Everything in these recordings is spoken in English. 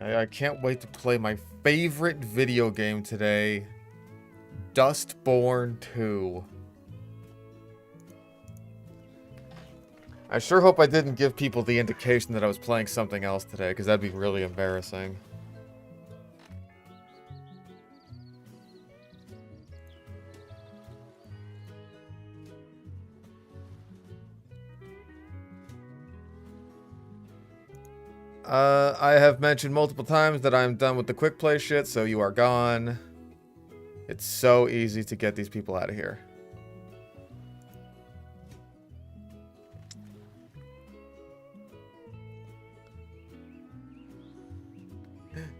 I can't wait to play my favorite video game today, Dustborn 2. I sure hope I didn't give people the indication that I was playing something else today, because that'd be really embarrassing. I have mentioned multiple times that I'm done with the quick play shit, so you are gone. It's so easy to get these people out of here.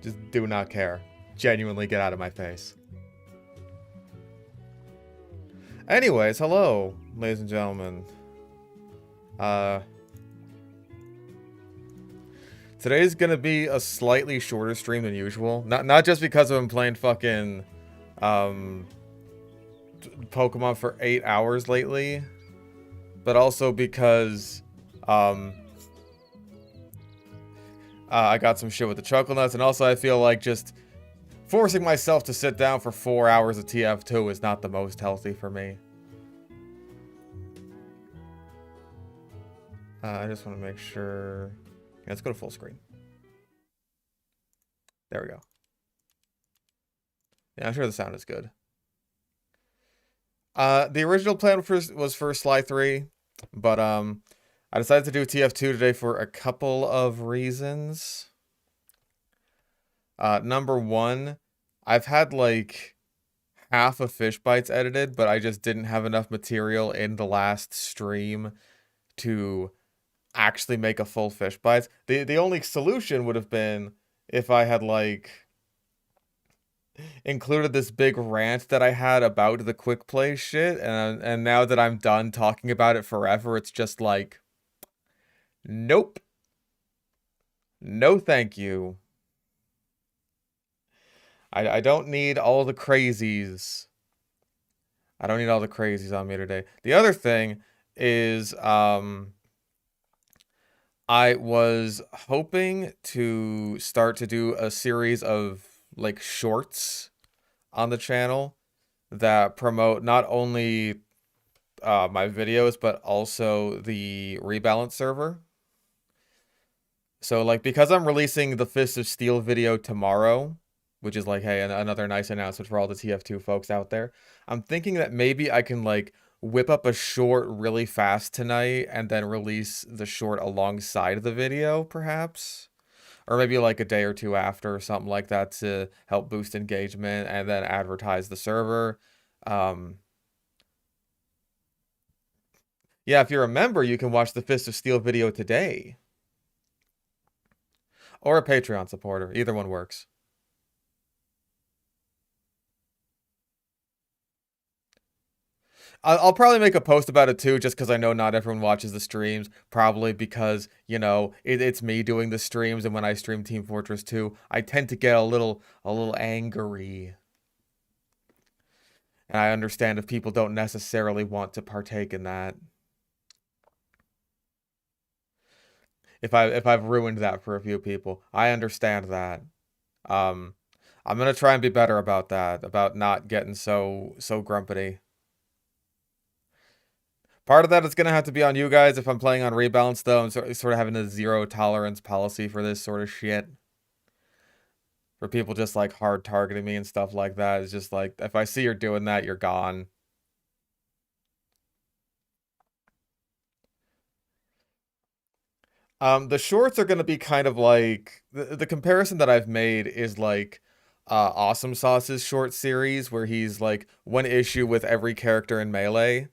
Just do not care. Genuinely get out of my face. Anyways, hello, ladies and gentlemen. Today's gonna be a slightly shorter stream than usual. Not just because I'm playing fucking Pokemon for 8 hours lately, but also because I got some shit with the Chuckle Nuts, and also I feel like just forcing myself to sit down for 4 hours of TF2 is not the most healthy for me. I just want to make sure. Yeah, let's go to full screen. There we go. Yeah, I'm sure the sound is good. The original plan was for Sly 3, but I decided to do TF2 today for a couple of reasons. Number one, I've had like half of Fish Bites edited, but I just didn't have enough material in the last stream to actually make a full Fish Bites. The only solution would have been if I had like included this big rant that I had about the quick play shit, and now that I'm done talking about it forever, it's just like, nope. No thank you. I don't need all the crazies. I don't need all the crazies on me today. The other thing is, I was hoping to start to do a series of like shorts on the channel that promote not only my videos, but also the Rebalance server. So like, because I'm releasing the Fist of Steel video tomorrow, which is like, hey, another nice announcement for all the TF2 folks out there, I'm thinking that maybe I can like whip up a short really fast tonight and then release the short alongside the video, perhaps. Or maybe like a day or two after or something like that to help boost engagement and then advertise the server. Yeah, if you're a member, you can watch the Fist of Steel video today. Or a Patreon supporter. Either one works. I'll probably make a post about it too, just because I know not everyone watches the streams. Probably because, you know, it's me doing the streams, and when I stream Team Fortress 2, I tend to get a little angry. And I understand if people don't necessarily want to partake in that. If I've ruined that for a few people, I understand that. I'm gonna try and be better about that, about not getting so grumpy. Part of that is going to have to be on you guys if I'm playing on Rebalance, though. I'm sort of having a zero tolerance policy for this sort of shit. For people just like hard targeting me and stuff like that. It's just like, if I see you're doing that, you're gone. The shorts are going to be kind of like, the comparison that I've made is like Awesome Sauce's short series, where he's like one issue with every character in Melee.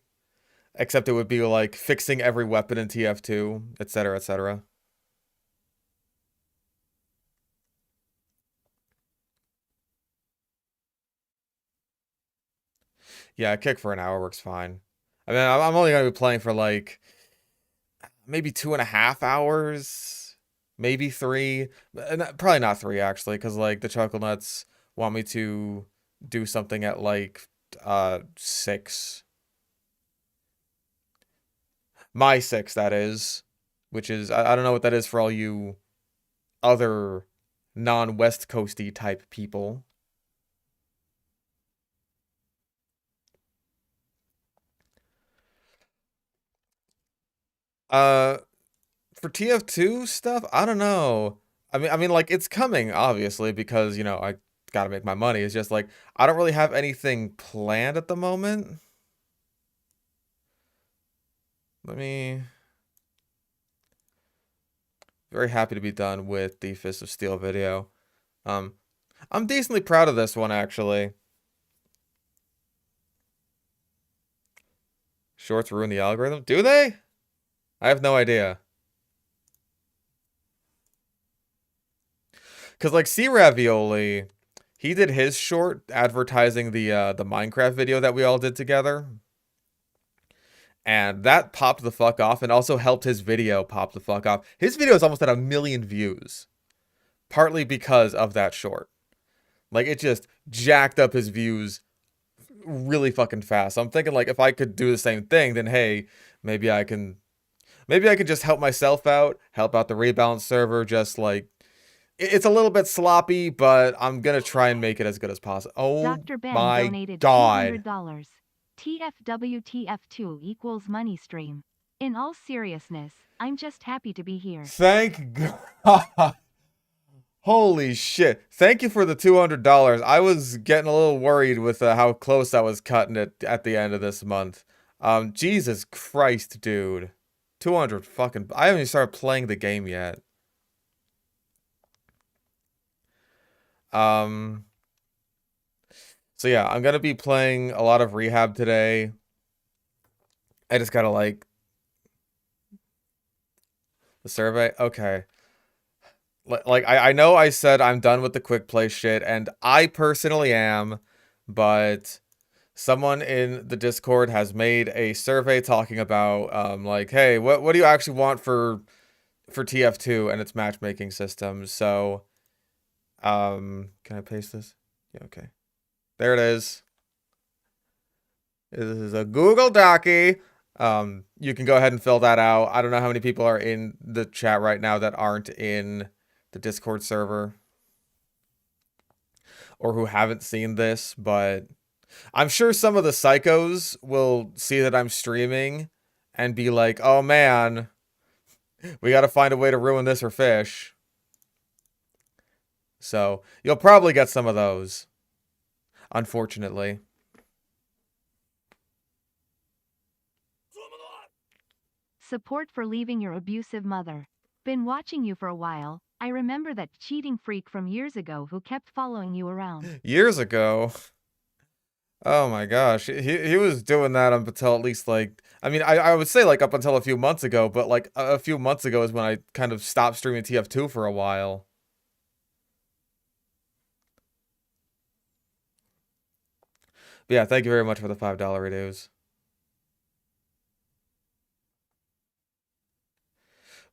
Except it would be like fixing every weapon in TF2, etc., etc. Yeah, kick for an hour works fine. I mean, I'm only going to be playing for like maybe 2.5 hours, maybe 3. Probably not 3 actually, because like the Chuckle Nuts want me to do something at like 6. My 6, that is, which is I don't know what that is for all you other non-West Coasty type people. Uh, for TF2 stuff, I don't know. I mean, like it's coming obviously because you know I gotta make my money. It's just like I don't really have anything planned at the moment. Let me. Very happy to be done with the Fist of Steel video. Um, I'm decently proud of this one actually. Shorts ruin the algorithm? Do they? I have no idea. Cause like C Ravioli, he did his short advertising the Minecraft video that we all did together. And that popped the fuck off and also helped his video pop the fuck off. His video is almost at 1 million views. Partly because of that short. Like it just jacked up his views really fucking fast. So I'm thinking like if I could do the same thing, then hey, maybe I can just help myself out, help out the Rebalance server, just like it's a little bit sloppy, but I'm gonna try and make it as good as possible. Oh Dr. Ben my donated God. $200. TFW TF2 equals money stream. In all seriousness, I'm just happy to be here. Thank God. Holy shit. Thank you for the $200. I was getting a little worried with how close I was cutting it at the end of this month. Jesus Christ, dude. 200 fucking... I haven't even started playing the game yet. So yeah, I'm gonna be playing a lot of Rehab today. I just gotta like... The survey? Okay. Like, I know I said I'm done with the quick play shit, and I personally am, but someone in the Discord has made a survey talking about, like, hey, what do you actually want for TF2 and its matchmaking system? So, can I paste this? Yeah, okay. There it is. This is a Google Docie. You can go ahead and fill that out. I don't know how many people are in the chat right now that aren't in the Discord server or who haven't seen this, but I'm sure some of the psychos will see that I'm streaming and be like, oh man, we got to find a way to ruin this for fish. So you'll probably get some of those, unfortunately. Support for leaving your abusive mother. Been watching you for a while. I remember that cheating freak from years ago who kept following you around. Years ago. Oh my gosh. He was doing that up until at least like, I mean, I would say like up until a few months ago, but like a few months ago is when I kind of stopped streaming TF2 for a while. But yeah, thank you very much for the $5 reduce.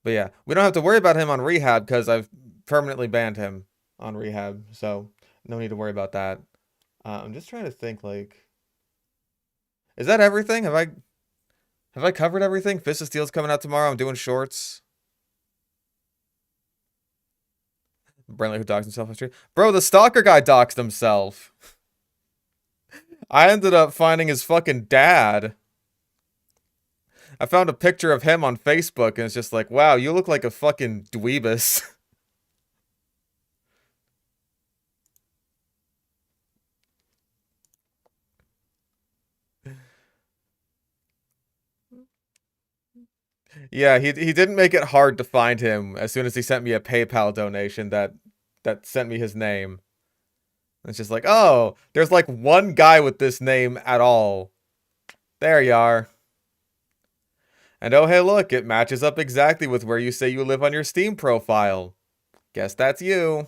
But yeah, we don't have to worry about him on Rehab because I've permanently banned him on Rehab, so no need to worry about that. I'm just trying to think, like, is that everything? Have I covered everything? Fist of Steel's coming out tomorrow. I'm doing shorts. Brentley who doxed himself on stream. Bro, the stalker guy doxed himself. I ended up finding his fucking dad. I found a picture of him on Facebook, and it's just like, wow, you look like a fucking dweebus. Yeah, he didn't make it hard to find him as soon as he sent me a PayPal donation that sent me his name. It's just like, oh, there's like one guy with this name at all. There you are. And oh, hey, look, it matches up exactly with where you say you live on your Steam profile. Guess that's you.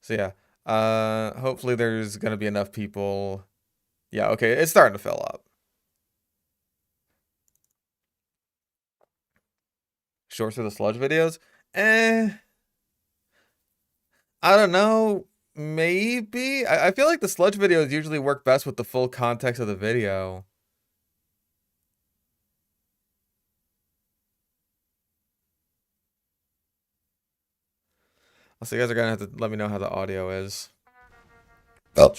So yeah, hopefully there's gonna be enough people. Yeah, okay, it's starting to fill up. Shorts for the sludge videos? I don't know. Maybe? I feel like the sludge videos usually work best with the full context of the video. So you guys are gonna have to let me know how the audio is. Oh.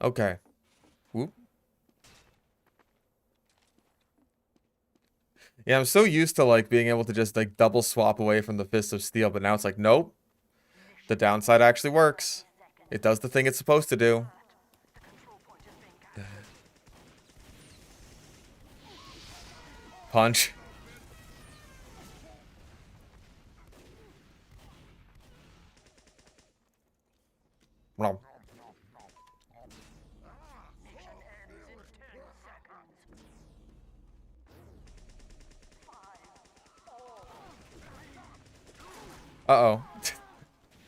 Okay. Whoop. Yeah, I'm so used to like being able to just like double swap away from the Fist of Steel, but now it's like, nope. The downside actually works. It does the thing it's supposed to do. Punch. Uh-oh.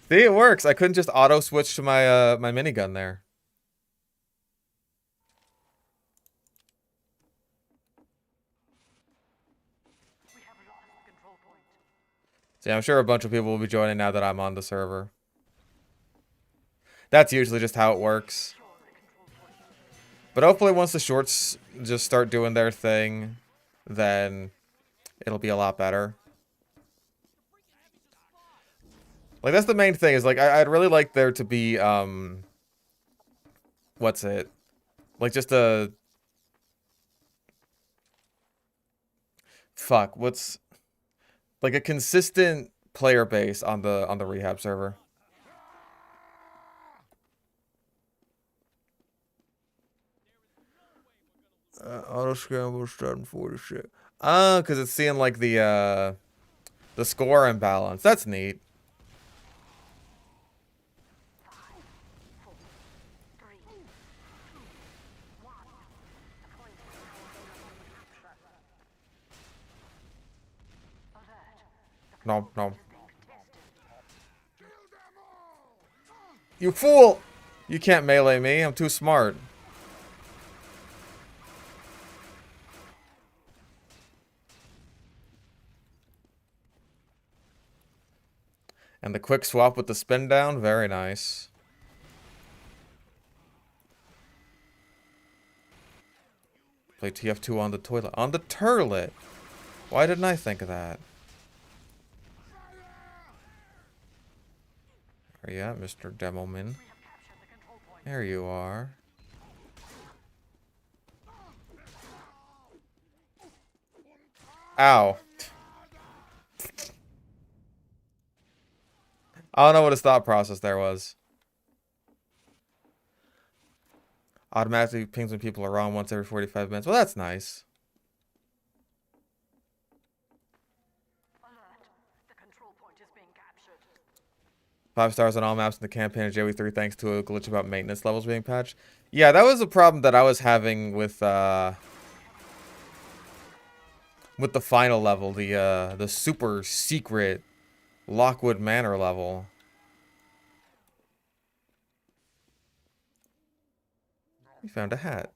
See, it works. I couldn't just auto switch to my my minigun there. See, I'm sure a bunch of people will be joining now that I'm on the server. That's usually just how it works. But hopefully once the shorts just start doing their thing, then it'll be a lot better. Like, that's the main thing, is like, I'd really like there to be, what's it? Like, just a... Fuck, what's... Like, a consistent player base on the rehab server. Auto scramble starting 46. Oh, because it's seeing, like, the score imbalance. That's neat. No, no. You fool! You can't melee me. I'm too smart. And the quick swap with the spin down. Very nice. Play TF2 on the toilet. On the turlet! Why didn't I think of that? Where you at, Mr. Demoman? There you are. Ow. I don't know what his thought process there was. Automatically pings when people are wrong once every 45 minutes. Well, that's nice. The control point is being captured. 5 stars on all maps in the campaign of JW3 thanks to a glitch about maintenance levels being patched. Yeah, that was a problem that I was having with the final level, the super secret Lockwood Manor level. We found a hat.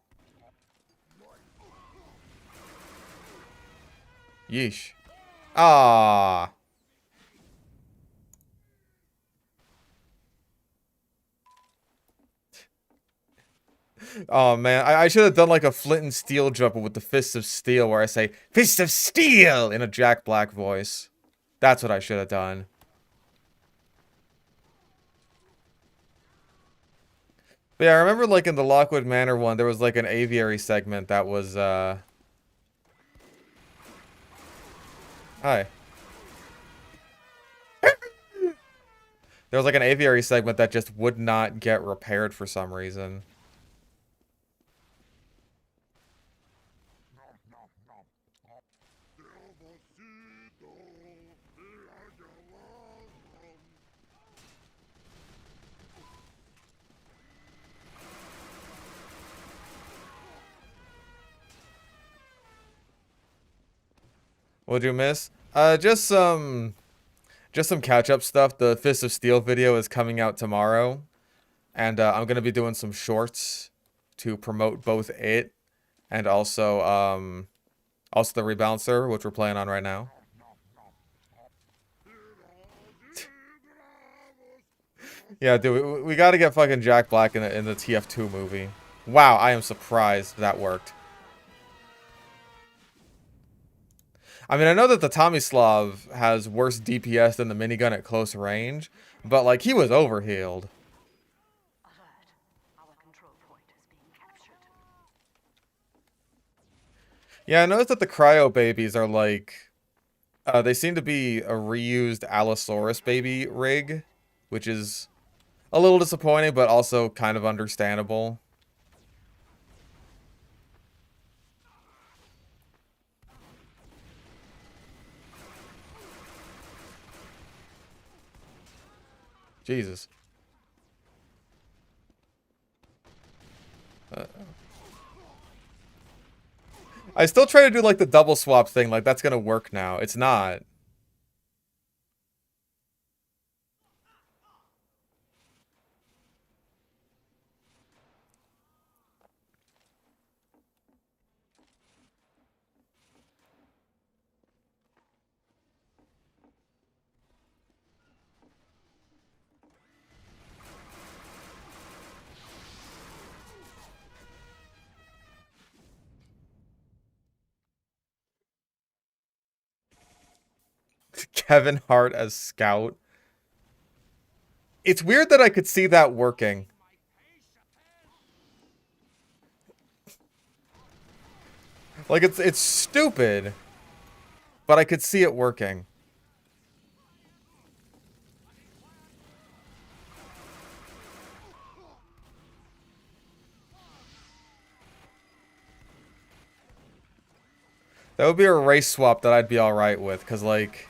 Yeesh. Ah. Oh man, I should have done like a Flint and Steel jumper with the Fist of Steel where I say, Fist of Steel! In a Jack Black voice. That's what I should have done. But yeah, I remember like in the Lockwood Manor one, there was like an aviary segment that was, Hi. There was like an aviary segment that just would not get repaired for some reason. What'd you miss? Just some catch-up stuff. The Fist of Steel video is coming out tomorrow. And I'm going to be doing some shorts to promote both it and also the Rebalance server, which we're playing on right now. Yeah, dude, we gotta get fucking Jack Black in the TF2 movie. Wow, I am surprised that worked. I mean, I know that the Tomislav has worse DPS than the minigun at close range, but, like, he was overhealed. Alert. Our control point is being captured. Yeah, I noticed that the Cryo babies are, like... they seem to be a reused Allosaurus baby rig, which is a little disappointing, but also kind of understandable. Jesus. I still try to do, like, the double swap thing, like, that's gonna work now. It's not. Kevin Hart as Scout. It's weird that I could see that working. Like, it's stupid, but I could see it working. That would be a race swap that I'd be alright with, because, like,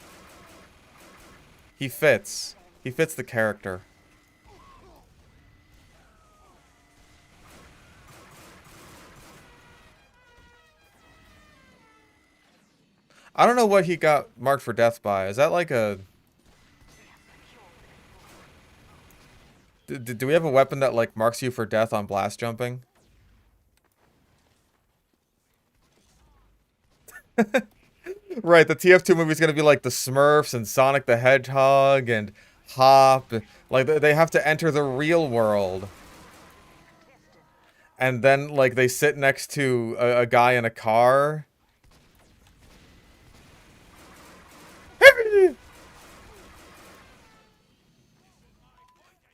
he fits. He fits the character. I don't know what he got marked for death by. Is that like a... Do we have a weapon that, like, marks you for death on blast jumping? Right, the TF2 movie is going to be like the Smurfs and Sonic the Hedgehog and Hop. Like, they have to enter the real world. And then, like, they sit next to a guy in a car.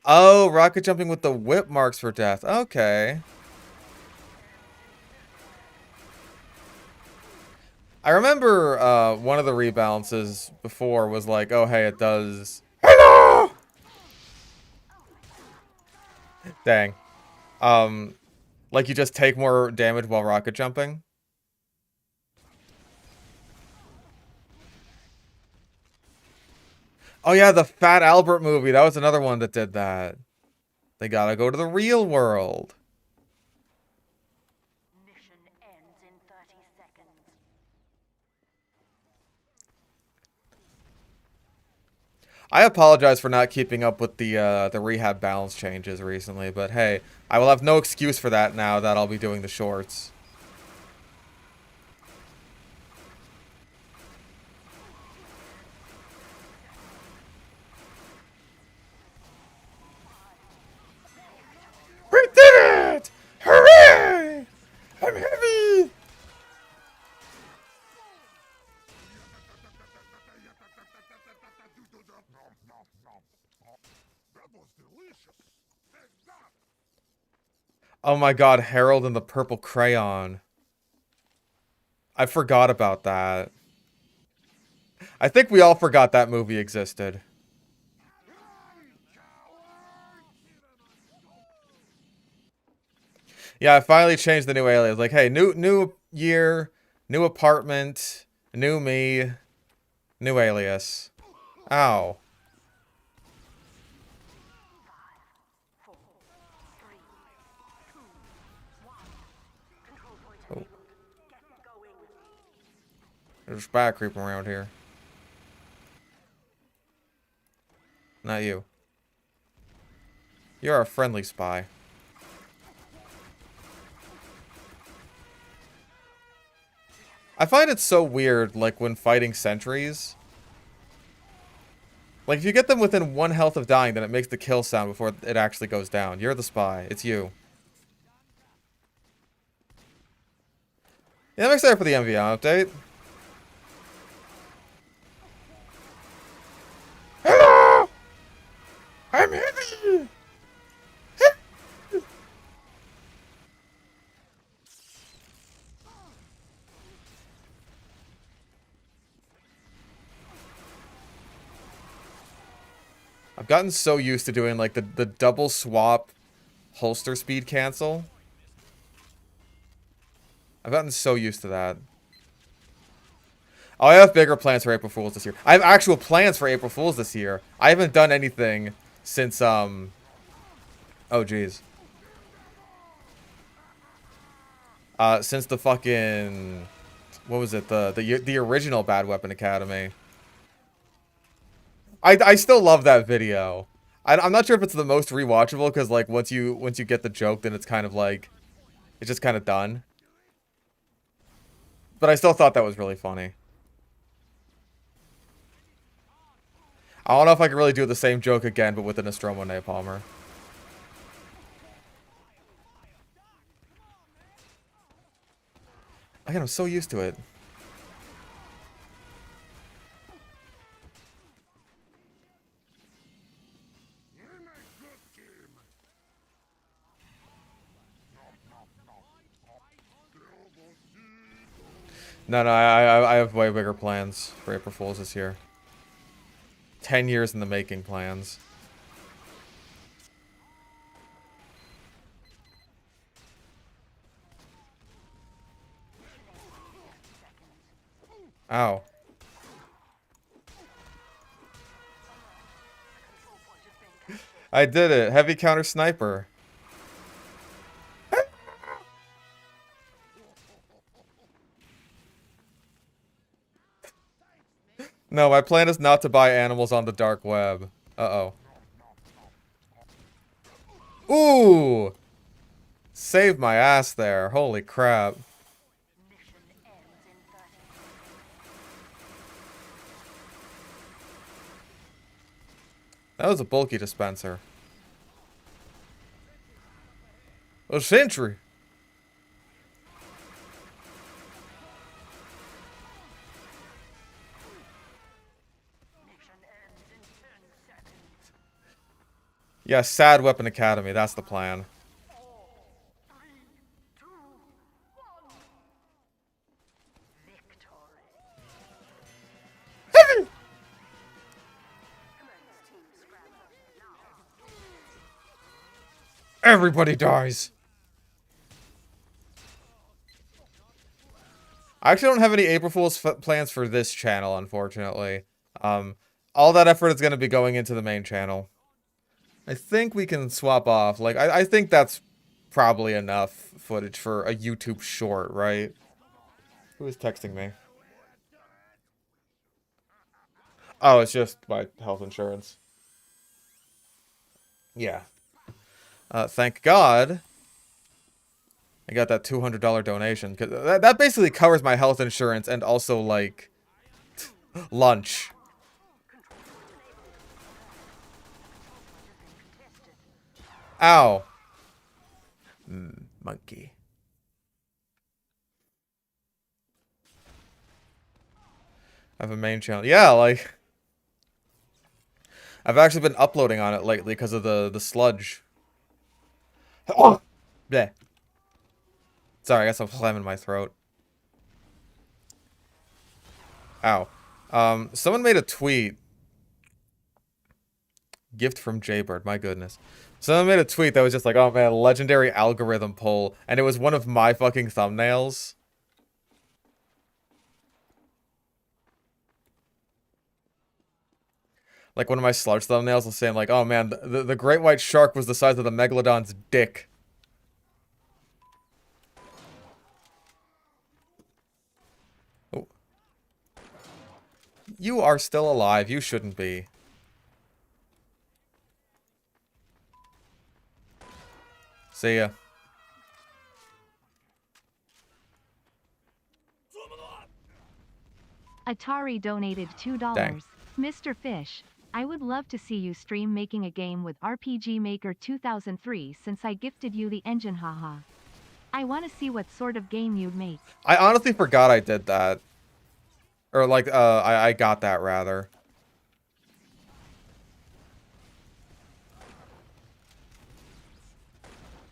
Oh, rocket jumping with the whip marks for death. Okay. I remember one of the rebalances before was like, oh, hey, it does... Hello! Dang. Like you just take more damage while rocket jumping. Oh yeah, the Fat Albert movie. That was another one that did that. They gotta go to the real world. Mission ends in 30 seconds. I apologize for not keeping up with the rehab balance changes recently, but hey, I will have no excuse for that now that I'll be doing the shorts. We did it! Hooray! I'm heavy! Oh my god, Harold and the Purple Crayon. I forgot about that. I think we all forgot that movie existed. Yeah, I finally changed the new alias. Like, hey, new year, new apartment, new me, new alias. Ow. 5, 4, 3, 2, 1. Control point Oh. enabled. Get going. There's a spy creeping around here. Not you. You're a friendly spy. I find it so weird, like, when fighting sentries. Like, if you get them within 1 health of dying, then it makes the kill sound before it actually goes down. You're the spy. It's you. Yeah, I'm excited for the MVM update. Hello! I'm heavy! I've gotten so used to doing, like, the double swap holster speed cancel. I've gotten so used to that. Oh, I have bigger plans for April Fools this year. I have actual plans for April Fools this year. I haven't done anything since, oh, jeez. Since the fucking... What was it? The original Bad Weapon Academy. I still love that video. I'm not sure if it's the most rewatchable, because, like, once you get the joke, then it's kind of like... It's just kind of done. But I still thought that was really funny. I don't know if I can really do the same joke again, but with a Nostromo Napalmer. Again, I'm so used to it. No, I have way bigger plans for April Fools this year. 10 years in the making plans. Ow. I did it. Heavy counter sniper. No, my plan is not to buy animals on the dark web. Uh-oh. Ooh! Saved my ass there. Holy crap. That was a bulky dispenser. A sentry. Yeah, Sad Weapon Academy. That's the plan. Everybody dies. I actually don't have any April Fool's plans for this channel, unfortunately. All that effort is going to be going into the main channel. I think we can swap off. Like, I think that's probably enough footage for a YouTube short, right? Who is texting me? Oh, it's just my health insurance. Yeah. Thank God I got that $200 donation. Cause that basically covers my health insurance and also, like, lunch. Ow. Monkey. I have a main channel. Yeah, like... I've actually been uploading on it lately because of the sludge. Oh! Bleh. Sorry, I got some phlegm in my throat. Ow. Someone made a tweet. Gift from Jaybird, my goodness. Someone made a tweet that was just like, oh man, legendary algorithm pull. And it was one of my fucking thumbnails. Like one of my sludge thumbnails was saying like, oh man, the great white shark was the size of the megalodon's dick. Oh. You are still alive. You shouldn't be. See ya. Atari donated $2. Dang. Mr. Fish. I would love to see you stream making a game with RPG Maker 2003 since I gifted you the engine, haha. I want to see what sort of game you'd make. I honestly forgot I did that. Or like, I got that rather.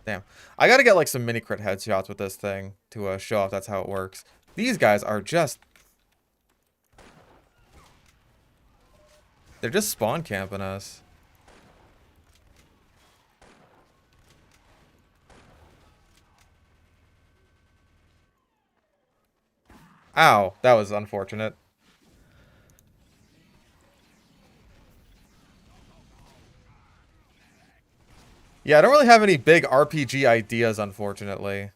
Damn. I gotta get like some mini crit headshots with this thing to show off that's how it works. These guys are just... They're just spawn camping us. Ow, that was unfortunate. Yeah, I don't really have any big RPG ideas, unfortunately.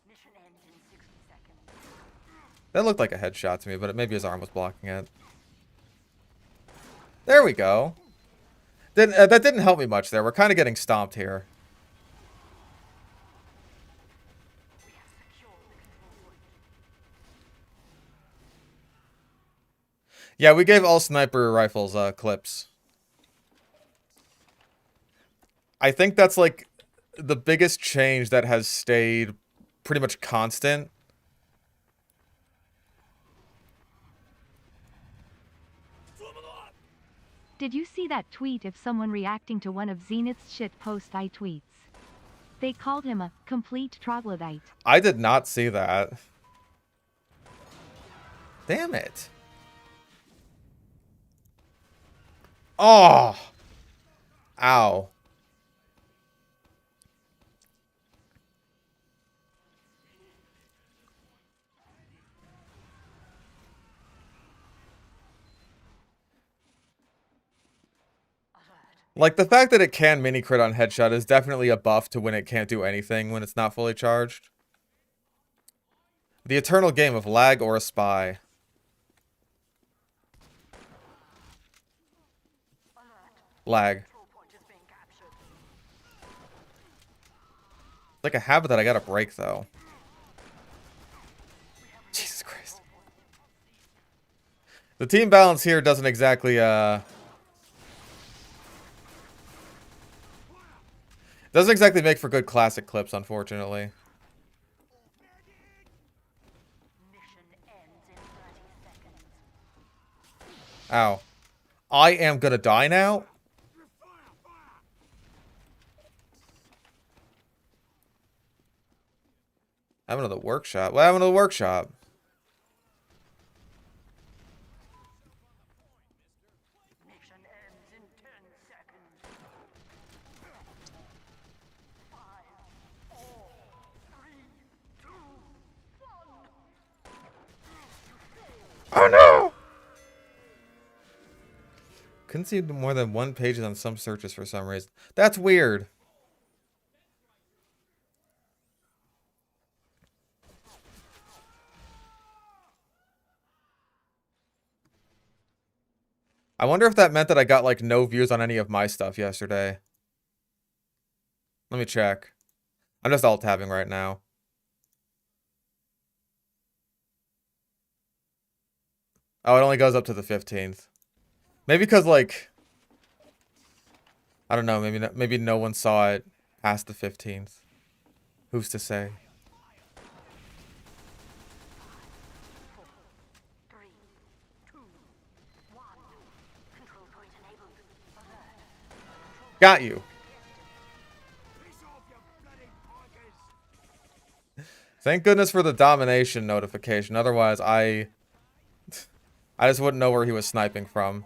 Mission ends in 60 seconds. That looked like a headshot to me, but maybe his arm was blocking it. There we go. That didn't help me much there. We're kind of getting stomped here. We have secured the control point. Yeah, we gave all sniper rifles clips. I think that's like the biggest change that has stayed pretty much constant. Did you see that tweet of someone reacting to one of Zenith's shit post I tweets? They called him a complete troglodyte. I did not see that. Damn it. Oh. Ow. Like, the fact that it can mini crit on headshot is definitely a buff to when it can't do anything when it's not fully charged. The eternal game of lag or a spy. Lag. Control point is being captured. It's like a habit that I gotta break, though. Jesus Christ. The team balance here doesn't exactly, doesn't exactly make for good classic clips, unfortunately. Mission ends in 30 seconds. Ow. I am gonna die now? I have another workshop. What happened to the workshop? Mission ends in 10 seconds. 5, 4, 3, 2, 1. Oh no! Couldn't see more than one page on some searches for some reason. That's weird. I wonder if that meant that I got, like, no views on any of my stuff yesterday. Let me check. I'm just alt-tabbing right now. Oh, it only goes up to the 15th. Maybe because, like... I don't know, maybe no one saw it past the 15th. Who's to say? 4, 3, 2, 1. Control point enabled. Alert. Got you. Thank goodness for the domination notification. Otherwise, I just wouldn't know where he was sniping from.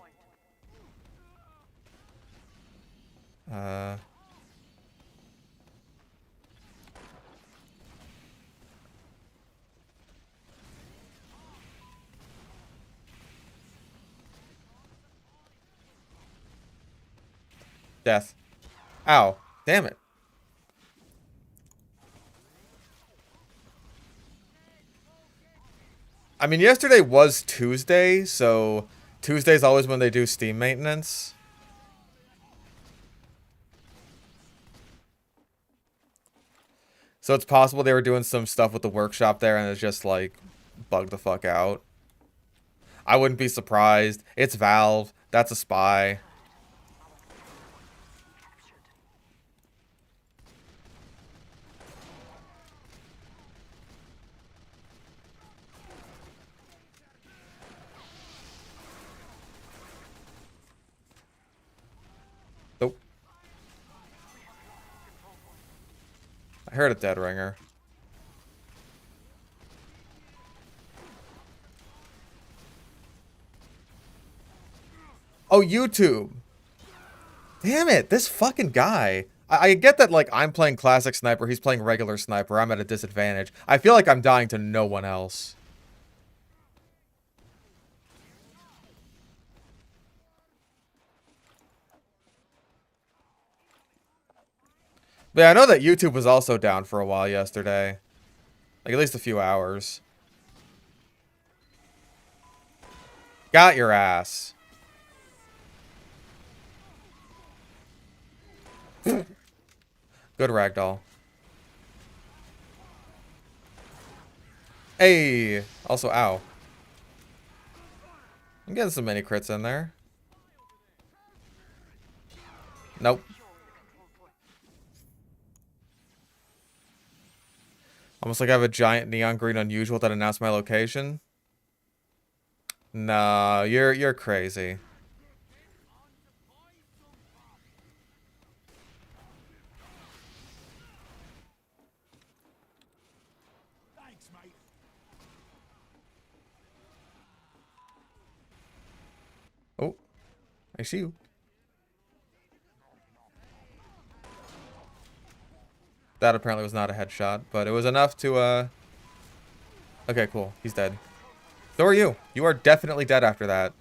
Death. Ow. Damn it. I mean, yesterday was Tuesday, so Tuesday's always when they do Steam maintenance. So it's possible they were doing some stuff with the workshop there and it's just like bugged the fuck out. I wouldn't be surprised. It's Valve. That's a spy. Nope. I heard a dead ringer. Oh, YouTube. Damn it, this fucking guy. I get that, like, I'm playing classic sniper, he's playing regular sniper, I'm at a disadvantage. I feel like I'm dying to no one else. But yeah, I know that YouTube was also down for a while yesterday. Like, at least a few hours. Got your ass. Good ragdoll. Hey! Also, ow. I'm getting some mini crits in there. Nope. Almost like I have a giant neon green unusual that announced my location. Nah, you're crazy. Oh, I see you. That apparently was not a headshot, but it was enough to, Okay, cool. He's dead. So are you. You are definitely dead after that.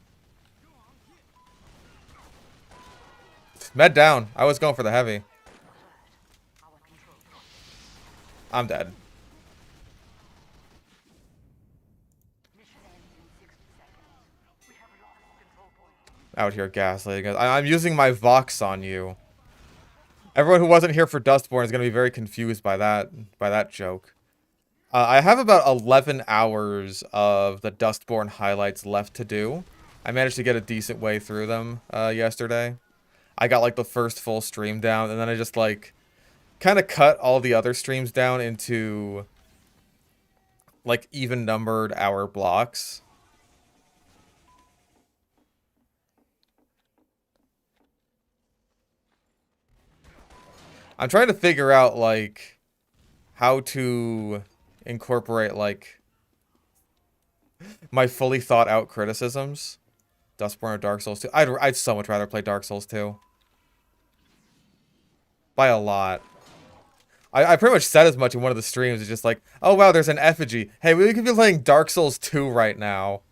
Med down. I was going for the heavy. I'm dead. Out here gaslighting us. I'm using my Vox on you. Everyone who wasn't here for Dustborn is going to be very confused by that joke. I have about 11 hours of the Dustborn highlights left to do. I managed to get a decent way through them yesterday. I got like the first full stream down, and then I just like kind of cut all the other streams down into like even numbered hour blocks. I'm trying to figure out like how to incorporate like my fully thought out criticisms. Dustborn or Dark Souls 2. I'd so much rather play Dark Souls 2. By a lot. I pretty much said as much in one of the streams. It's just like, oh wow, there's an effigy. Hey, we could be playing Dark Souls 2 right now.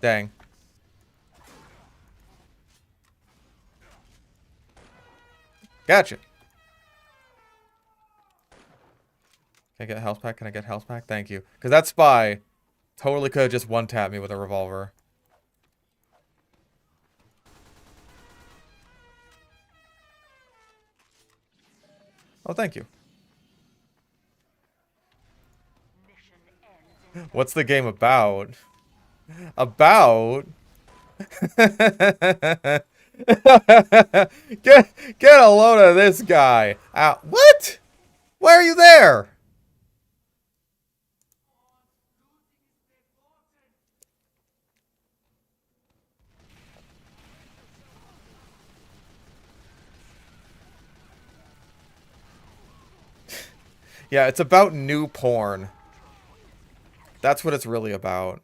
Dang. Gotcha. Can I get a health pack? Can I get a health pack? Thank you. Because that spy totally could have just one-tapped me with a revolver. Oh, thank you. What's the game about? About? Get a load of this guy. What? Why are you there? Yeah, it's about new porn. That's what it's really about.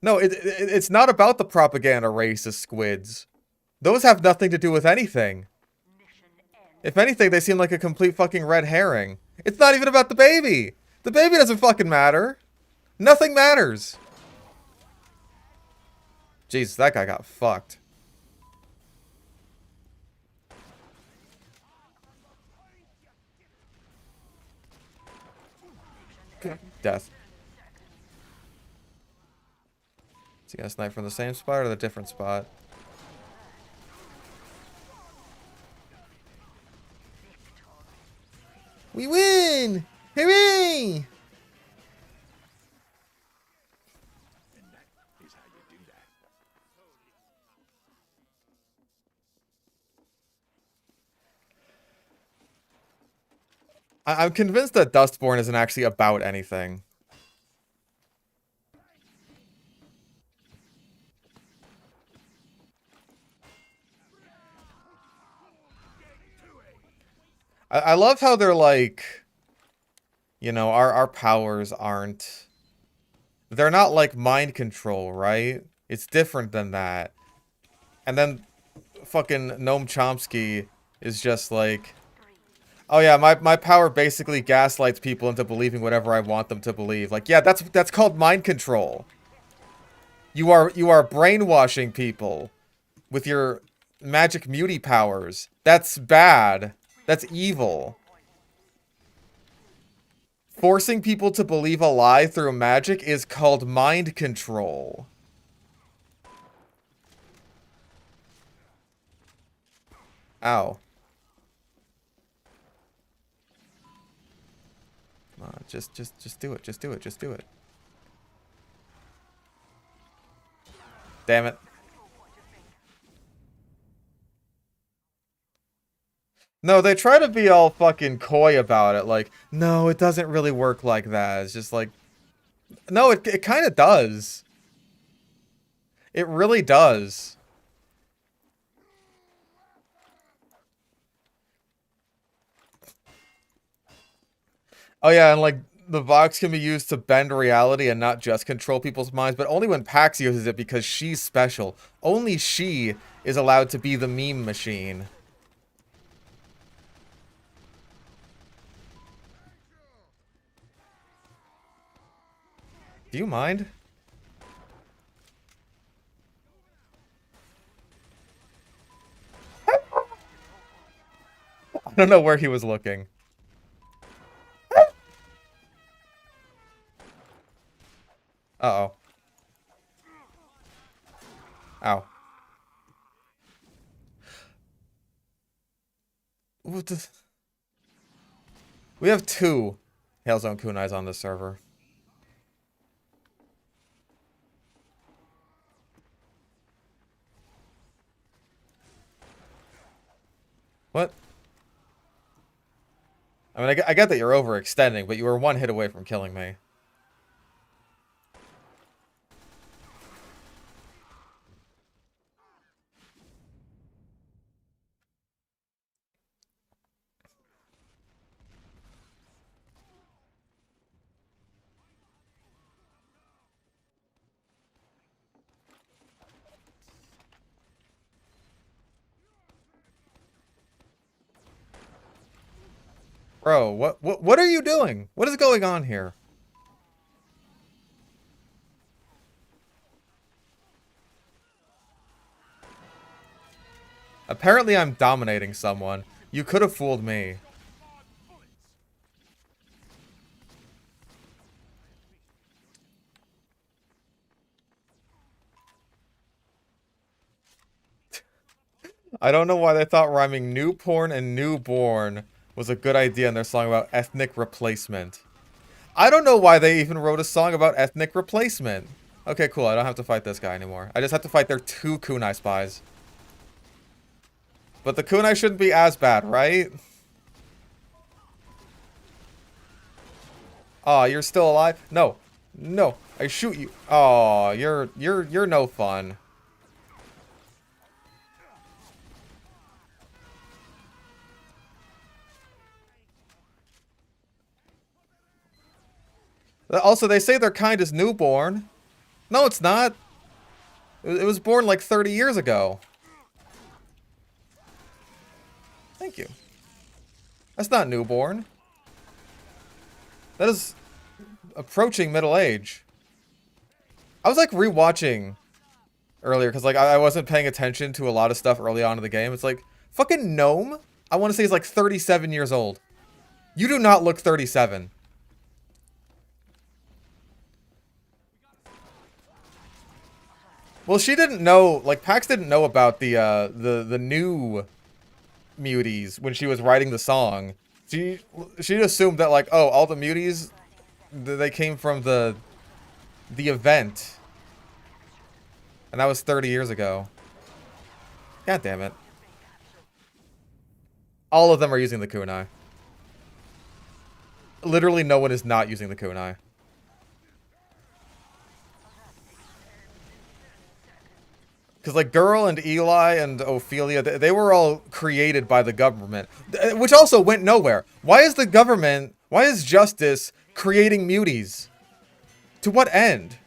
No, it's not about the propaganda racist squids. Those have nothing to do with anything. If anything, they seem like a complete fucking red herring. It's not even about the baby. The baby doesn't fucking matter. Nothing matters. Jesus, that guy got fucked. Death. Is he gonna snipe from the same spot or the different spot? We win! Hooray! I'm convinced that Dustborn isn't actually about anything. I love how they're like, you know, our powers aren't... They're not like mind control, right? It's different than that. And then fucking Noam Chomsky is just like, oh yeah, my power basically gaslights people into believing whatever I want them to believe. Like, yeah, that's called mind control. You are brainwashing people with your magic muty powers. That's bad. That's evil. Forcing people to believe a lie through magic is called mind control. Ow. Come on, just do it. Just do it. Just do it. Damn it. No, they try to be all fucking coy about it. Like, no, it doesn't really work like that. It's just like, no, it kind of does. It really does. Oh yeah, and like, the Vox can be used to bend reality and not just control people's minds, but only when Pax uses it because she's special. Only she is allowed to be the meme machine. Do you mind? I don't know where he was looking. Uh-oh. Ow. What the... We have 2 Hailzone Kunais on this server. What? I mean, I get that you're overextending, but you were 1 hit away from killing me. Bro, what are you doing? What is going on here? Apparently I'm dominating someone. You could have fooled me. I don't know why they thought rhyming new porn and newborn was a good idea in their song about ethnic replacement. I don't know why they even wrote a song about ethnic replacement. Okay, cool. I don't have to fight this guy anymore. I just have to fight their 2 kunai spies. But the kunai shouldn't be as bad, right? Aw, you're still alive? No. No. I shoot you. Aw, you're no fun. Also, they say their kind is newborn. No, it's not. It was born like 30 years ago. Thank you. That's not newborn. That is approaching middle age. I was like rewatching earlier because like I wasn't paying attention to a lot of stuff early on in the game. It's like, fucking Gnome, I want to say he's like 37 years old. You do not look 37. Well, she didn't know, like, Pax didn't know about the new muties when she was writing the song. She assumed that like, oh, all the muties, they came from the event, and that was 30 years ago. God damn it! All of them are using the kunai. Literally, no one is not using the kunai. Because, like, Girl and Eli and Ophelia, they were all created by the government. Which also went nowhere. Why is the government, why is Justice creating muties? To what end?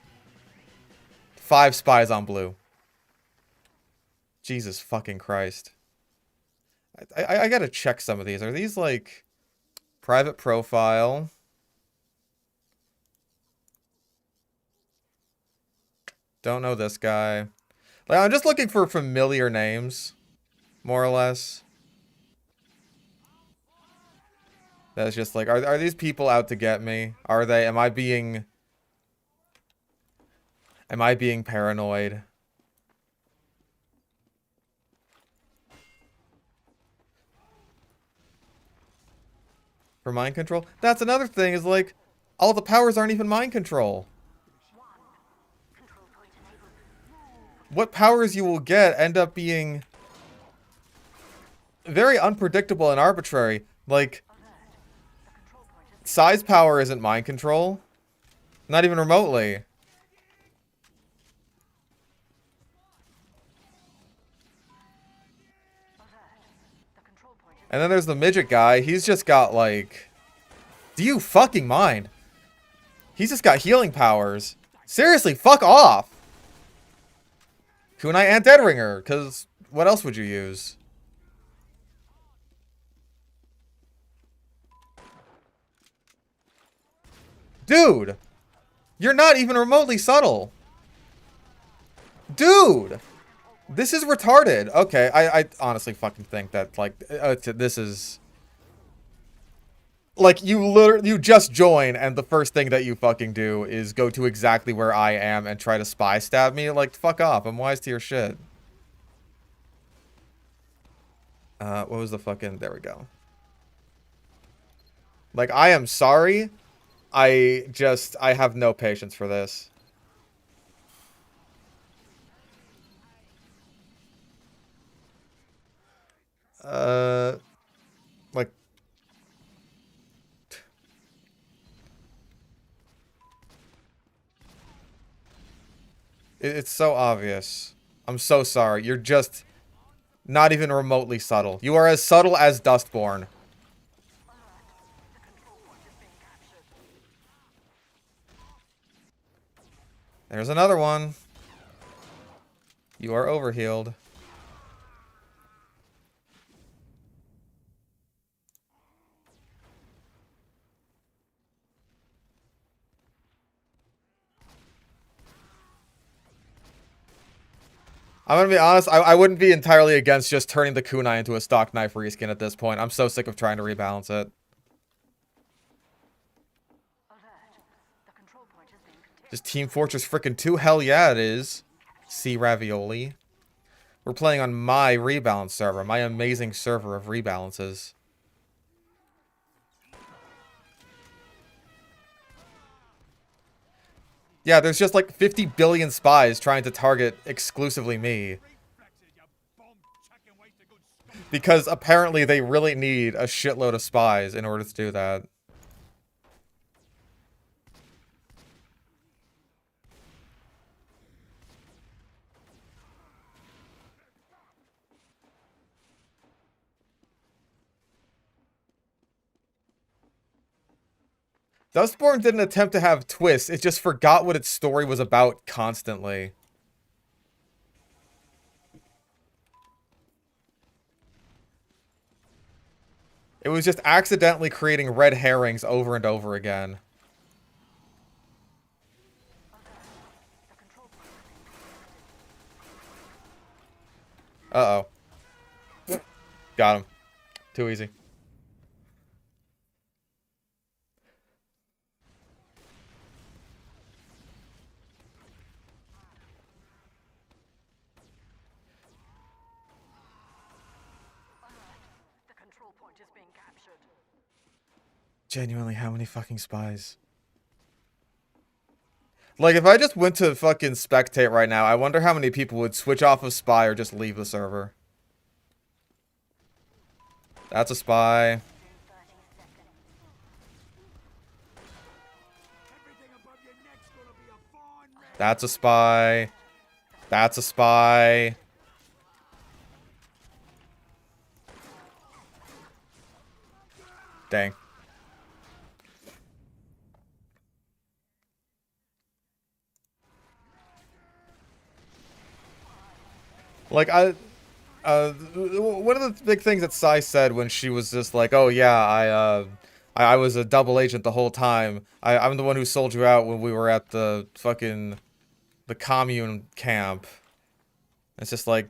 5 spies on blue. Jesus fucking Christ. I gotta check some of these. Are these, like, private profile? Don't know this guy. Like, I'm just looking for familiar names, more or less. That's just like, are these people out to get me? Are they? Am I being paranoid? For mind control? That's another thing, is like, all the powers aren't even mind control. What powers you will get end up being very unpredictable and arbitrary. Like, size power isn't mind control. Not even remotely. And then there's the midget guy. He's just got, like... Do you fucking mind? He's just got healing powers. Seriously, fuck off! Kunai and Deadringer, because what else would you use? Dude! You're not even remotely subtle. Dude! This is retarded. Okay, I honestly fucking think that, like, this is... Like, you just join, and the first thing that you fucking do is go to exactly where I am and try to spy stab me. Like, fuck off. I'm wise to your shit. What was the fucking... There we go. Like, I am sorry. I have no patience for this. Like... It's so obvious. I'm so sorry. You're just not even remotely subtle. You are as subtle as Dustborn. There's another one. You are overhealed. I'm gonna be honest, I wouldn't be entirely against just turning the kunai into a stock knife reskin at this point. I'm so sick of trying to rebalance it. Just Team Fortress frickin' 2? Hell yeah, it is. C Ravioli. We're playing on my rebalance server, my amazing server of rebalances. Yeah, there's just like 50 billion spies trying to target exclusively me. Because apparently they really need a shitload of spies in order to do that. Dustborn didn't attempt to have twists, it just forgot what its story was about constantly. It was just accidentally creating red herrings over and over again. Uh-oh. Got him. Too easy. Genuinely, how many fucking spies? Like, if I just went to fucking spectate right now, I wonder how many people would switch off of spy or just leave the server. That's a spy. That's a spy. That's a spy. Dang. Like, one of the big things that Sai said when she was just like, "Oh yeah, I was a double agent the whole time. I'm the one who sold you out when we were at the fucking the commune camp." It's just like,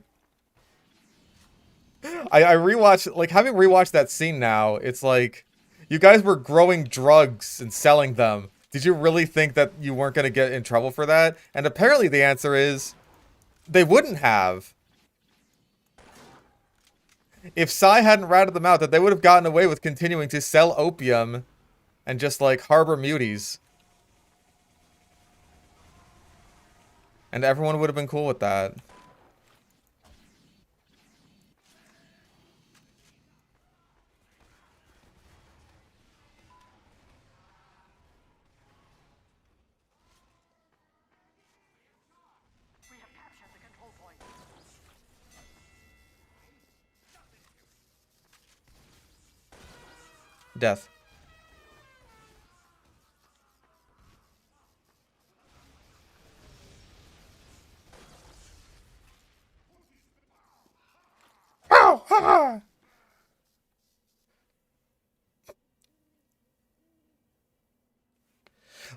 I rewatched, like, having rewatched that scene now, it's like, you guys were growing drugs and selling them. Did you really think that you weren't gonna get in trouble for that? And apparently the answer is, they wouldn't have. If Psy hadn't ratted them out, that they would have gotten away with continuing to sell opium and just, like, harbor muties. And everyone would have been cool with that. We have captured the control point. Death. Ow! Ha ha!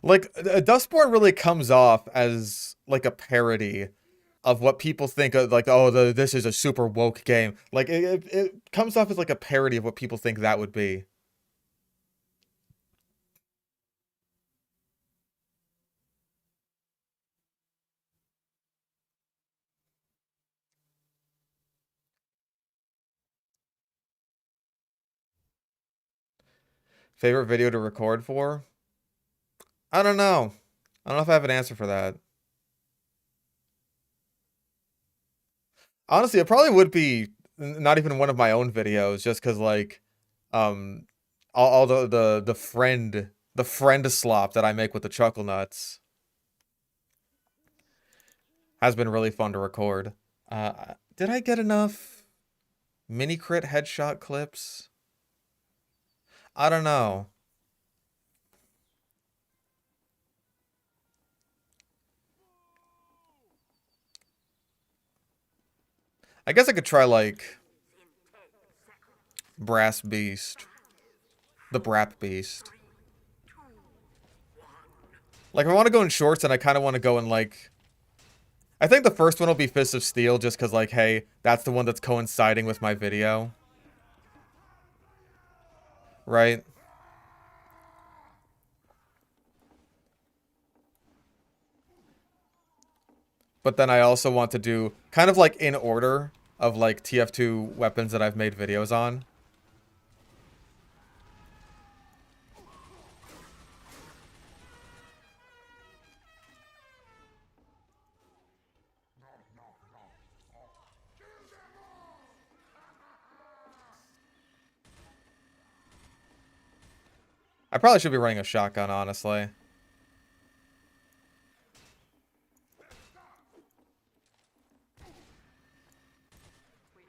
Like, Dustborn really comes off as, like, a parody of what people think of, like, oh, this is a super woke game. Like, it comes off as, like, a parody of what people think that would be. Favorite video to record for? I don't know. I don't know if I have an answer for that. Honestly, it probably would be not even one of my own videos, just because, like, um, all the friend slop that I make with the chuckle nuts has been really fun to record. Did I get enough mini crit headshot clips? I don't know. I guess I could try, like, Brass Beast. The Brap Beast. Like, if I want to go in shorts, and I kind of want to go in, like... I think the first one will be Fist of Steel, just because, like, hey, that's the one that's coinciding with my video. Right? But then I also want to do, kind of like in order of, like, TF2 weapons that I've made videos on. I probably should be running a shotgun, honestly.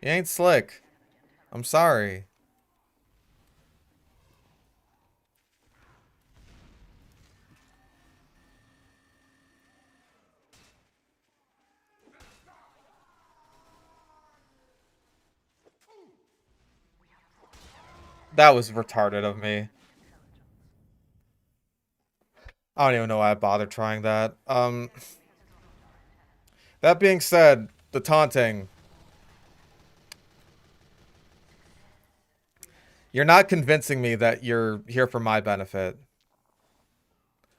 You ain't slick. I'm sorry. That was retarded of me. I don't even know why I bothered trying that. That being said, the taunting. You're not convincing me that you're here for my benefit.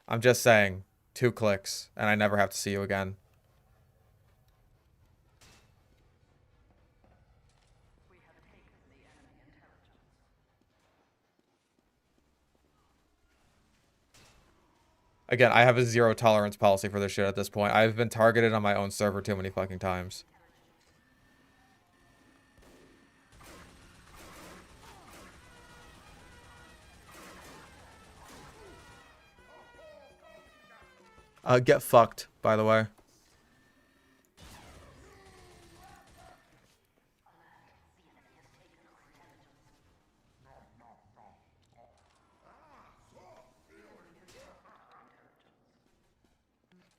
I'm just saying, 2 clicks, and I never have to see you again. Again, I have a zero tolerance policy for this shit at this point. I've been targeted on my own server too many fucking times. Get fucked, by the way.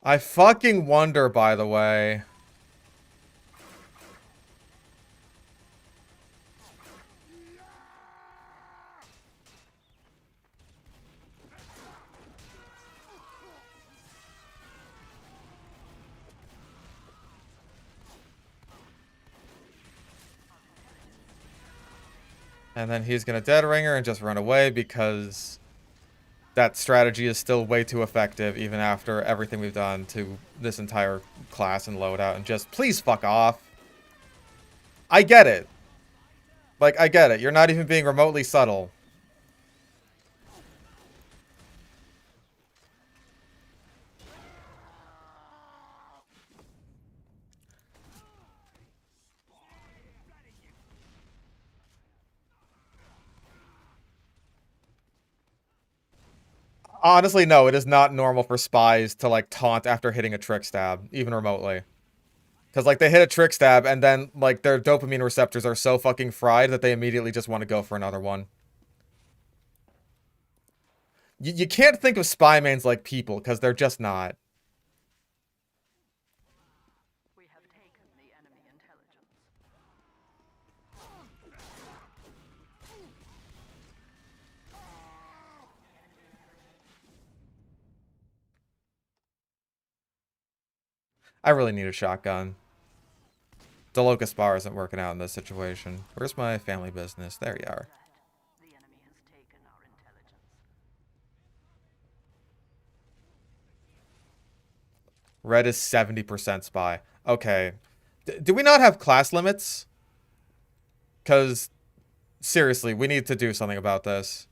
I fucking wonder, by the way. And then he's gonna dead ringer and just run away because that strategy is still way too effective even after everything we've done to this entire class and loadout. And just, please fuck off. I get it. Like, I get it. You're not even being remotely subtle. Honestly, no, it is not normal for spies to, like, taunt after hitting a trick stab, even remotely. Because, like, they hit a trick stab, and then, like, their dopamine receptors are so fucking fried that they immediately just want to go for another one. You can't think of spy mains like people, because they're just not. We have taken the enemy intelligence. I really need a shotgun. The locust bar isn't working out in this situation. Where's my family business? There you are. The enemy has taken our intelligence. Red is 70% spy. Okay. Do we not have class limits? Because, seriously, we need to do something about this.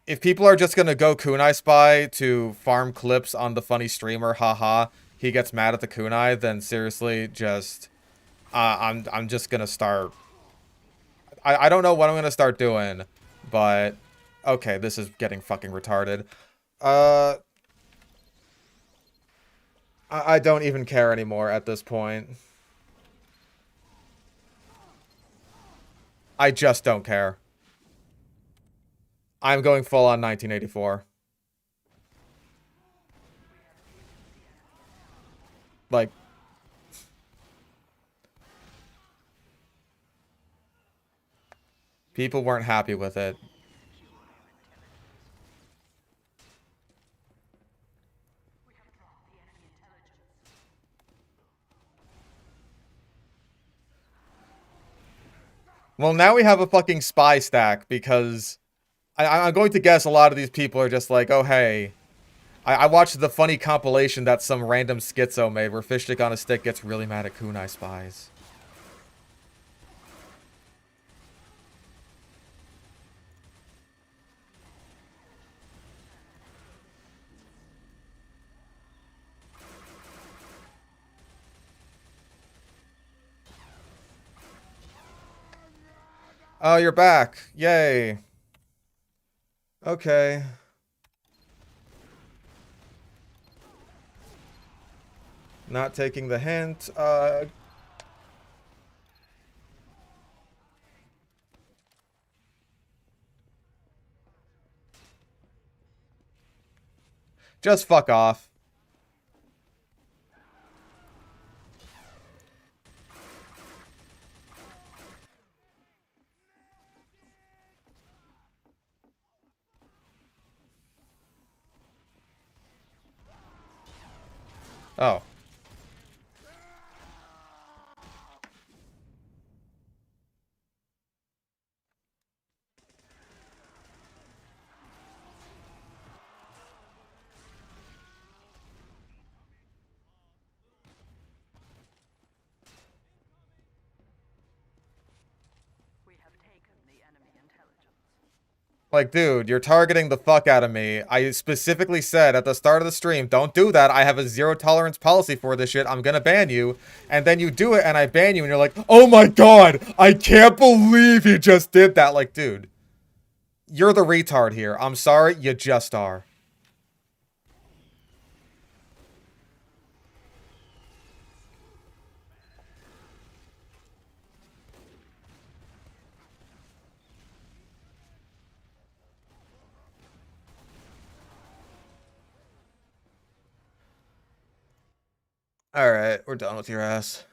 If people are just going to go kunai spy to farm clips on the funny streamer, haha, he gets mad at the kunai, then seriously, just... I'm just going to start... I don't know what I'm going to start doing, but... Okay, this is getting fucking retarded. I don't even care anymore at this point. I just don't care. I'm going full on 1984. Like... People weren't happy with it. Well, now we have a fucking spy stack because I'm going to guess a lot of these people are just like, oh, hey, I watched the funny compilation that some random schizo made where Fishstick on a Stick gets really mad at kunai spies. Oh, you're back. Yay. Okay. Not taking the hint. Just fuck off. Oh. We have taken the enemy intelligence. Like, dude, you're targeting the fuck out of me. I specifically said at the start of the stream, don't do that. I have a zero tolerance policy for this shit. I'm gonna ban you. And then you do it and I ban you and you're like, oh my god, I can't believe you just did that. Like, dude, you're the retard here. I'm sorry, you just are. Alright, we're done with your ass.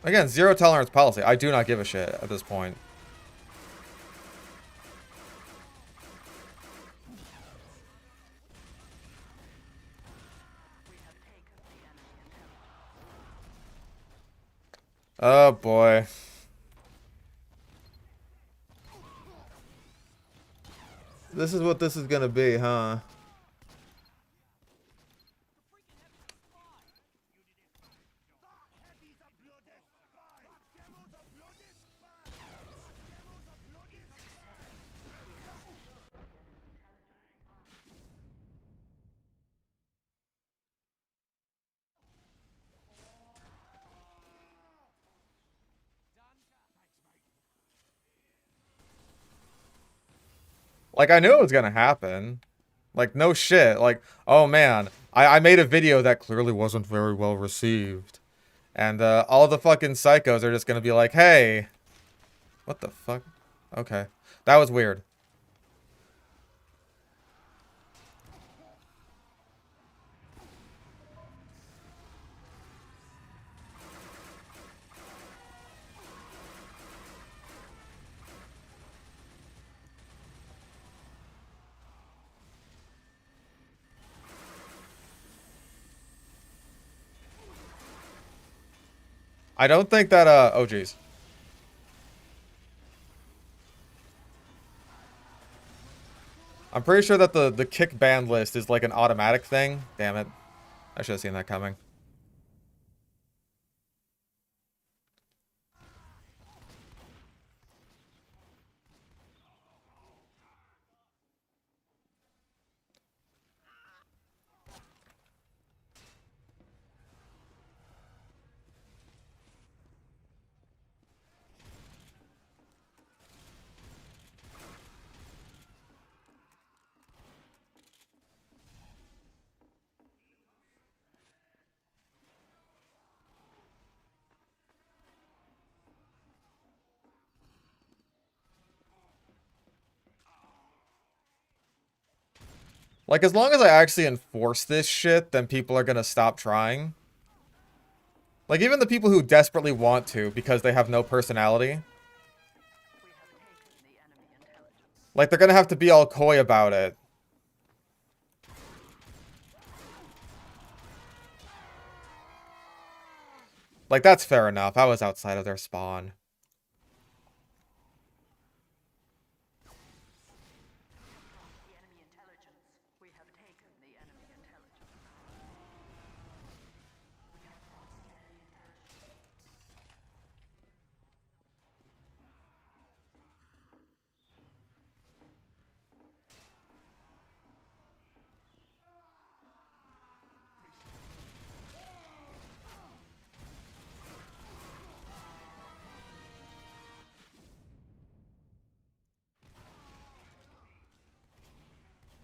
Again, zero tolerance policy. I do not give a shit at this point. Oh boy. This is what this is gonna be, huh? Like, I knew it was gonna happen. Like, no shit. Like, oh man, I made a video that clearly wasn't very well received. And all the fucking psychos are just gonna be like, hey. What the fuck? Okay. That was weird. I don't think that, oh jeez. I'm pretty sure that the kick ban list is like an automatic thing. Damn it. I should have seen that coming. Like, as long as I actually enforce this shit, then people are gonna stop trying. Like, even the people who desperately want to because they have no personality. Like, they're gonna have to be all coy about it. Like, that's fair enough. I was outside of their spawn.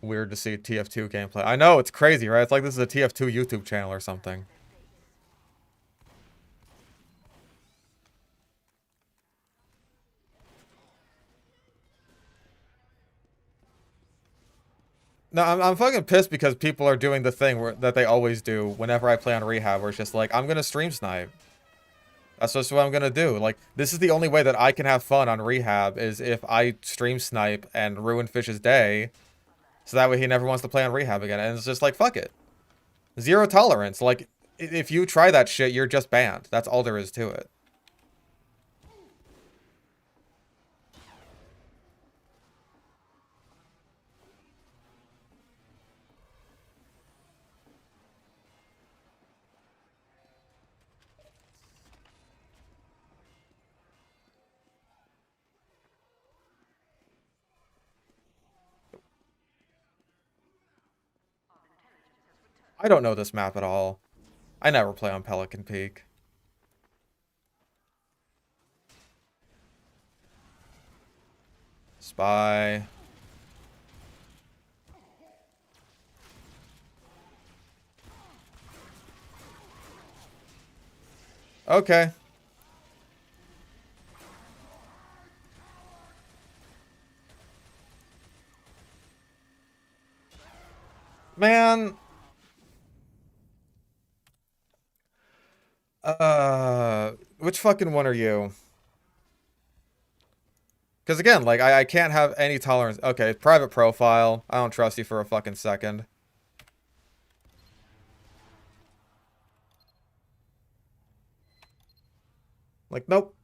Weird to see TF2 gameplay. I know, it's crazy, right? It's like this is a TF2 YouTube channel or something. No, I'm fucking pissed because people are doing the thing that they always do whenever I play on Rehab, where it's just like, I'm gonna stream snipe. That's just what I'm gonna do. Like, this is the only way that I can have fun on Rehab, is if I stream snipe and ruin Fish's day, so that way he never wants to play on Rehab again. And it's just like, fuck it. Zero tolerance. Like, if you try that shit, you're just banned. That's all there is to it. I don't know this map at all. I never play on Pelican Peak. Spy. Okay. Man. Which fucking one are you? Because again, like, I can't have any tolerance. Okay, private profile. I don't trust you for a fucking second. Like, nope.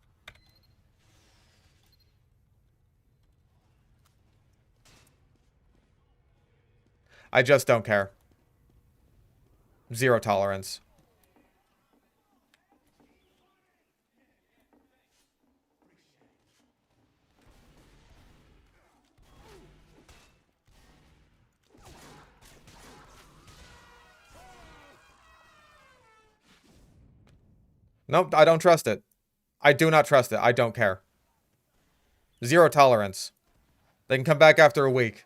I just don't care. Zero tolerance. Nope, I don't trust it. I do not trust it. I don't care. Zero tolerance. They can come back after a week.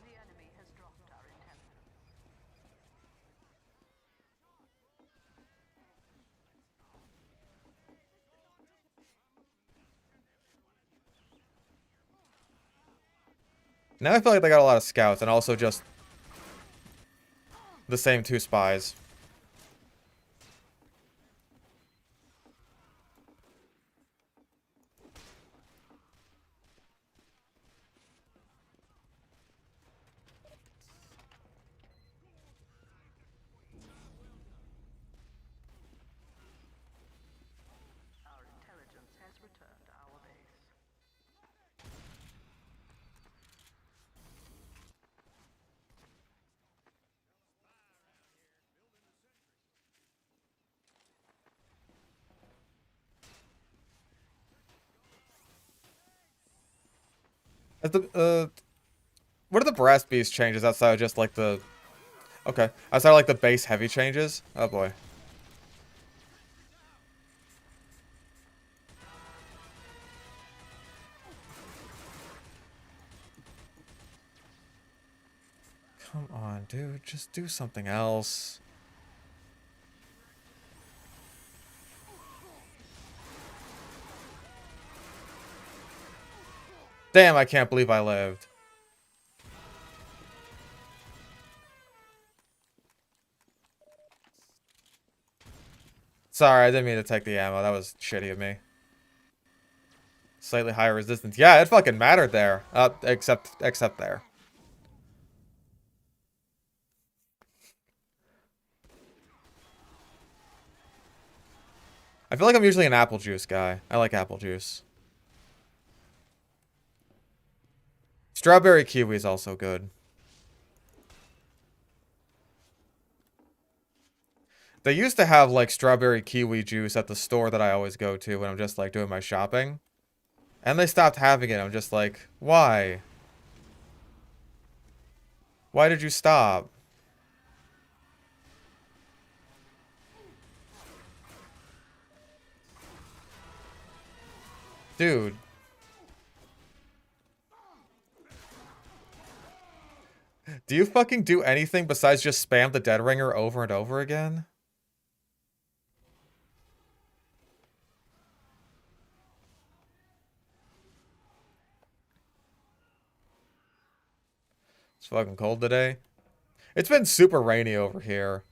The enemy has dropped our intelligence. Now I feel like they got a lot of scouts and also just the same two spies. Our intelligence has returned to our base. What are the brass beast changes outside of just like the... Okay, outside of like the base heavy changes? Oh boy. Come on, dude. Just do something else. Damn, I can't believe I lived. Sorry, I didn't mean to take the ammo. That was shitty of me. Slightly higher resistance. Yeah, it fucking mattered there. Except there. I feel like I'm usually an apple juice guy. I like apple juice. Strawberry kiwi is also good. They used to have like strawberry kiwi juice at the store that I always go to when I'm just like doing my shopping. And they stopped having it. I'm just like, why? Why did you stop? Dude. Do you fucking do anything besides just spam the dead ringer over and over again? It's fucking cold today. It's been super rainy over here.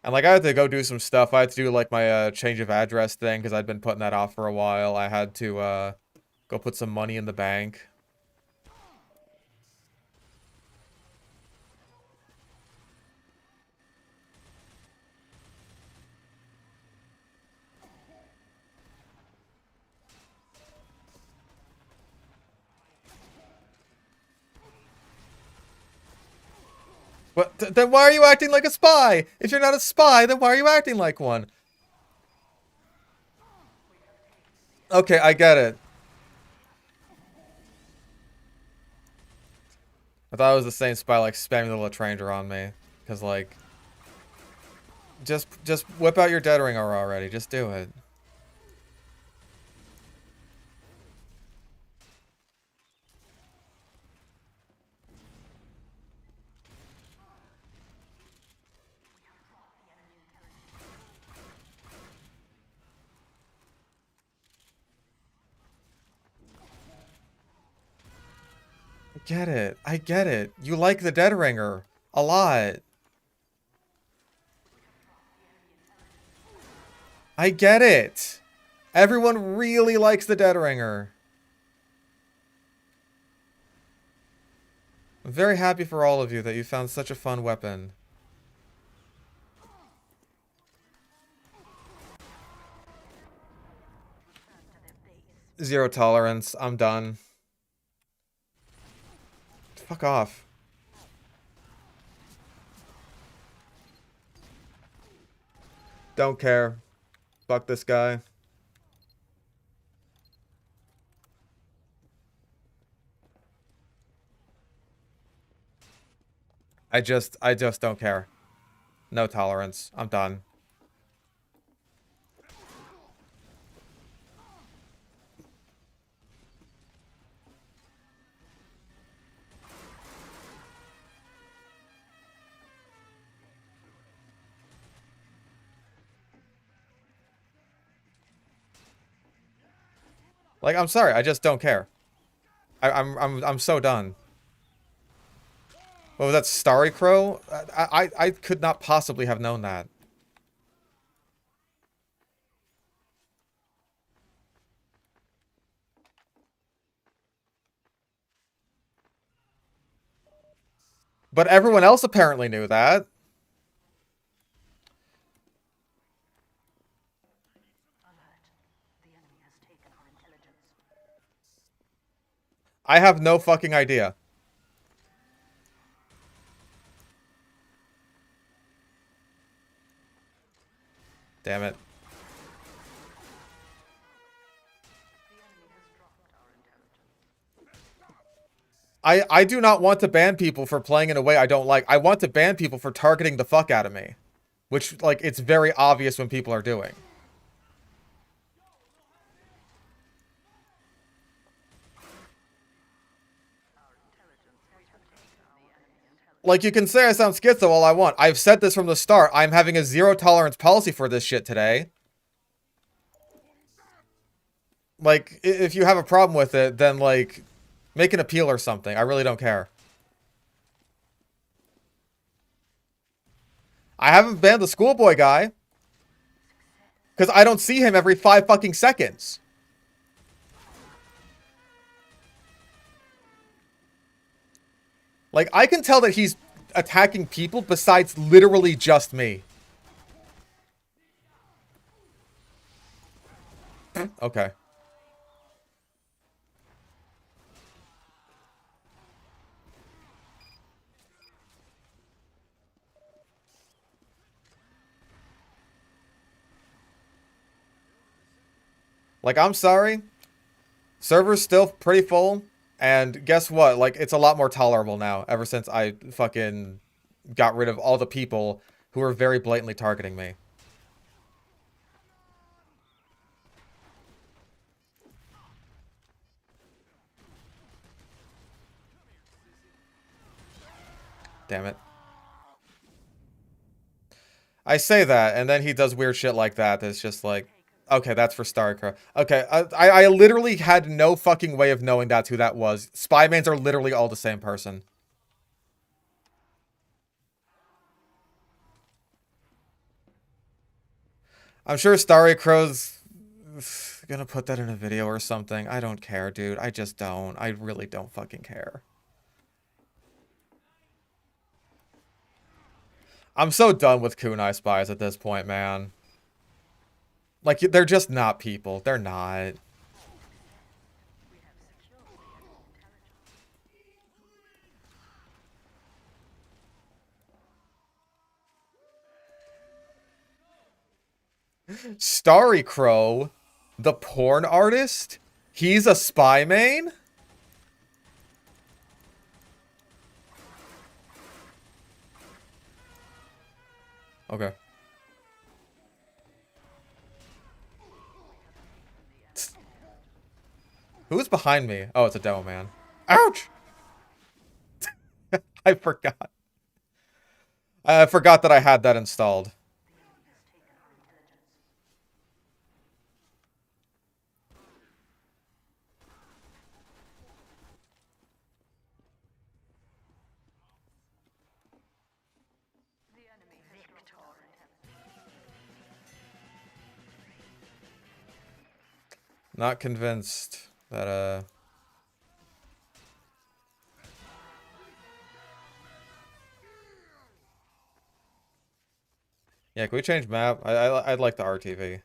And like I had to go do some stuff. I had to do like my change of address thing because I'd been putting that off for a while. I had to go put some money in the bank. What? Then why are you acting like a spy? If you're not a spy, then why are you acting like one? Okay, I get it. I thought it was the same spy, like, spamming the Latranger on me. Because, like... Just whip out your Dead Ringer already. Just do it. I get it. I get it. You like the Dead Ringer. A lot. I get it. Everyone really likes the Dead Ringer. I'm very happy for all of you that you found such a fun weapon. Zero tolerance. I'm done. Fuck off. Don't care. Fuck this guy. I just don't care. No tolerance. I'm done. Like, I'm sorry, I just don't care. I'm so done. What was that, Starry Crow? I could not possibly have known that. But everyone else apparently knew that. I have no fucking idea. Damn it. I do not want to ban people for playing in a way I don't like. I want to ban people for targeting the fuck out of me. Which, like, it's very obvious when people are doing. Like, you can say I sound schizo all I want. I've said this from the start. I'm having a zero tolerance policy for this shit today. Like, if you have a problem with it, then, like, make an appeal or something. I really don't care. I haven't banned the schoolboy guy. Because I don't see him every 5 fucking seconds. Like, I can tell that he's attacking people besides literally just me. Okay. Like, I'm sorry. Server's still pretty full. And guess what? Like, it's a lot more tolerable now ever since I fucking got rid of all the people who were very blatantly targeting me. Damn it. I say that, and then he does weird shit like that that's just like, okay, that's for Starcrow. Okay, I literally had no fucking way of knowing that's who that was. Spymans are literally all the same person. I'm sure Starry Crow's gonna put that in a video or something. I don't care, dude. I just don't. I really don't fucking care. I'm so done with kunai spies at this point, man. Like, they're just not people. They're not. Starry Crow, the porn artist? He's a spy main? Okay. Who's behind me? Oh, it's a demo man. Ouch! I forgot. I forgot that I had that installed. Not convinced that, yeah, can we change map? I'd like the RTV.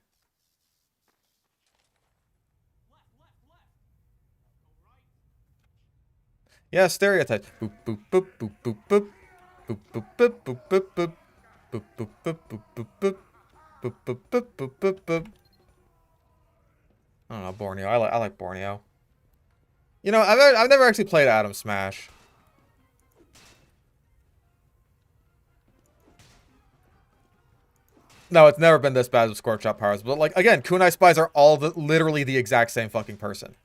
Yeah, stereotype. Boop boop boop boop boop boop. Boop boop boop boop boop boop. Boop boop boop boop boop boop. Boop boop boop boop boop boop. I don't know, Borneo. I like Borneo. You know, I've never actually played Atom Smash. No, it's never been this bad with Scorch Shot powers. But, like, again, Kunai Spies are all literally the exact same fucking person.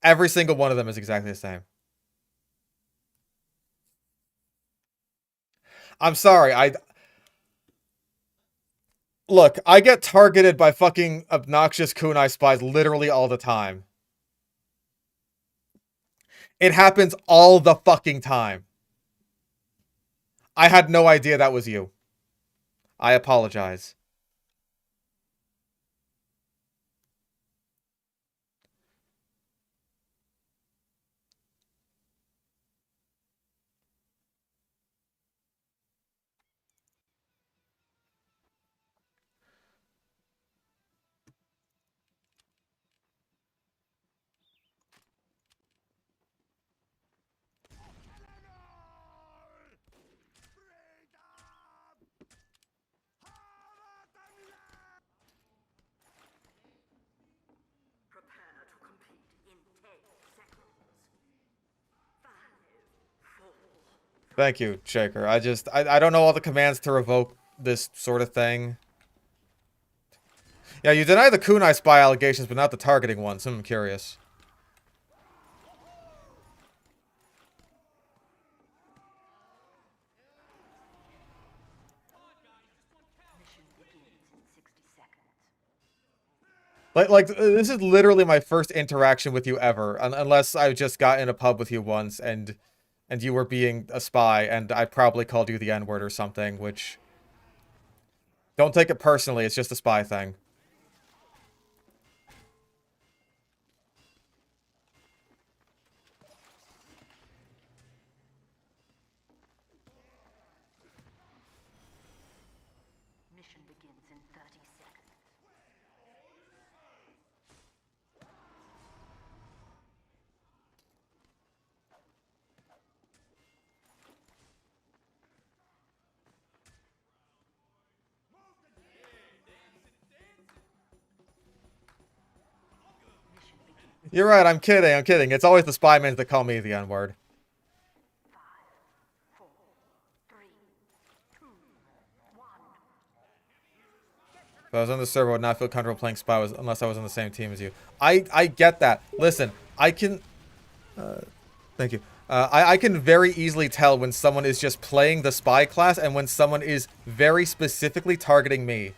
Every single one of them is exactly the same. I'm sorry, Look, I get targeted by fucking obnoxious Kunai Spies literally all the time. It happens all the fucking time. I had no idea that was you. I apologize. Prepare to compete in 10 seconds. 5, 4. Thank you, Shaker. I don't know all the commands to revoke this sort of thing. Yeah, you deny the Kunai Spy allegations, but not the targeting ones. I'm curious. Mission begins in 60 seconds. Like this is literally my first interaction with you ever, unless I just got in a pub with you once and you were being a spy and I probably called you the N-word or something, which don't take it personally, it's just a spy thing. Mission begins in 30 seconds. Mission begins. You're right, I'm kidding. It's always the spy men that call me the N-word. 5, 4, 3, 2, 1. If I was on the server, I would not feel comfortable playing spy unless I was on the same team as you. I get that. Listen, I can... thank you. I can very easily tell when someone is just playing the spy class and when someone is very specifically targeting me.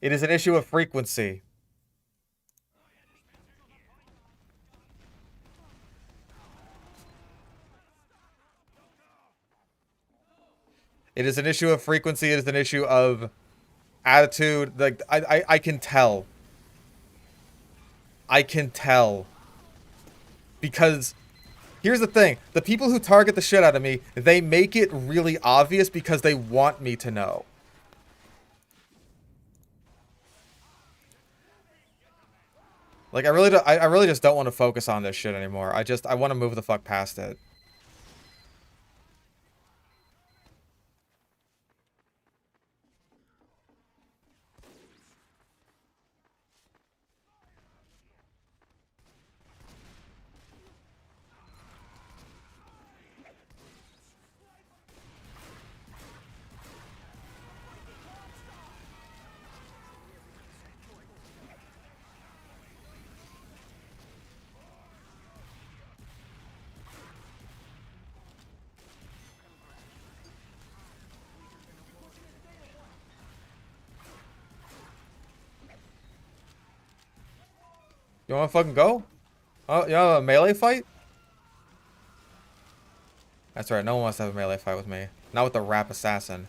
It is an issue of frequency. It is an issue of frequency. It is an issue of attitude. Like, I can tell. I can tell. Because... here's the thing. The people who target the shit out of me, they make it really obvious because they want me to know. Like, I really just don't want to focus on this shit anymore. I want to move the fuck past it. You wanna fucking go? Oh, you have a melee fight? That's right, no one wants to have a melee fight with me. Not with the rap assassin.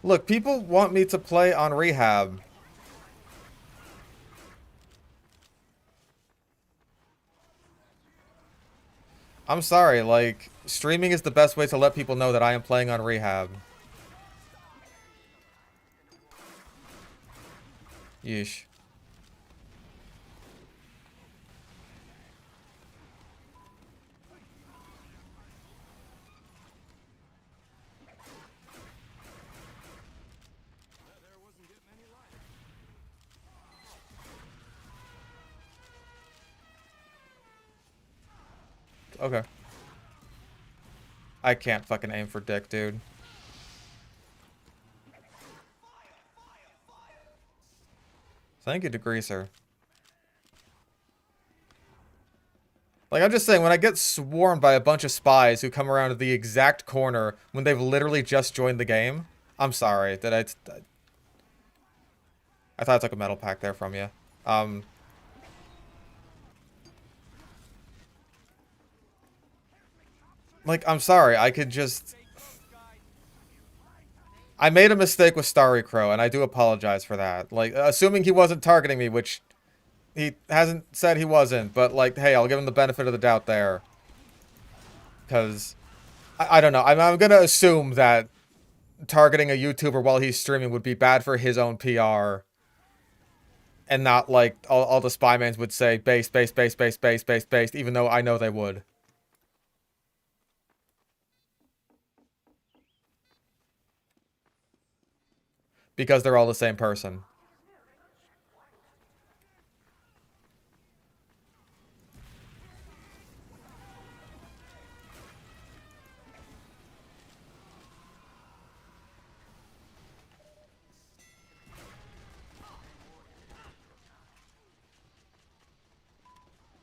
Look, people want me to play on rehab. I'm sorry, like, streaming is the best way to let people know that I am playing on rehab. Yeesh. Okay. I can't fucking aim for dick, dude. Thank you, Degreaser. Like, I'm just saying, when I get swarmed by a bunch of spies who come around to the exact corner when they've literally just joined the game, I'm sorry. I thought I took a metal pack there from you. Like, I'm sorry, I could just... I made a mistake with Starry Crow, and I do apologize for that. Like, assuming he wasn't targeting me, which he hasn't said he wasn't, but, like, hey, I'll give him the benefit of the doubt there. Because, I don't know, I'm gonna assume that targeting a YouTuber while he's streaming would be bad for his own PR. And not, like, all the spymans would say, base, base, base, base, base, base, base, even though I know they would. Because they're all the same person.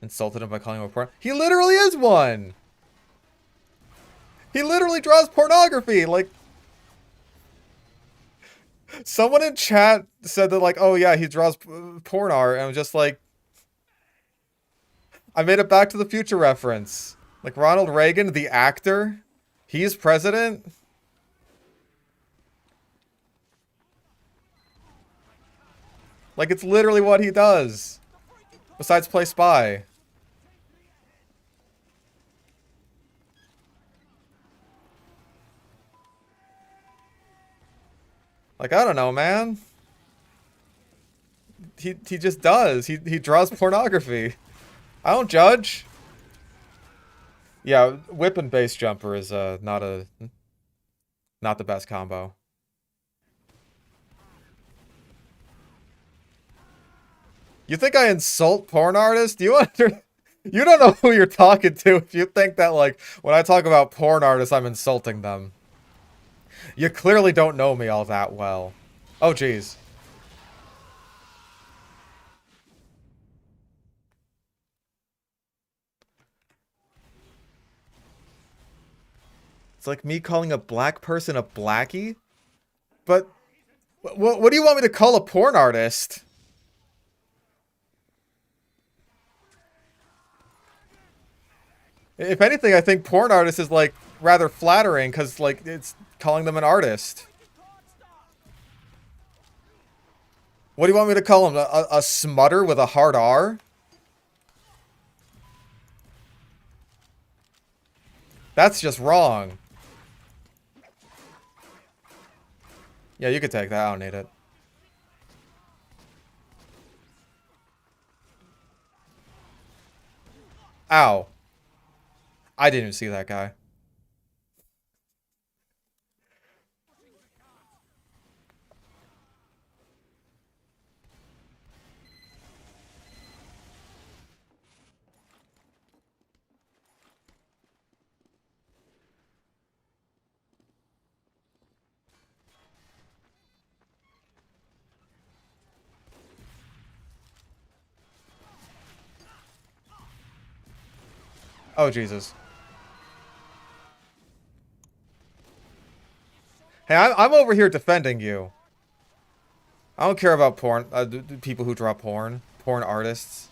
Insulted him by calling him a porn. He literally is one! He literally draws pornography! Like... Someone in chat said that, like, oh yeah, he draws porn art, and I'm just like... I made a Back to the Future reference. Like, Ronald Reagan, the actor, he's president? Like, it's literally what he does. Besides play spy. Like, I don't know, man. He just does. He draws pornography. I don't judge. Yeah, whip and base jumper is not the best combo. You think I insult porn artists? You don't know who you're talking to if you think that, like, when I talk about porn artists, I'm insulting them. You clearly don't know me all that well. Oh, jeez. It's like me calling a black person a blackie? But, what do you want me to call a porn artist? If anything, I think porn artist is, like, rather flattering, because, like, it's calling them an artist. What do you want me to call him? A smutter with a hard R? That's just wrong. Yeah, you could take that. I don't need it. Ow. I didn't even see that guy. Oh, Jesus. Hey, I'm over here defending you. I don't care about porn. People who draw porn. Porn artists.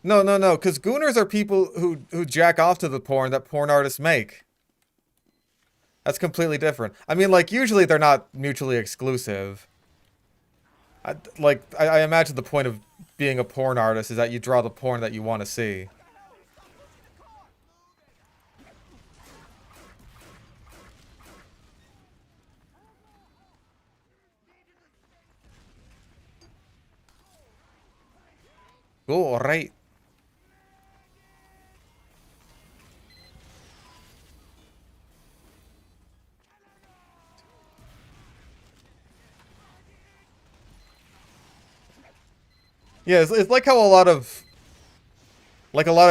No, no, no. Because gooners are people who jack off to the porn that porn artists make. That's completely different. I mean, like, usually they're not mutually exclusive. I imagine the point of being a porn artist is that you draw the porn that you want to see. Cool, alright. Yeah, it's like how a lot of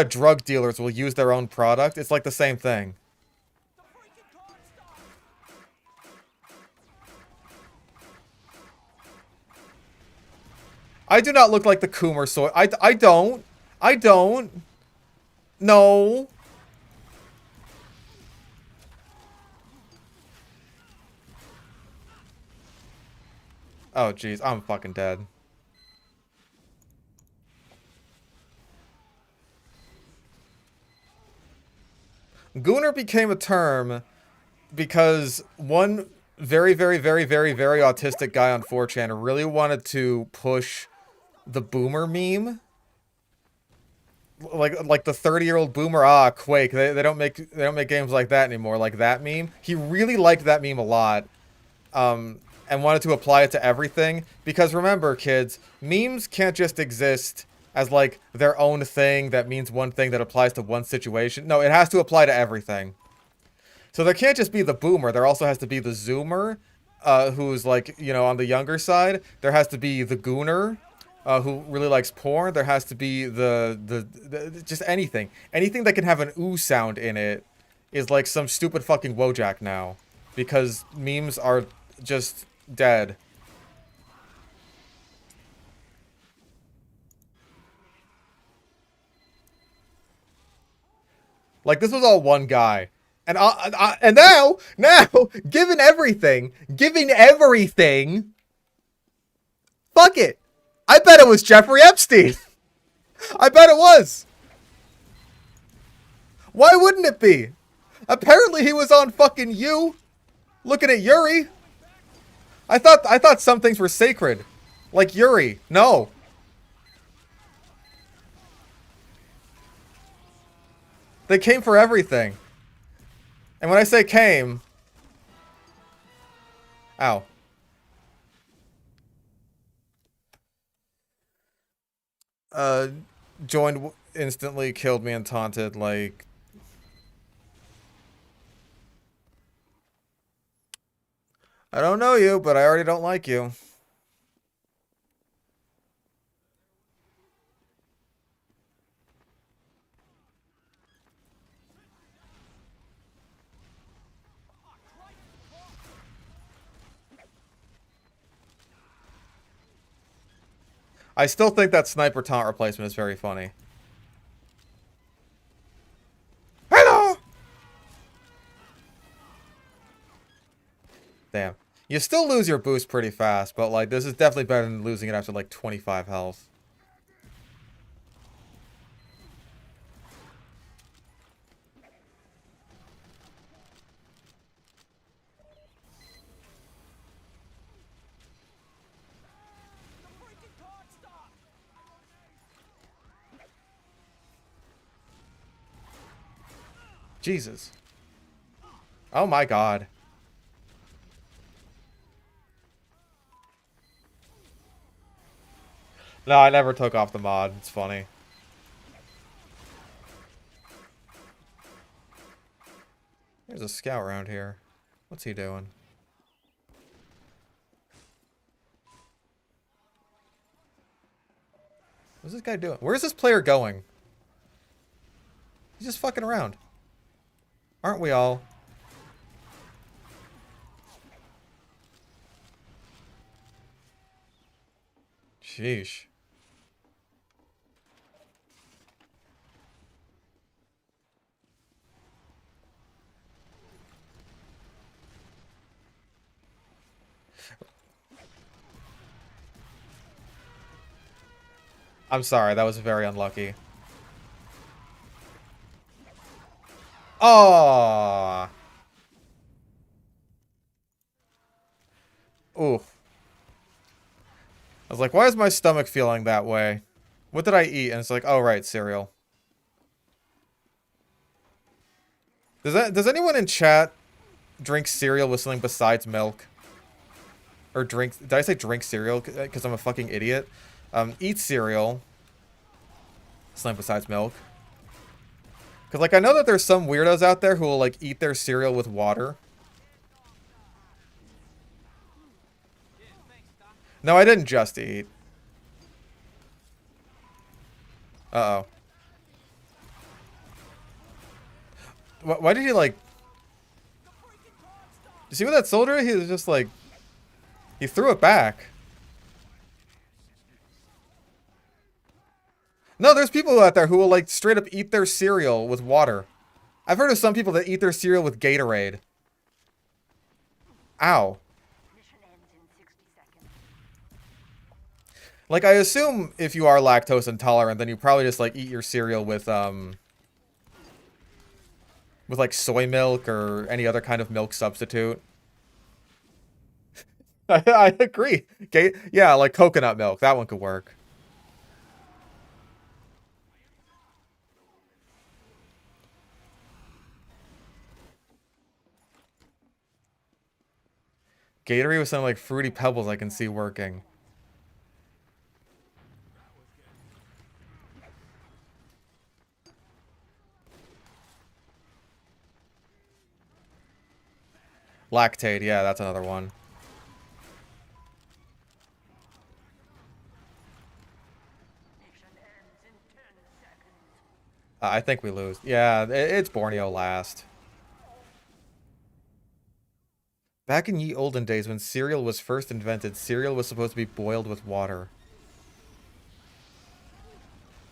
drug dealers will use their own product. It's like the same thing. I do not look like the Coomer soy. I don't. I don't. No. Oh, jeez. I'm fucking dead. Gooner became a term because one very, very, very, very, very autistic guy on 4chan really wanted to push the boomer meme. Like the 30-year-old boomer, Quake. They don't make games like that anymore. Like that meme. He really liked that meme a lot. And wanted to apply it to everything. Because remember, kids, memes can't just exist as like their own thing that means one thing that applies to one situation. No, it has to apply to everything. So there can't just be the boomer. There also has to be the zoomer, who's like, you know, on the younger side. There has to be the gooner, who really likes porn. There has to be the just anything. Anything that can have an ooh sound in it is like some stupid fucking Wojak now. Because memes are just dead. Like, this was all one guy. And now, given everything, fuck it. I bet it was Jeffrey Epstein. I bet it was. Why wouldn't it be? Apparently he was on fucking you, looking at Yuri. I thought some things were sacred. Like Yuri. No. They came for everything. And when I say came... Ow. Joined instantly, killed me and taunted, like... I don't know you, but I already don't like you. I still think that sniper taunt replacement is very funny. Hello! Damn. You still lose your boost pretty fast, but like this is definitely better than losing it after like 25 health. Jesus. Oh my god. No, I never took off the mod. It's funny. There's a scout around here. What's he doing? What's this guy doing? Where's this player going? He's just fucking around. Aren't we all? Sheesh. I'm sorry, that was very unlucky. Oh. Ooh. I was like, why is my stomach feeling that way? What did I eat? And it's like, oh right, cereal. Does anyone in chat drink cereal with something besides milk? Or drink, did I say drink cereal? Because I'm a fucking idiot. Eat cereal. Something besides milk. Because, like, I know that there's some weirdos out there who will, like, eat their cereal with water. No, I didn't just eat. Uh-oh. Why did he, like... You see what that soldier? He was just, like... He threw it back. No, there's people out there who will, like, straight up eat their cereal with water. I've heard of some people that eat their cereal with Gatorade. Ow. Mission ends in 60 seconds. Like, I assume if you are lactose intolerant, then you probably just, like, eat your cereal with, like, soy milk or any other kind of milk substitute. I agree. Yeah, like coconut milk. That one could work. Gatorade with some, like, Fruity Pebbles I can see working. Lactate, yeah, that's another one. Mission ends in 10 seconds. I think we lose. Yeah, it's Borneo last. Back in ye olden days when cereal was first invented, cereal was supposed to be boiled with water.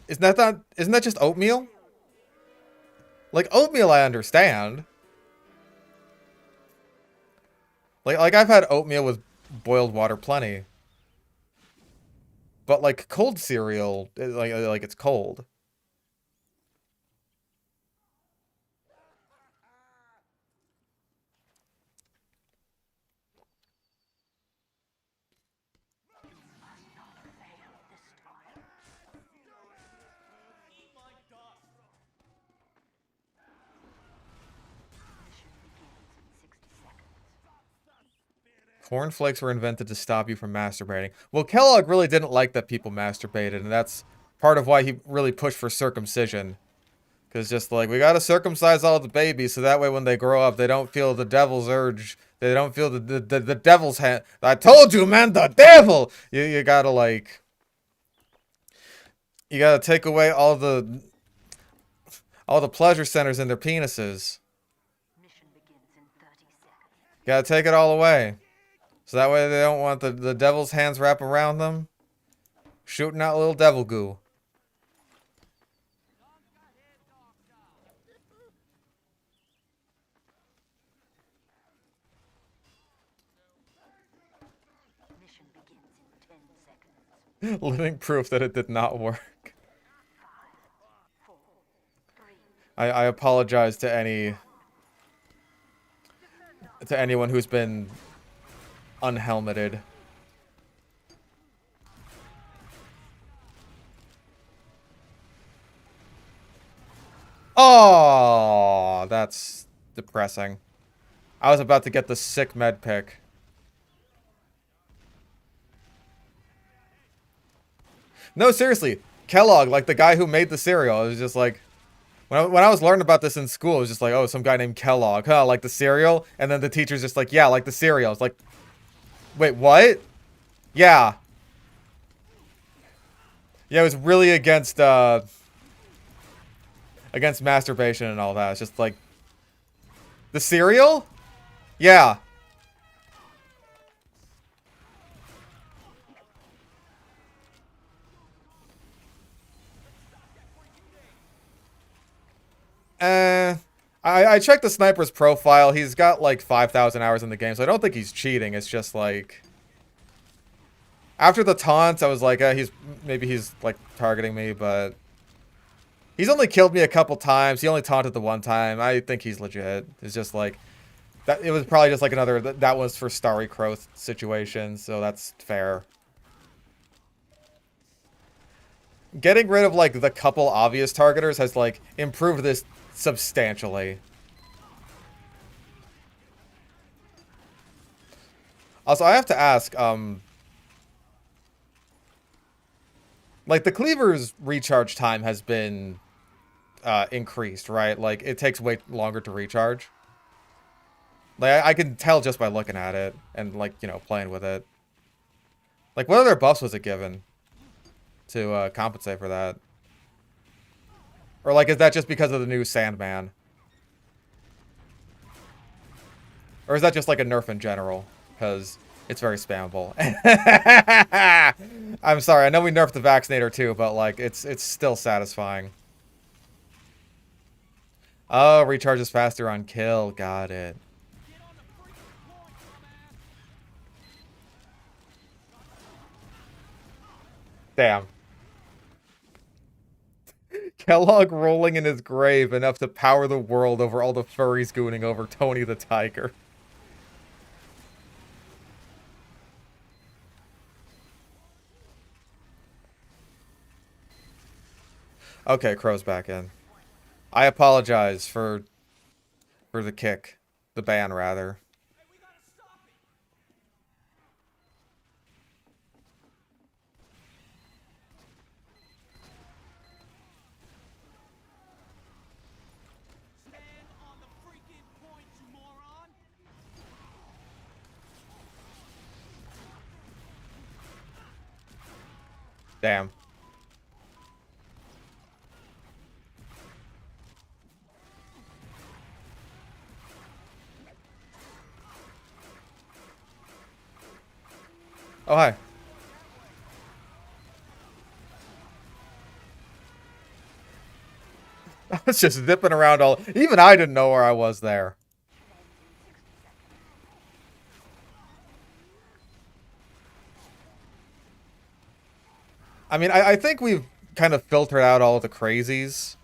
Isn't that just oatmeal? Like, oatmeal I understand. Like I've had oatmeal with boiled water plenty. But, like, cold cereal, like it's cold. Mission begins in 60 seconds. Cornflakes were invented to stop you from masturbating. Well, Kellogg really didn't like that people masturbated, and that's part of why he really pushed for circumcision. Because just like, we gotta circumcise all the babies so that way when they grow up, they don't feel the devil's urge. They don't feel the devil's hand. I told you, man, the devil! You gotta, like... You gotta take away all the pleasure centers in their penises. Mission begins in 30 seconds. You gotta take it all away. So that way they don't want the devil's hands wrapped around them. Shooting out little devil goo. Mission begins in 10 seconds. Living proof that it did not work. 5, 4, 3. I apologize to anyone who's been unhelmeted. Oh, that's depressing. I was about to get the sick med pick. No, seriously, Kellogg, like the guy who made the cereal, it was just like, when I was learning about this in school, it was just like, oh, some guy named Kellogg, huh, like the cereal? And then the teacher's just like, yeah, like the cereal. It's like, wait, what? Yeah. Yeah, it was really against masturbation and all that. It's just like, the cereal? Yeah. I checked the sniper's profile. He's got like 5,000 hours in the game, so I don't think he's cheating. It's just like... After the taunts, I was like, maybe he's like targeting me, but he's only killed me a couple times. He only taunted the one time. I think he's legit. It's just like that. It was probably just like another that was for Starry Crow situation, so that's fair. Getting rid of like the couple obvious targeters has like improved this substantially. Also, I have to ask, like the cleaver's recharge time has been increased, right? Like it takes way longer to recharge. Like I can tell just by looking at it and like, you know, playing with it. Like what other buffs was it given to compensate for that? Or like is that just because of the new Sandman? Or is that just like a nerf in general? Because it's very spammable. I'm sorry, I know we nerfed the Vaccinator too, but like it's still satisfying. Oh, recharges faster on kill. Got it. Damn. Kellogg rolling in his grave enough to power the world over all the furries gooning over Tony the Tiger. Okay, Crow's back in. I apologize for the kick. The ban, rather. Damn. Oh, hi. I was just zipping around all... Even I didn't know where I was there. I mean, I think we've kind of filtered out all the crazies.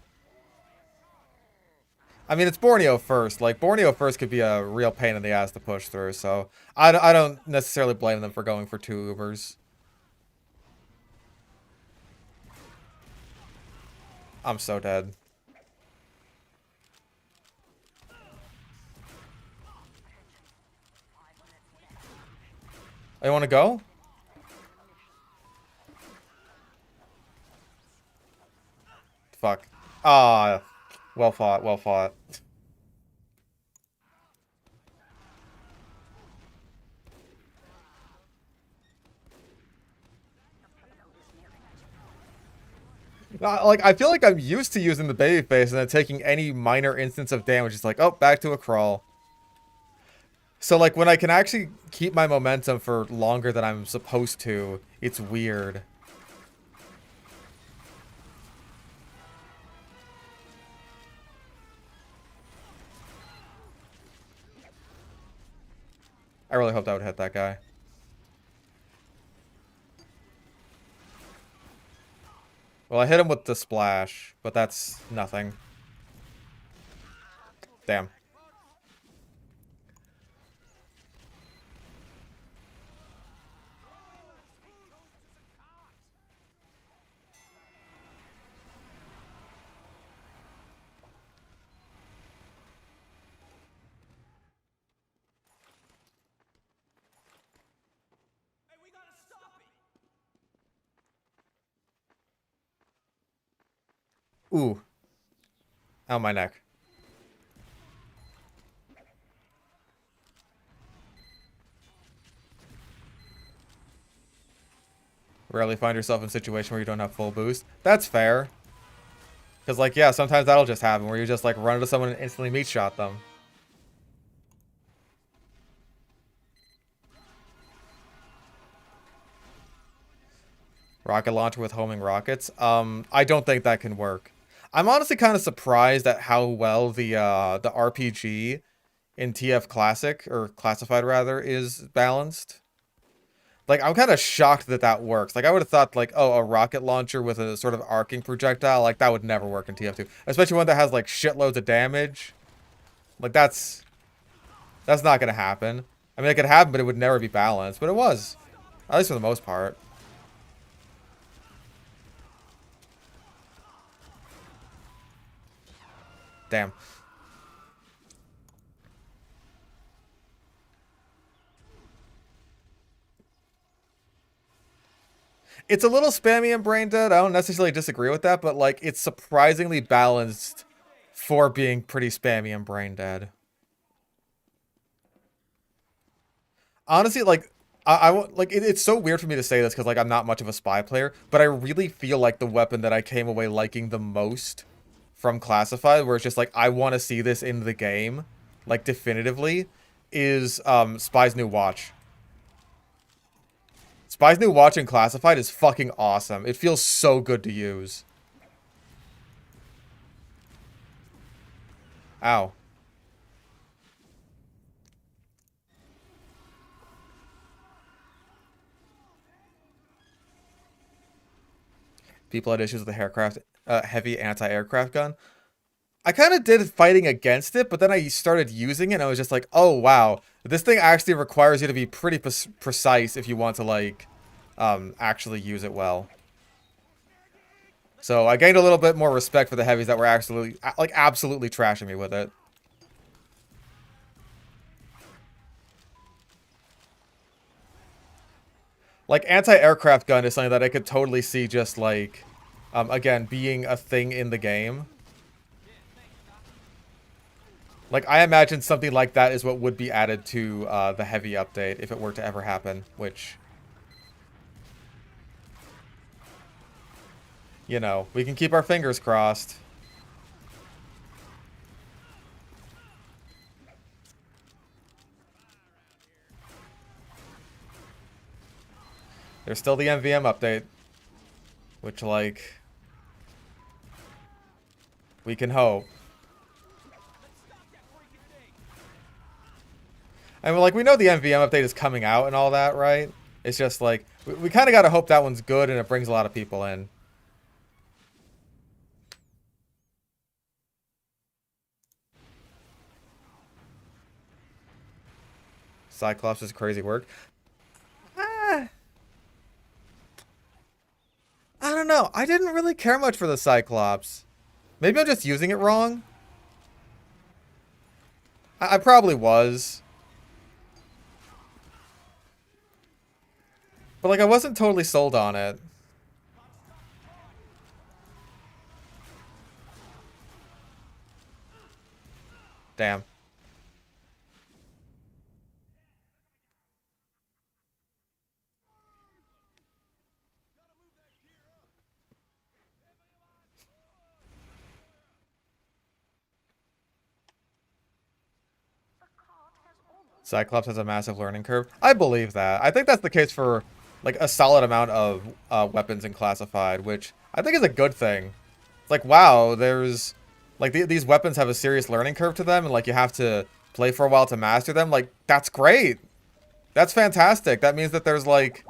I mean, it's Borneo first. Like, Borneo first could be a real pain in the ass to push through, so... I don't necessarily blame them for going for 2 Ubers. I'm so dead. Oh, you want to go? Fuck. Ah, well fought, well fought. Like, I feel like I'm used to using the babyface and then taking any minor instance of damage. It's like, oh, back to a crawl. So, like, when I can actually keep my momentum for longer than I'm supposed to, it's weird. I really hoped I would hit that guy. Well, I hit him with the splash, but that's nothing. Damn. Ooh. Ow, my neck. Rarely find yourself in a situation where you don't have full boost. That's fair. Because, like, yeah, sometimes that'll just happen where you just, like, run into someone and instantly meat shot them. Rocket launcher with homing rockets. I don't think that can work. I'm honestly kind of surprised at how well the RPG in TF Classic, or Classified rather, is balanced. Like, I'm kind of shocked that that works. Like, I would have thought, like, oh, a rocket launcher with a sort of arcing projectile, like, that would never work in TF2. Especially one that has, like, shitloads of damage. Like, that's not gonna happen. I mean, it could happen, but it would never be balanced. But it was. At least for the most part. Damn. It's a little spammy and brain dead. I don't necessarily disagree with that, but like it's surprisingly balanced for being pretty spammy and brain dead. Honestly, like it's so weird for me to say this because like I'm not much of a spy player, but I really feel like the weapon that I came away liking the most from Classified, where it's just like I want to see this in the game, like definitively, is Spy's New Watch. Spy's New Watch in Classified is fucking awesome. It feels so good to use. Ow. People had issues with the heavy anti-aircraft gun. I kind of did fighting against it, but then I started using it and I was just like, oh wow, this thing actually requires you to be pretty precise if you want to like actually use it well. So I gained a little bit more respect for the heavies that were absolutely trashing me with it. Like anti-aircraft gun is something that I could totally see just like again being a thing in the game. Like, I imagine something like that is what would be added to the heavy update if it were to ever happen, which, you know, we can keep our fingers crossed. There's still the MVM update, which, like, we can hope. And like we know the MVM update is coming out and all that, right? It's just like we kind of got to hope that one's good and it brings a lot of people in. Cyclops is crazy work. I don't know. I didn't really care much for the Cyclops. Maybe I'm just using it wrong. I probably was. But, like, I wasn't totally sold on it. Damn. Cyclops has a massive learning curve. I believe that. I think that's the case for, like, a solid amount of weapons in Classified, which I think is a good thing. It's like, wow, there's... Like, these weapons have a serious learning curve to them, and, like, you have to play for a while to master them. Like, that's great. That's fantastic. That means that there's, like,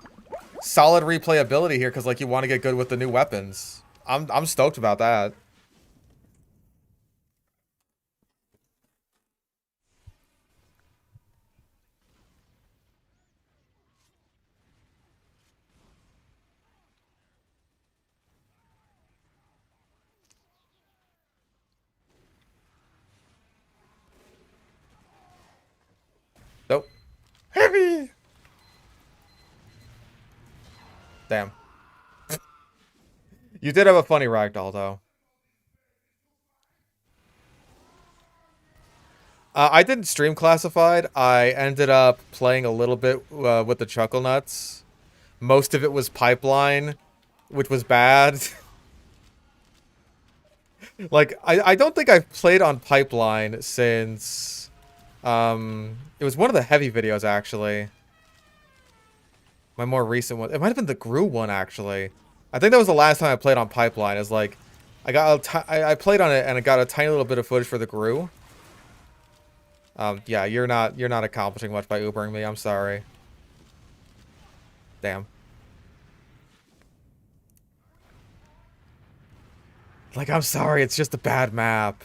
solid replayability here, because, like, you want to get good with the new weapons. I'm stoked about that. Nope. Heavy! Damn. You did have a funny ragdoll, though. I didn't stream Classified. I ended up playing a little bit with the Chuckle Nuts. Most of it was Pipeline, which was bad. Like, I don't think I've played on Pipeline since... it was one of the heavy videos, actually. My more recent one. It might have been the Gru one, actually. I think that was the last time I played on Pipeline. Is like, I played on it and I got a tiny little bit of footage for the Gru. Yeah, you're not accomplishing much by Ubering me. I'm sorry. Damn. Like, I'm sorry, it's just a bad map.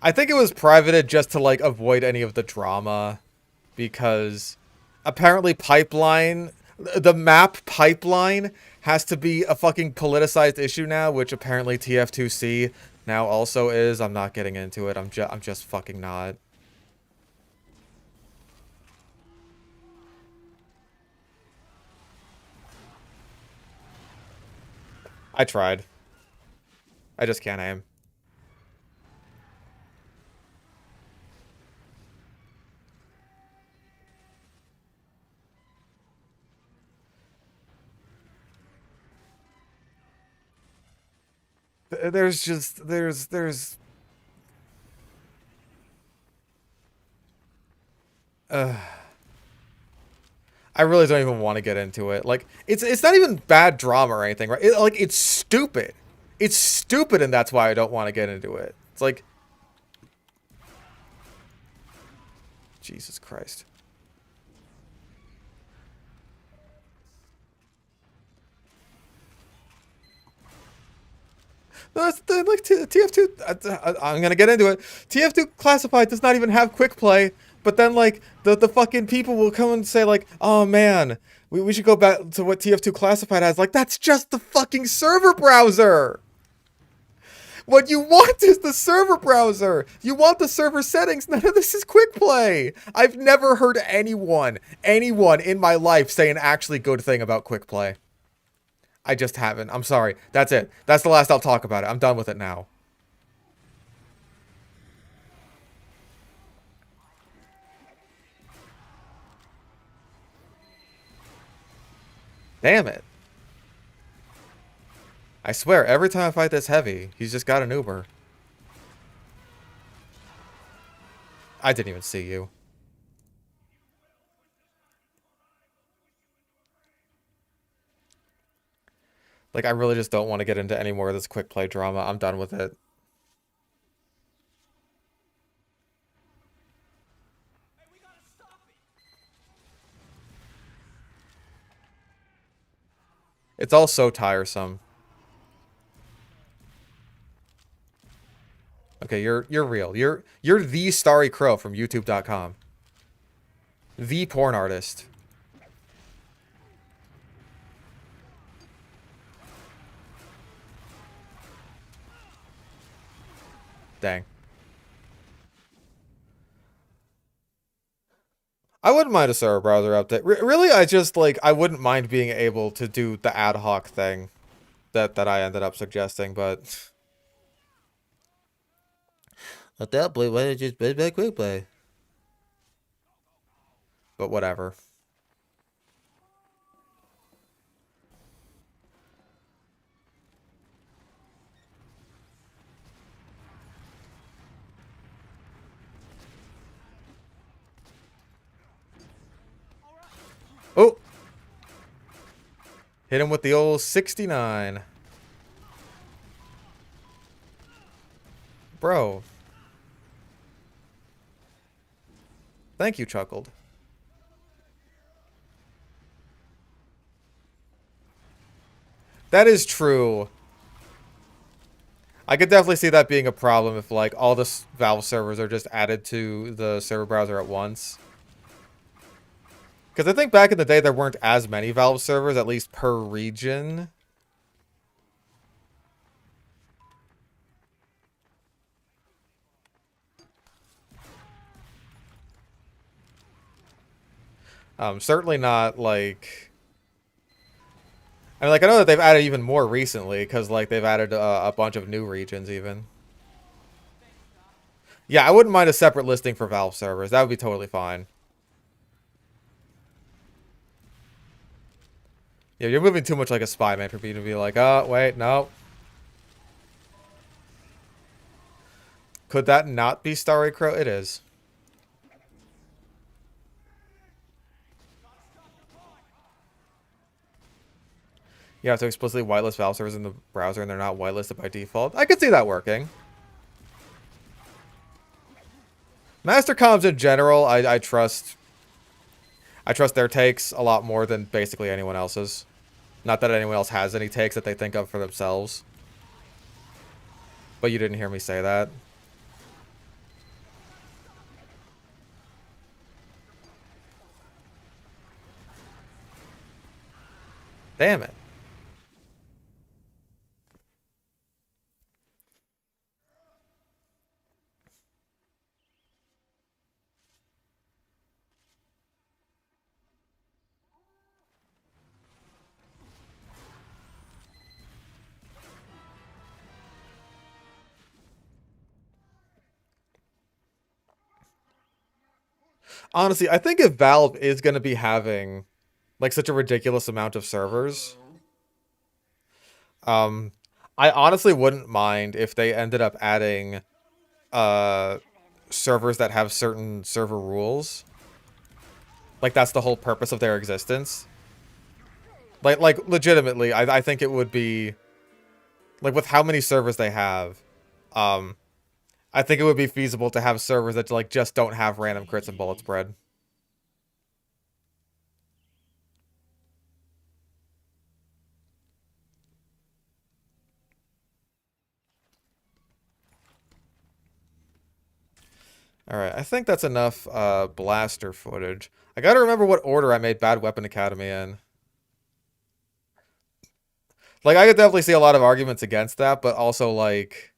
I think it was privated just to, like, avoid any of the drama. Because apparently the map pipeline has to be a fucking politicized issue now, which apparently TF2C now also is. I'm not getting into it. I'm just fucking not. I tried. I just can't aim. There's I really don't even want to get into it. Like, it's not even bad drama or anything, right? It's stupid. It's stupid, and that's why I don't want to get into it. It's like, Jesus Christ. That's like TF2. I'm gonna get into it. TF2 classified does not even have quick play, but then like the fucking people will come and say like, oh man, we should go back to what TF2 classified has. Like, that's just the fucking server browser. What you want is the server browser. You want the server settings. None of this is quick play. I've never heard anyone in my life say an actually good thing about quick play. I just haven't. I'm sorry. That's it. That's the last I'll talk about it. I'm done with it now. Damn it. I swear, every time I fight this heavy, he's just got an Uber. I didn't even see you. Like, I really just don't want to get into any more of this quick play drama. I'm done with it. It's all so tiresome. Okay, you're real. You're the Starry Crow from YouTube.com. The porn artist. Dang. I wouldn't mind a server browser update. Really, I just, like, I wouldn't mind being able to do the ad hoc thing that I ended up suggesting, but... At that point, why did you just bring back quick play? But whatever. Oh! Hit him with the old 69. Bro. Thank you, Chuckled. That is true. I could definitely see that being a problem if, like, all the Valve servers are just added to the server browser at once. Because I think back in the day there weren't as many Valve servers, at least per region. Certainly not, like... I mean, like, I know that they've added even more recently, because, like, they've added a bunch of new regions, even. Yeah, I wouldn't mind a separate listing for Valve servers. That would be totally fine. Yeah, you're moving too much like a spy, man, for me to be like, oh, wait, no. Could that not be Starry Crow? It is. You have to explicitly whitelist Valve servers in the browser and they're not whitelisted by default. I could see that working. Master comms in general, I trust. I trust their takes a lot more than basically anyone else's. Not that anyone else has any takes that they think of for themselves. But you didn't hear me say that. Damn it. Honestly, I think if Valve is going to be having like such a ridiculous amount of servers, I honestly wouldn't mind if they ended up adding servers that have certain server rules. Like that's the whole purpose of their existence. Like legitimately, I think it would be like with how many servers they have, I think it would be feasible to have servers that like just don't have random crits and bullet spread. Alright, I think that's enough blaster footage. I gotta remember what order I made Bad Weapon Academy in. Like, I could definitely see a lot of arguments against that, but also, like...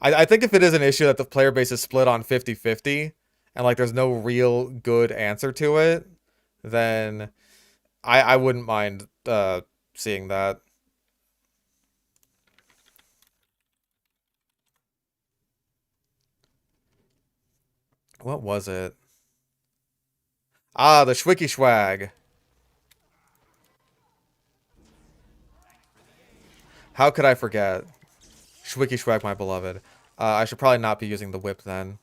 I think if it is an issue that the player base is split on 50-50, and, like, there's no real good answer to it, then I wouldn't mind seeing that. What was it? Ah, the Schwicky Schwag. How could I forget? Schwicky Schwag, my beloved. I should probably not be using the whip then.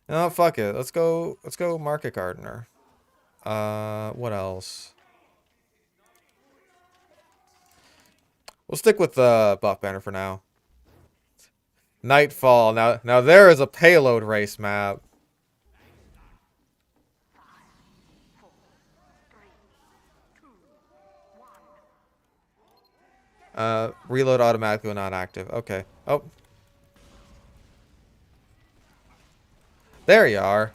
No, fuck it. Let's go Market Gardener. What else? We'll stick with the buff banner for now. Nightfall. Now there is a payload race map. Reload automatically when not active. Okay. Oh. There you are.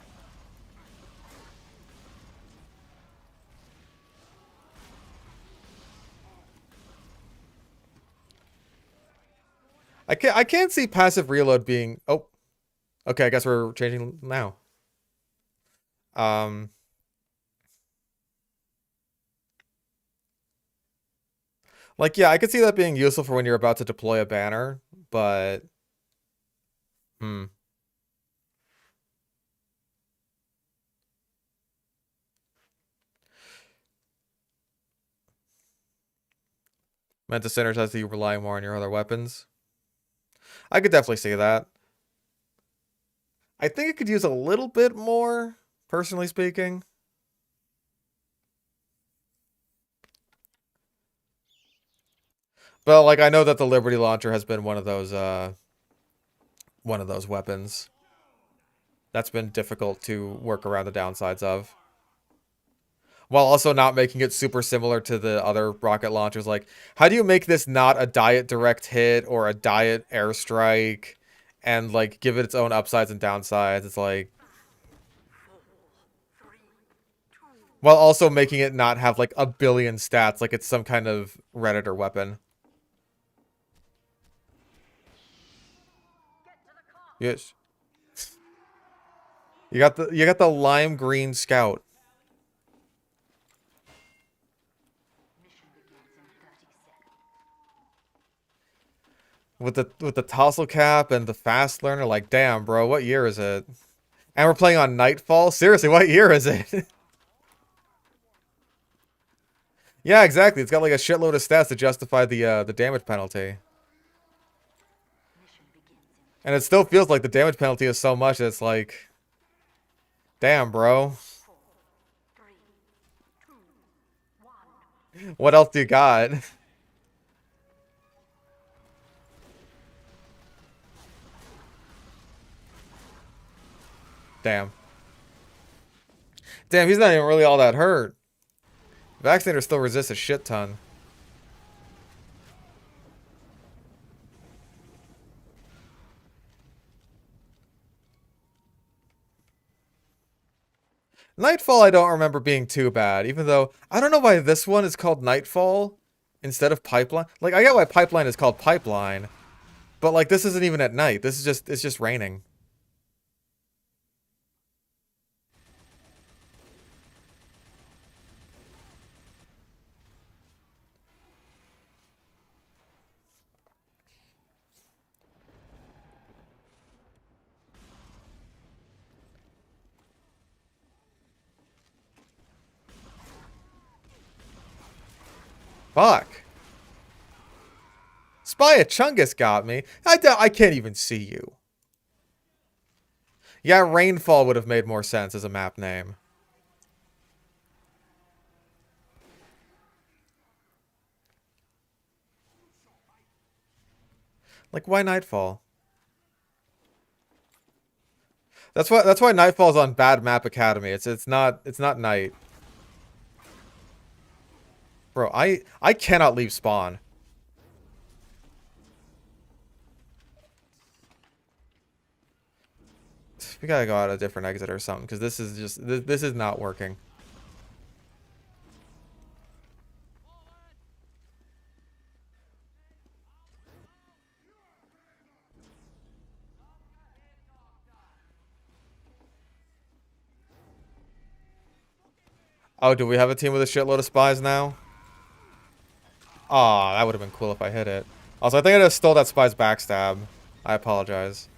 I can't see passive reload being... Oh. Okay, I guess we're changing now. Like, yeah, I could see that being useful for when you're about to deploy a banner, but... Meant to synergize you rely more on your other weapons. I could definitely see that. I think it could use a little bit more, personally speaking. But like I know that the Liberty Launcher has been one of those weapons that's been difficult to work around the downsides of. While also not making it super similar to the other rocket launchers. Like, how do you make this not a diet direct hit or a diet airstrike and like give it its own upsides and downsides? It's like, while also making it not have like a billion stats, like it's some kind of Redditor weapon. Yes. You got the lime green scout. With the tassel cap and the fast learner, like damn bro, what year is it? And we're playing on Nightfall? Seriously, what year is it? Yeah, exactly. It's got like a shitload of stats to justify the damage penalty. And it still feels like the damage penalty is so much that it's like damn bro. What else do you got? Damn. Damn, he's not even really all that hurt. Vaccinator still resists a shit ton. Nightfall I don't remember being too bad, even though I don't know why this one is called Nightfall instead of Pipeline. Like, I get why Pipeline is called Pipeline, but like this isn't even at night. This is just, it's just raining. Fuck. Spy Chungus got me. I can't even see you. Yeah, Rainfall would have made more sense as a map name. Like, why Nightfall? That's why Nightfall's on Bad Map Academy. It's not night. Bro, I cannot leave spawn. We gotta go out a different exit or something, because this is just this is not working. Oh, do we have a team with a shitload of spies now? Aw, that would have been cool if I hit it. Also, I think I just stole that spy's backstab. I apologize.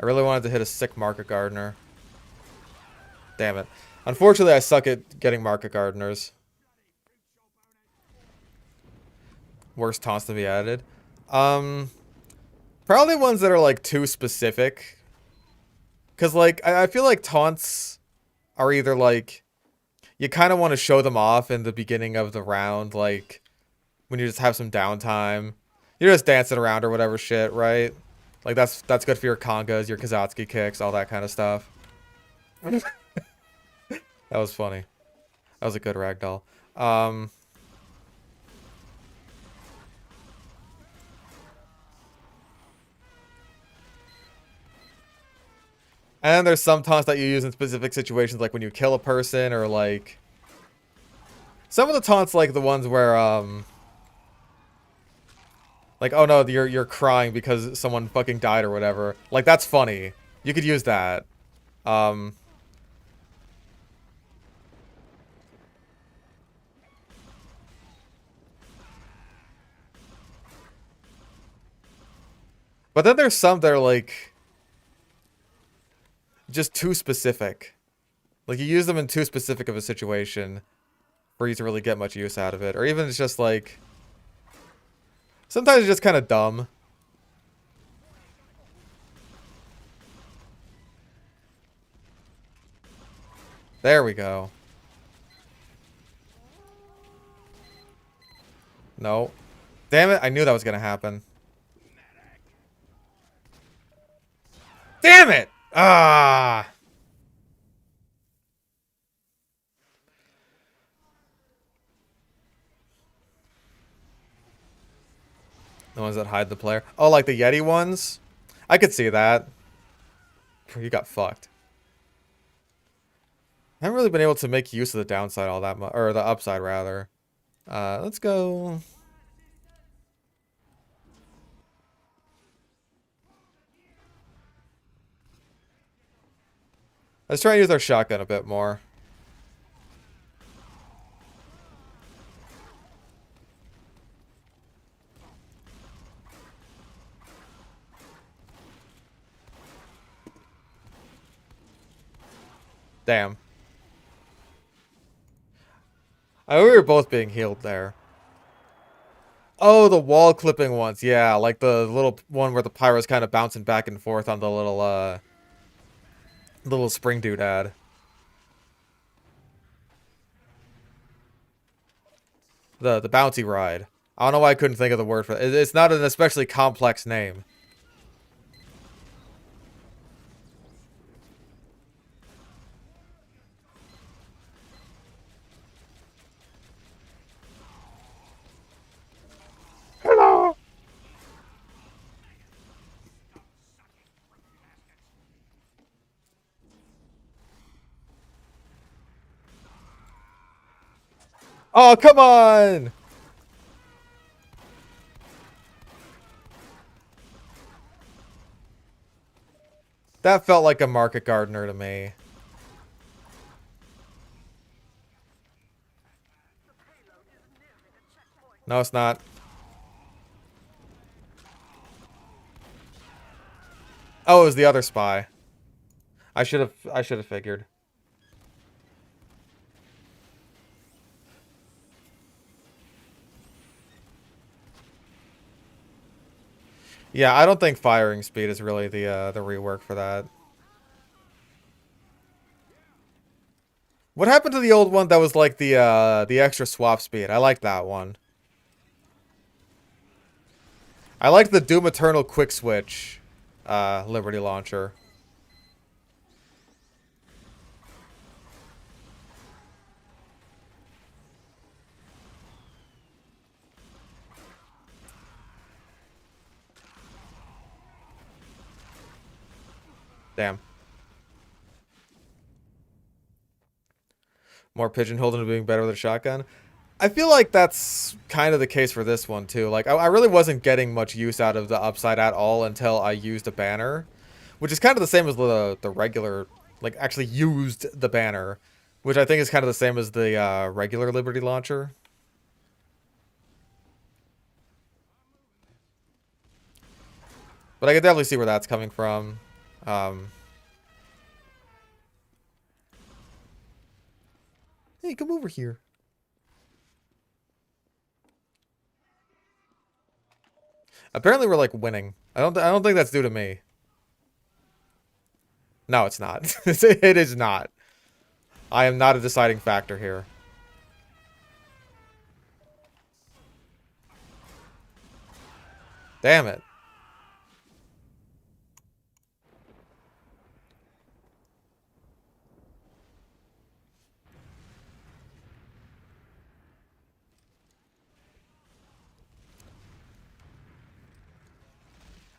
I really wanted to hit a sick market gardener. Damn it. Unfortunately, I suck at getting market gardeners. Worst taunts to be added. Probably ones that are like too specific. Because like, I feel like taunts are either like, you kind of want to show them off in the beginning of the round, like when you just have some downtime. You're just dancing around or whatever shit, right? Like that's good for your congas, your Kazatsky kicks, all that kind of stuff. That was funny. That was a good ragdoll. And then there's some taunts that you use in specific situations, like when you kill a person, or like some of the taunts, like the ones where like, oh no, you're crying because someone fucking died or whatever. Like, that's funny. You could use that. But then there's some that are like just too specific. Like, you use them in too specific of a situation for you to really get much use out of it. Or even it's just like, sometimes it's just kind of dumb. There we go. No. Damn it, I knew that was gonna happen. Damn it! Ah! The ones that hide the player. Oh, like the Yeti ones? I could see that. You got fucked. I haven't really been able to make use of the downside all that much. Or the upside, rather. Let's go... Let's try and use our shotgun a bit more. Damn. We were both being healed there. Oh, the wall clipping ones. Yeah, like the little one where the pyro's kind of bouncing back and forth on the little spring doodad. The bouncy ride. I don't know why I couldn't think of the word for it. It's not an especially complex name. Hello. Oh, come on! That felt like a market gardener to me. No, it's not. Oh, it was the other spy. I should have figured. Yeah, I don't think firing speed is really the rework for that. What happened to the old one that was like the extra swap speed? I like that one. I like the Doom Eternal quick switch Liberty launcher. Damn. More pigeonholed into being better with a shotgun. I feel like that's kind of the case for this one too. Like I really wasn't getting much use out of the upside at all until I used a banner, which is kind of the same as the regular, like actually used the banner, which I think is kind of the same as the regular Liberty launcher. But I can definitely see where that's coming from. Hey, come over here. Apparently we're like winning. I don't think that's due to me. No, it's not. It is not. I am not a deciding factor here. Damn it.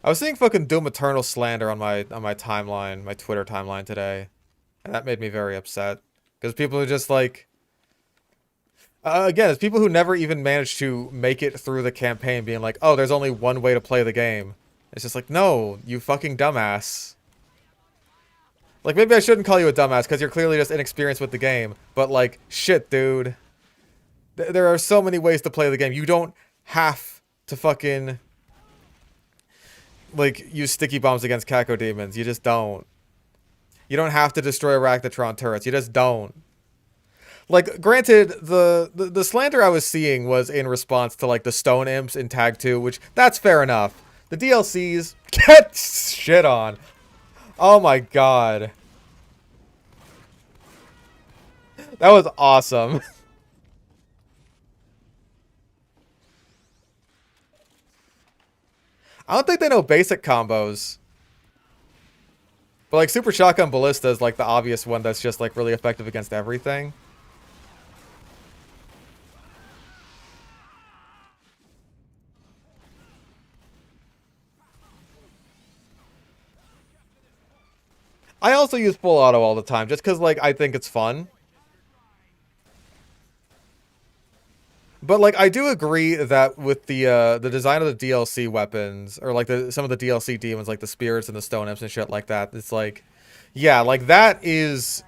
I was seeing fucking Doom Eternal slander on my timeline, my Twitter timeline today, and that made me very upset because people are just like, again, it's people who never even managed to make it through the campaign, being like, "Oh, there's only one way to play the game." It's just like, no, you fucking dumbass. Like maybe I shouldn't call you a dumbass because you're clearly just inexperienced with the game, but like, shit, dude. There are so many ways to play the game. You don't have to fucking like use sticky bombs against Caco demons. You just don't. You don't have to destroy Arachnotron turrets. You just don't. Like, granted, the slander I was seeing was in response to like the Stone Imps in Tag 2, which that's fair enough. The DLCs get shit on. Oh my god. That was awesome. I don't think they know basic combos. But like Super Shotgun Ballista is like the obvious one that's just like really effective against everything. I also use full auto all the time just because like I think it's fun. But like I do agree that with the design of the DLC weapons or like some of the DLC demons like the spirits and the stone imps and shit like that, it's like yeah, like that is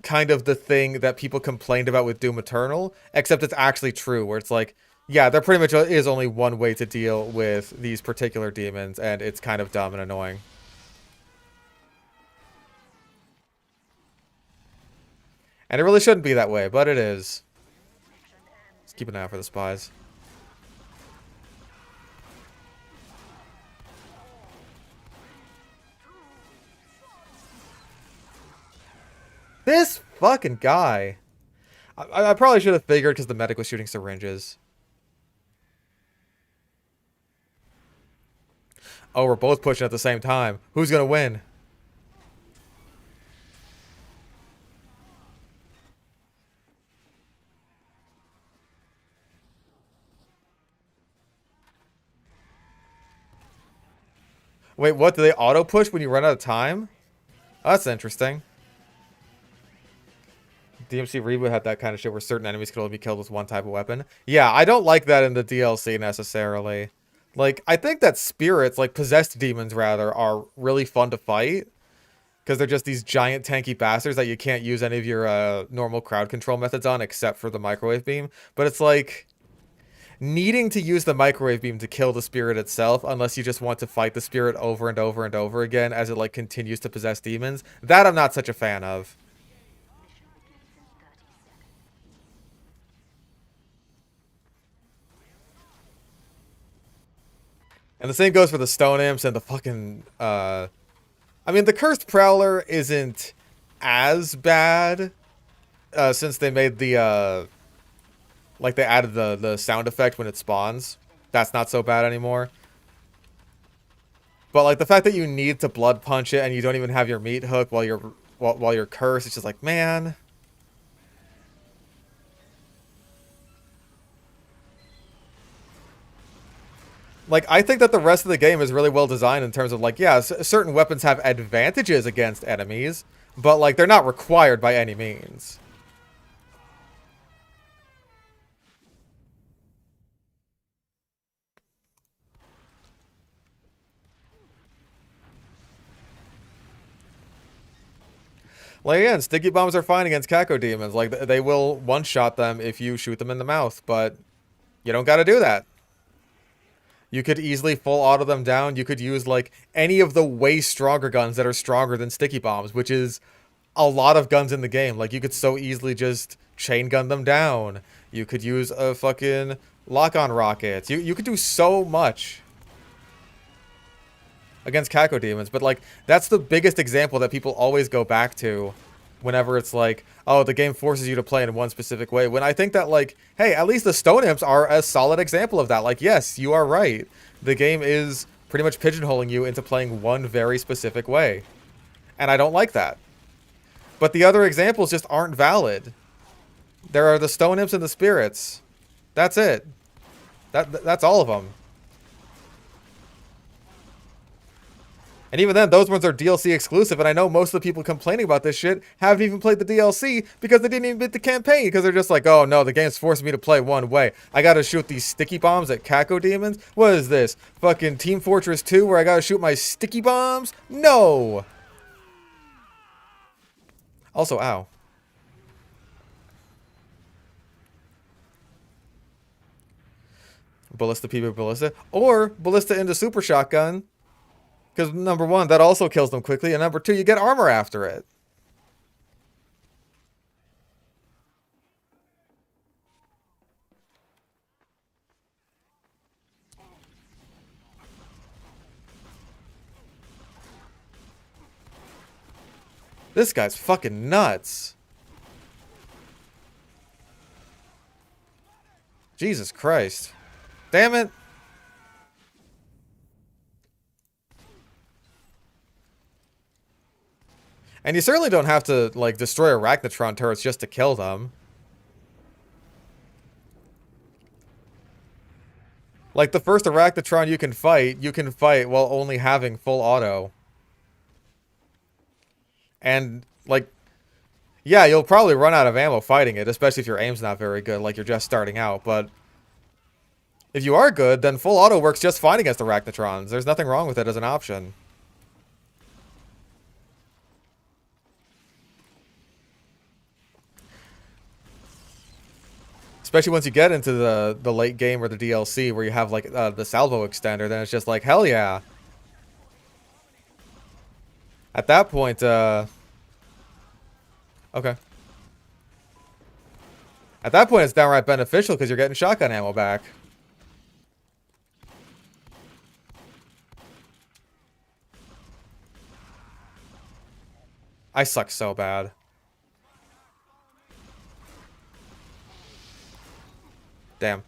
kind of the thing that people complained about with Doom Eternal, except it's actually true where it's like yeah, there pretty much is only one way to deal with these particular demons and it's kind of dumb and annoying. And it really shouldn't be that way, but it is. Let's keep an eye out for the spies. This fucking guy. I probably should have figured because the medic was shooting syringes. Oh, we're both pushing at the same time. Who's gonna win? Wait, what? Do they auto push when you run out of time? Oh, that's interesting. DMC Reboot had that kind of shit where certain enemies could only be killed with one type of weapon. Yeah, I don't like that in the DLC necessarily. Like, I think that spirits, like possessed demons rather, are really fun to fight. Because they're just these giant tanky bastards that you can't use any of your normal crowd control methods on except for the microwave beam. But it's like needing to use the microwave beam to kill the spirit itself unless you just want to fight the spirit over and over and over again as it like continues to possess demons. That I'm not such a fan of. And the same goes for the stone imps and the fucking I mean the cursed prowler isn't as bad since they made the like they added the sound effect when it spawns. That's not so bad anymore. But like the fact that you need to blood punch it and you don't even have your meat hook while you're cursed, it's just like, man. Like, I think that the rest of the game is really well designed in terms of like, yeah, certain weapons have advantages against enemies, but like they're not required by any means. Like, again, sticky bombs are fine against Caco demons. Like, they will one-shot them if you shoot them in the mouth, but you don't gotta do that. You could easily full auto them down. You could use, like, any of the way stronger guns that are stronger than sticky bombs, which is a lot of guns in the game. Like, you could so easily just chain gun them down. You could use a fucking lock-on rockets. You could do so much against Caco demons, but like that's the biggest example that people always go back to whenever it's like, oh, the game forces you to play in one specific way. When I think that like, hey, at least the stone imps are a solid example of that. Like, yes, you are right. The game is pretty much pigeonholing you into playing one very specific way. And I don't like that. But the other examples just aren't valid. There are the stone imps and the spirits. That's it. That's all of them. And even then, those ones are DLC exclusive, and I know most of the people complaining about this shit haven't even played the DLC because they didn't even beat the campaign, because they're just like, oh no, the game's forcing me to play one way. I gotta shoot these sticky bombs at Caco demons? What is this? Fucking Team Fortress 2 where I gotta shoot my sticky bombs? No! Also, ow. Ballista PB Ballista. Or Ballista into Super Shotgun. Because number one, that also kills them quickly, and number two, you get armor after it. This guy's fucking nuts. Jesus Christ. Damn it. And you certainly don't have to, like, destroy Arachnotron turrets just to kill them. Like, the first Arachnotron you can fight while only having full auto. And, like, yeah, you'll probably run out of ammo fighting it, especially if your aim's not very good, like you're just starting out, but if you are good, then full auto works just fine against Arachnotrons. There's nothing wrong with it as an option. Especially once you get into the late game or the DLC where you have, like, the salvo extender, then it's just like, hell yeah. At that point, okay. At that point, it's downright beneficial because you're getting shotgun ammo back. I suck so bad. Damn.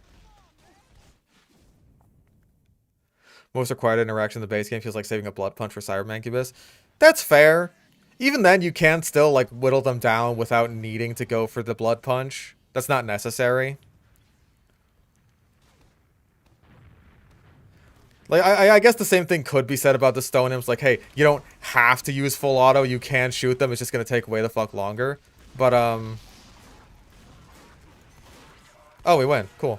Most required interaction in the base game feels like saving a blood punch for Cybermancubus. That's fair. Even then, you can still, like, whittle them down without needing to go for the blood punch. That's not necessary. Like, I guess the same thing could be said about the Stone Imps. Like, hey, you don't have to use full auto. You can shoot them. It's just going to take way the fuck longer. But, oh, we win. Cool.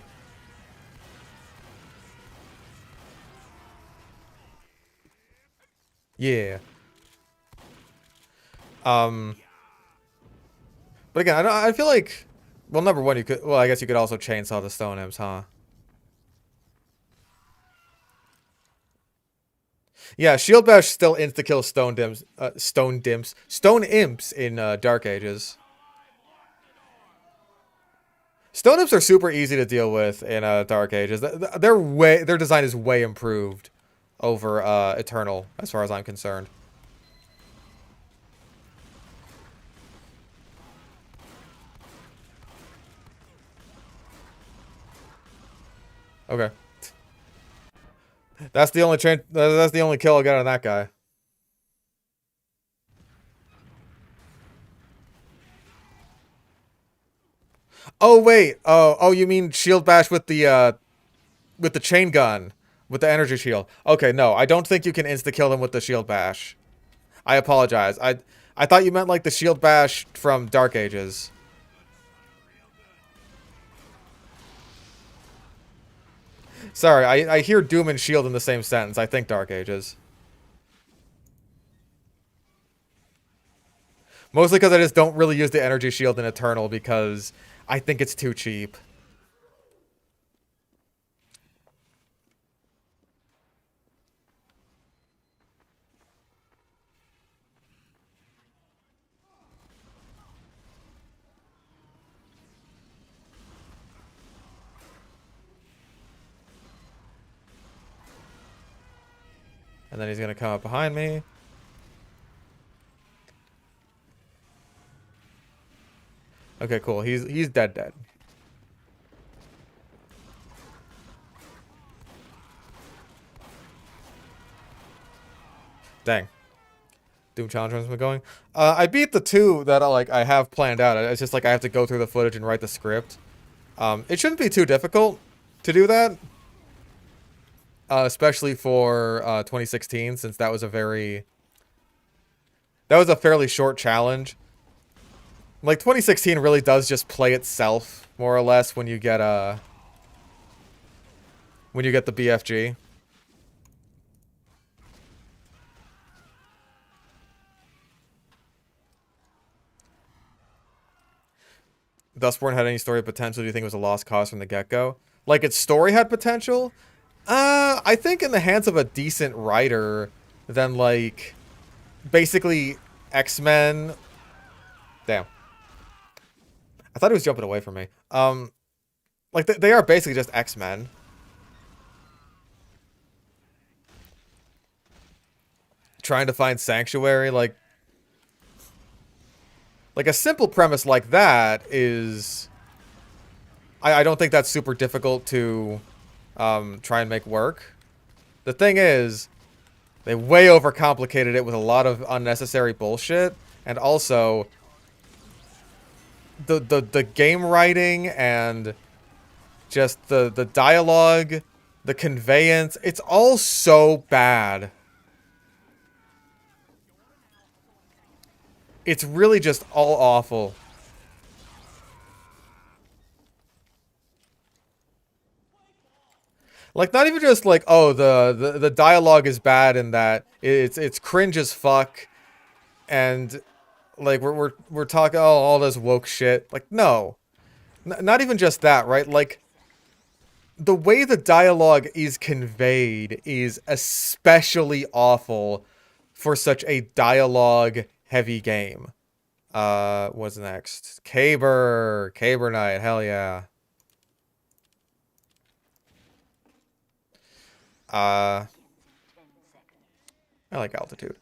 Yeah. But again, I feel like... Well, number one, you could... Well, I guess you could also chainsaw the Stone Imps, huh? Yeah, Shield Bash still insta-kill Stone Imps in Dark Ages. Stone Imps are super easy to deal with in Dark Ages. Their design is way improved over Eternal, as far as I'm concerned. Okay. That's the only kill I got on that guy. Oh wait. Oh, you mean Shield Bash with the chain gun, with the energy shield. Okay, no, I don't think you can insta kill them with the Shield Bash. I apologize. I thought you meant like the Shield Bash from Dark Ages. Sorry, I hear Doom and Shield in the same sentence. I think Dark Ages. Mostly because I just don't really use the energy shield in Eternal because I think it's too cheap. And then he's gonna come up behind me. Okay, cool. He's dead. Dang. Doom Challenge has been going. I beat the two that I have planned out. It's just like I have to go through the footage and write the script. It shouldn't be too difficult to do that. Especially for 2016, since that was a fairly short challenge. Like 2016 really does just play itself more or less when you get the BFG. Dustborn had any story potential? Do you think it was a lost cause from the get-go? Like its story had potential? I think in the hands of a decent writer, then like basically X-Men. Damn. I thought he was jumping away from me. Like they are basically just X-Men. Trying to find sanctuary, like a simple premise like that is... I don't think that's super difficult to try and make work. The thing is, they way overcomplicated it with a lot of unnecessary bullshit, and also the game writing and just the dialogue, the conveyance, it's all so bad. It's really just all awful. Like, not even just like, oh, the dialogue is bad and that it's cringe as fuck, and like we're talking all this woke shit. Like, no, not even just that, right? Like, the way the dialogue is conveyed is especially awful for such a dialogue-heavy game. What's next? Caber Knight, hell yeah. I like altitude.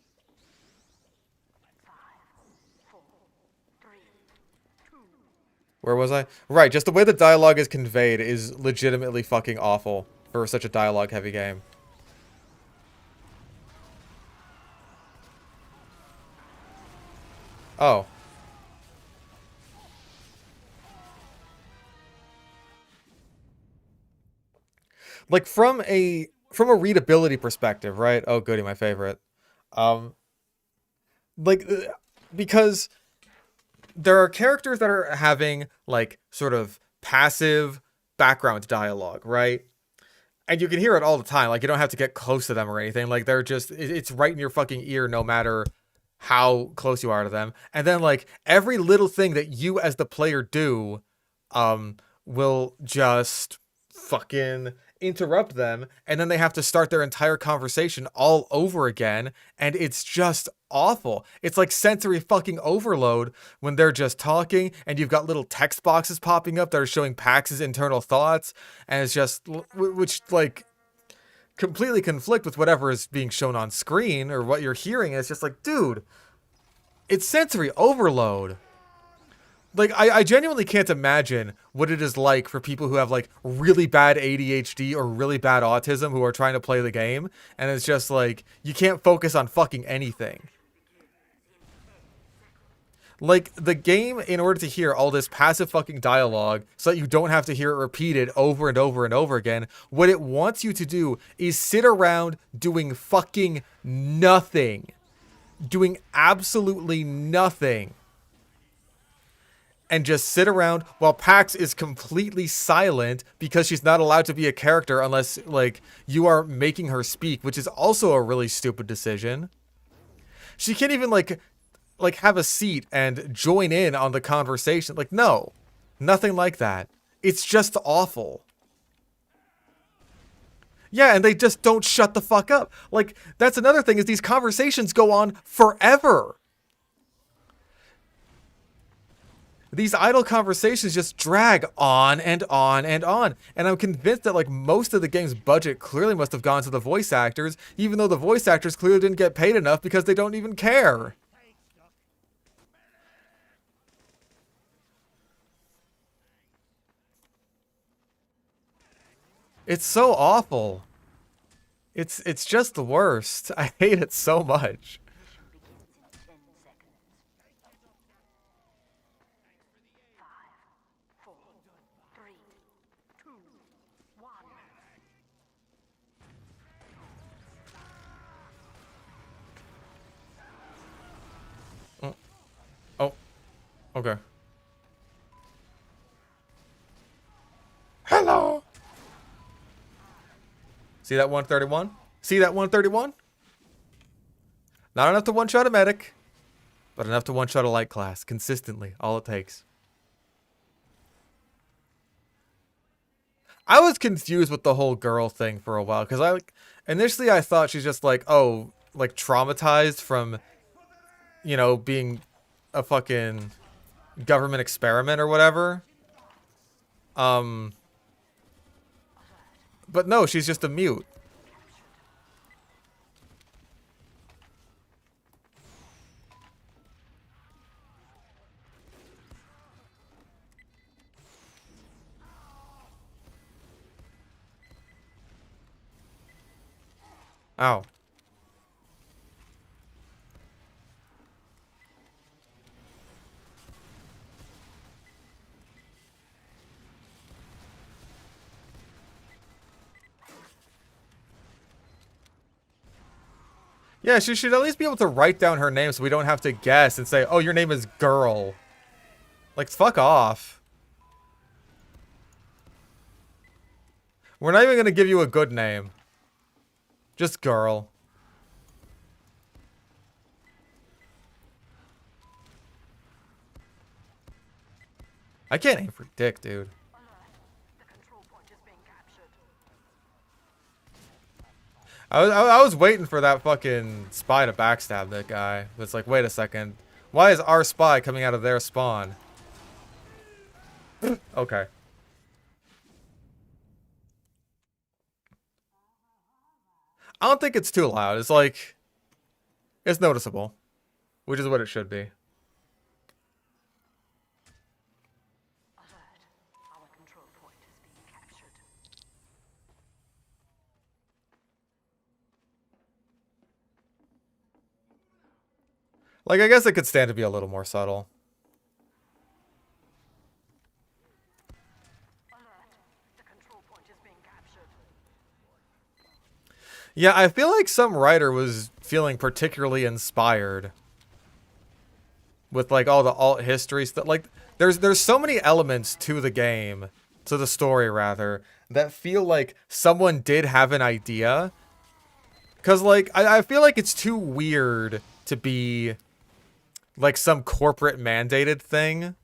Where was I? Right, just the way the dialogue is conveyed is legitimately fucking awful for such a dialogue-heavy game. Oh. Like from a readability perspective, right? Oh, goody, my favorite. Um, like because there are characters that are having like sort of passive background dialogue, right? And you can hear it all the time. Like you don't have to get close to them or anything. Like they're just it's right in your fucking ear no matter how close you are to them. And then like every little thing that you as the player do um will just fucking interrupt them, and then they have to start their entire conversation all over again, and it's just awful. It's like sensory fucking overload when they're just talking and you've got little text boxes popping up that are showing Pax's internal thoughts, and it's just which like completely conflict with whatever is being shown on screen or what you're hearing. It's just like, dude, it's sensory overload. Like I genuinely can't imagine what it is like for people who have like really bad ADHD or really bad autism who are trying to play the game, and it's just like you can't focus on fucking anything. Like the game, in order to hear all this passive fucking dialogue so that you don't have to hear it repeated over and over and over again, what it wants you to do is sit around doing fucking nothing. Doing absolutely nothing. And just sit around while Pax is completely silent because she's not allowed to be a character unless like you are making her speak, which is also a really stupid decision. She can't even like have a seat and join in on the conversation. Like no. Nothing like that. It's just awful. Yeah, and they just don't shut the fuck up. Like that's another thing is these conversations go on forever. These idle conversations just drag on and on and on. And I'm convinced that like most of the game's budget clearly must have gone to the voice actors, even though the voice actors clearly didn't get paid enough because they don't even care. It's so awful. It's just the worst. I hate it so much. Mission begins in 10 seconds. 5, 4, 3, 2, 1. Oh, okay. Hello. See that 131? See that 131? Not enough to one-shot a medic, but enough to one-shot a light class consistently. All it takes. I was confused with the whole girl thing for a while because I like initially I thought she's just like, oh, like traumatized from, you know, being a fucking government experiment or whatever. Um, but no, she's just a mute. Ow. Yeah, she should at least be able to write down her name so we don't have to guess and say, oh, your name is Girl. Like, fuck off. We're not even gonna give you a good name. Just Girl. I can't aim for dick, dude. The control point is being captured. I was waiting for that fucking spy to backstab that guy. But it's like, wait a second. Why is our spy coming out of their spawn? Okay. I don't think it's too loud. It's like, it's noticeable, which is what it should be. Alert. Our control point is being captured. Like, I guess it could stand to be a little more subtle. Alert. The control point is being captured. Yeah, I feel like some writer was feeling particularly inspired with like all the alt history stuff. Like, there's so many elements to the game, to the story rather, that feel like someone did have an idea. Cause like I feel like it's too weird to be like some corporate mandated thing.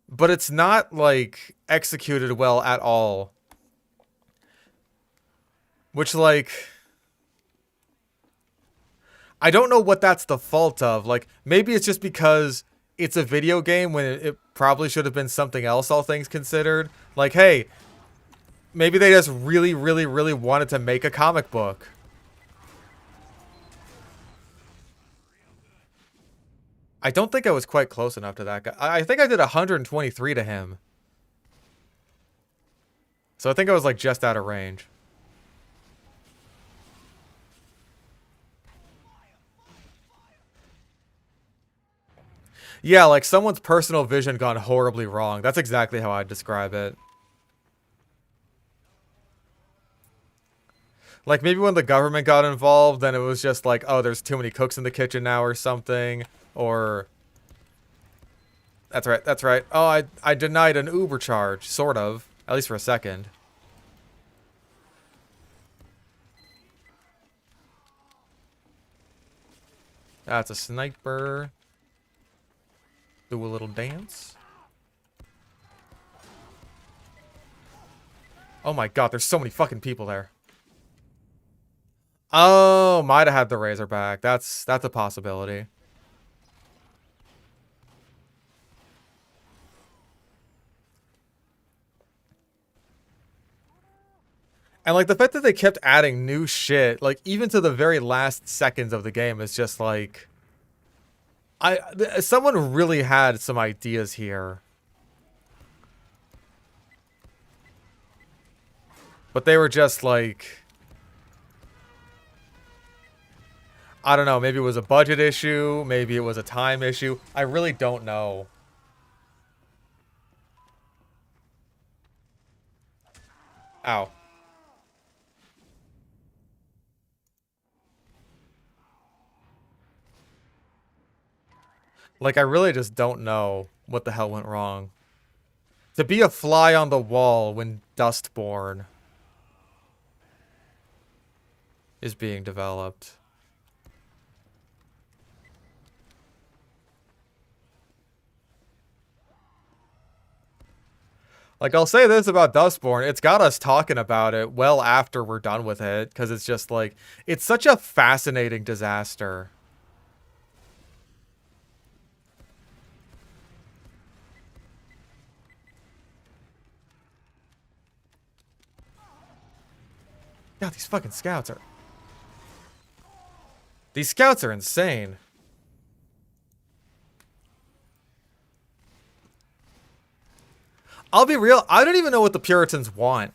But it's not like executed well at all. Which like I don't know what that's the fault of. Like, maybe it's just because it's a video game when it probably should have been something else, all things considered. Like, hey, maybe they just really, really, really wanted to make a comic book. I don't think I was quite close enough to that guy. I think I did 123 to him. So I think I was like just out of range. Yeah, like someone's personal vision gone horribly wrong. That's exactly how I'd describe it. Like maybe when the government got involved, then it was just like, oh, there's too many cooks in the kitchen now or something. Or... That's right, that's right. Oh, I denied an Uber charge, sort of. At least for a second. That's a sniper. Do a little dance. Oh my god, there's so many fucking people there. Oh, might have had the Razorback. That's a possibility. And like the fact that they kept adding new shit, like even to the very last seconds of the game, is just like, someone really had some ideas here, but they were just like, I don't know. Maybe it was a budget issue. Maybe it was a time issue. I really don't know. Ow. Like, I really just don't know what the hell went wrong. To be a fly on the wall when Dustborn is being developed. Like, I'll say this about Dustborn. It's got us talking about it well after we're done with it. Because it's just like, it's such a fascinating disaster. God, these fucking scouts are... These scouts are insane. I'll be real, I don't even know what the Puritans want.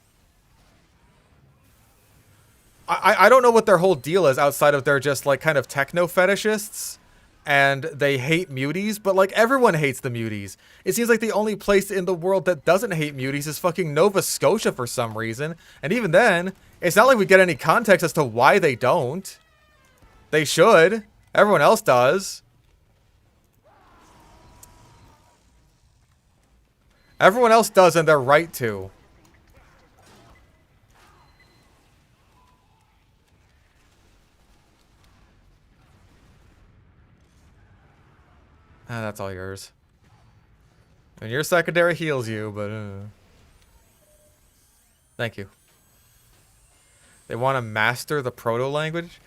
I don't know what their whole deal is outside of they're just like kind of techno fetishists. And they hate muties, but like everyone hates the muties. It seems like the only place in the world that doesn't hate muties is fucking Nova Scotia for some reason. And even then, it's not like we get any context as to why they don't. They should. Everyone else does. Everyone else does, and they're right to. Ah, that's all yours. And your secondary heals you, but... Thank you. They want to master the proto-language?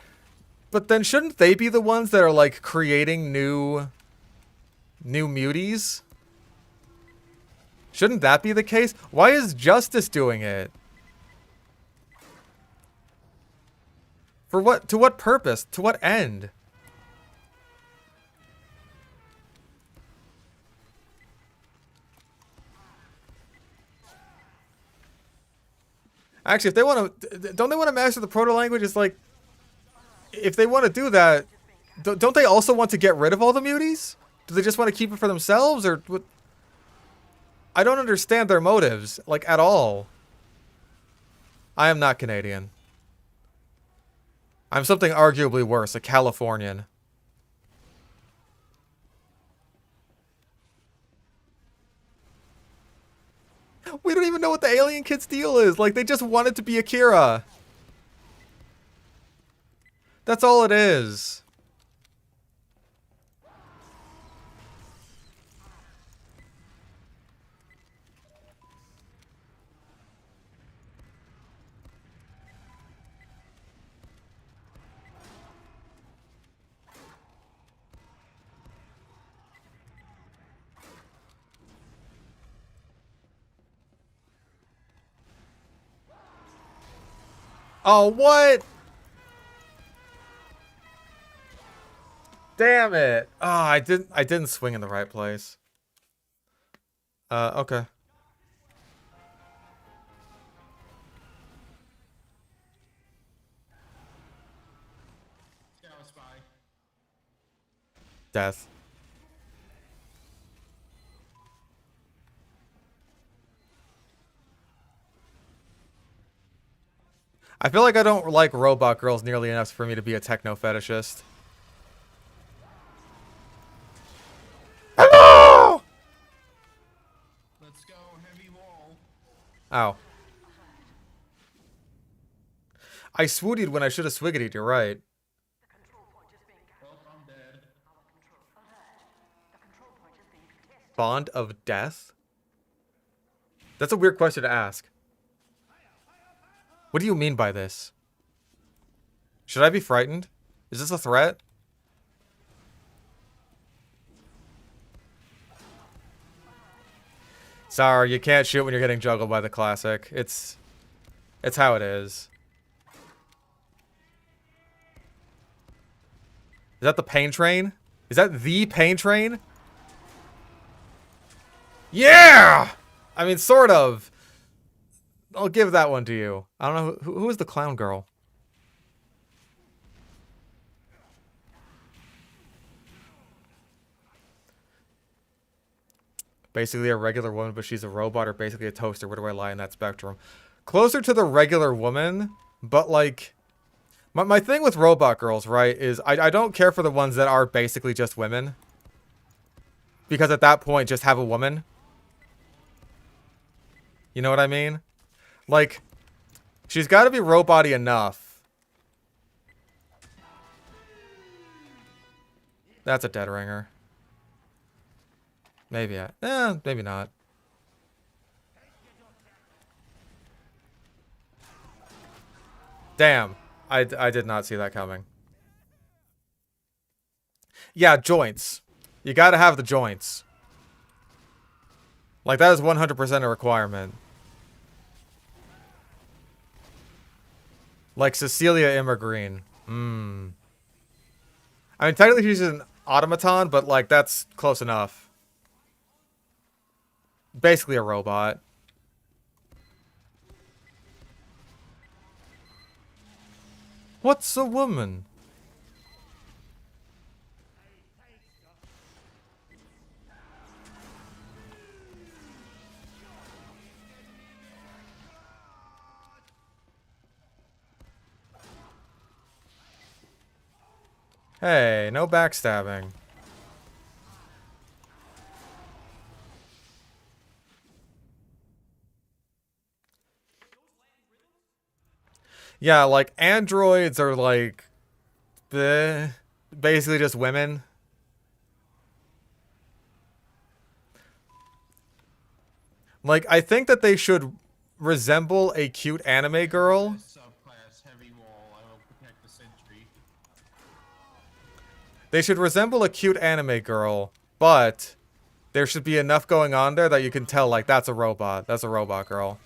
But then shouldn't they be the ones that are, like, creating new muties? Shouldn't that be the case? Why is Justice doing it? For what? To what purpose? To what end? Actually, if they want to... Don't they want to master the proto-language? It's like... If they want to do that... Don't they also want to get rid of all the muties? Do they just want to keep it for themselves, or what? I don't understand their motives, like, at all. I am not Canadian. I'm something arguably worse, a Californian. We don't even know what the alien kid's deal is. Like, they just wanted to be Akira. That's all it is. Oh, what? Damn it. Oh, I didn't swing in the right place. Okay. Death. I feel like I don't like robot girls nearly enough for me to be a techno fetishist. Hello! Let's go, heavy wall. Ow. I swootied when I should have swiggited, you're right. Well, I'm dead. Bond of death? That's a weird question to ask. What do you mean by this? Should I be frightened? Is this a threat? Sorry, you can't shoot when you're getting juggled by the classic. It's how it is. Is that the pain train? Is that the pain train? Yeah! I mean, sort of. I'll give that one to you. I don't know who is the clown girl. Basically a regular woman, but she's a robot, or basically a toaster. Where do I lie in that spectrum? Closer to the regular woman, but like, my thing with robot girls, right, is I don't care for the ones that are basically just women. Because at that point, just have a woman. You know what I mean? Like, she's got to be robot-y enough. That's a dead ringer. Maybe maybe not. Damn. I did not see that coming. Yeah, joints. You gotta have the joints. Like, that is 100% a requirement. Like Cecilia Immergreen. I mean, technically she's an automaton, but, like, that's close enough. Basically a robot. What's a woman? Hey, no backstabbing. Yeah, like, androids are like, basically just women. Like, I think that they should resemble a cute anime girl. Subclass heavy wall. I will protect the sentry. They should resemble a cute anime girl, but there should be enough going on there that you can tell, like, that's a robot. That's a robot girl.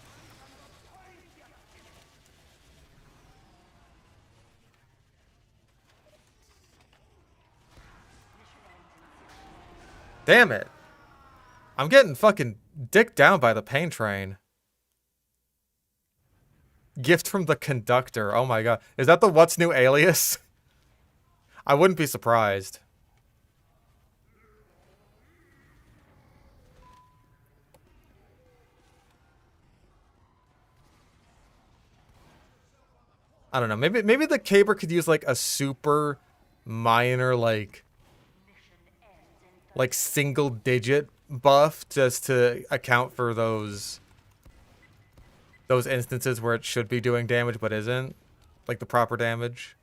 Damn it. I'm getting fucking dicked down by the pain train. Gift from the conductor. Oh my god. Is that the What's New alias? I wouldn't be surprised. I don't know. Maybe the caber could use like a super minor like single digit buff just to account for those instances where it should be doing damage but isn't, like the proper damage.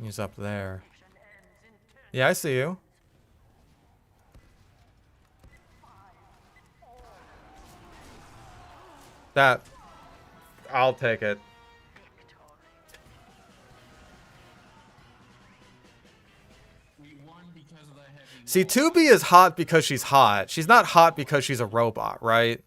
He's up there. Yeah, I see you. That, I'll take it. See, 2B is hot because she's hot. She's not hot because she's a robot, right?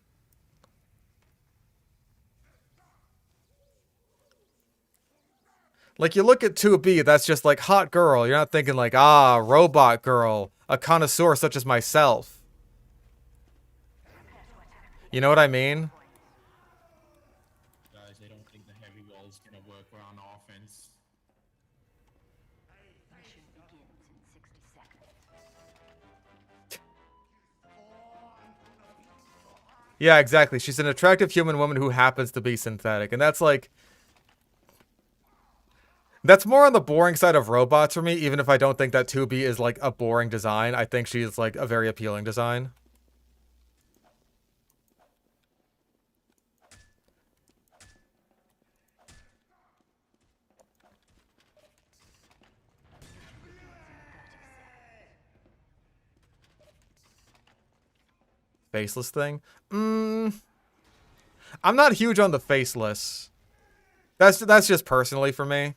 Like, you look at 2B, that's just like, hot girl. You're not thinking like, ah, robot girl. A connoisseur such as myself. You know what I mean? Guys, I don't think the heavy wall is gonna work on offense. Mission begins in 60 seconds. Yeah, exactly. She's an attractive human woman who happens to be synthetic. And that's like... That's more on the boring side of robots for me, even if I don't think that 2B is like a boring design. I think she's like a very appealing design. Faceless thing? I'm not huge on the faceless. That's just personally for me.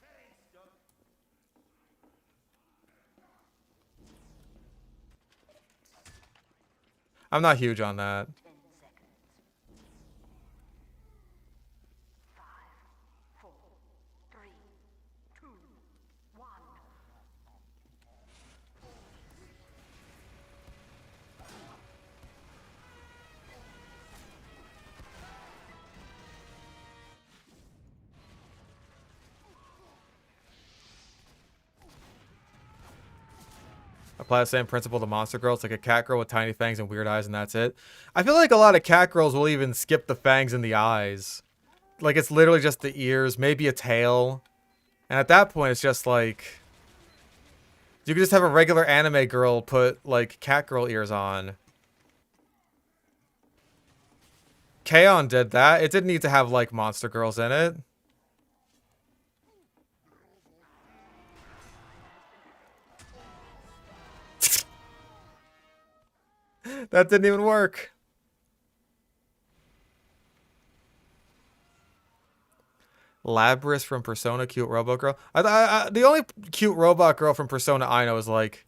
I'm not huge on that. 10 seconds. 5, 4, 3, 2, 1. Apply the same principle to monster girls. It's like a cat girl with tiny fangs and weird eyes, and that's it. I feel like a lot of cat girls will even skip the fangs and the eyes. Like, it's literally just the ears, maybe a tail. And at that point, it's just like... You could just have a regular anime girl put, like, cat girl ears on. K-On! Did that. It didn't need to have, like, monster girls in it. That didn't even work. Labris from Persona, cute robot girl. The only cute robot girl from Persona I know is like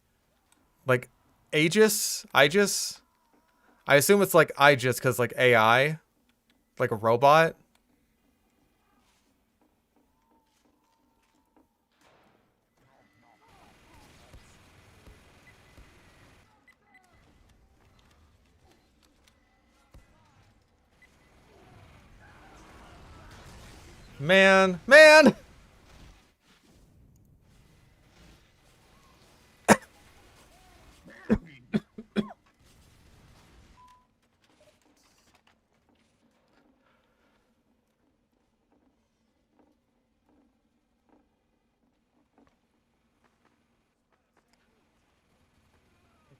Aegis. Aegis. I assume it's like Aegis because like AI, like a robot. Man.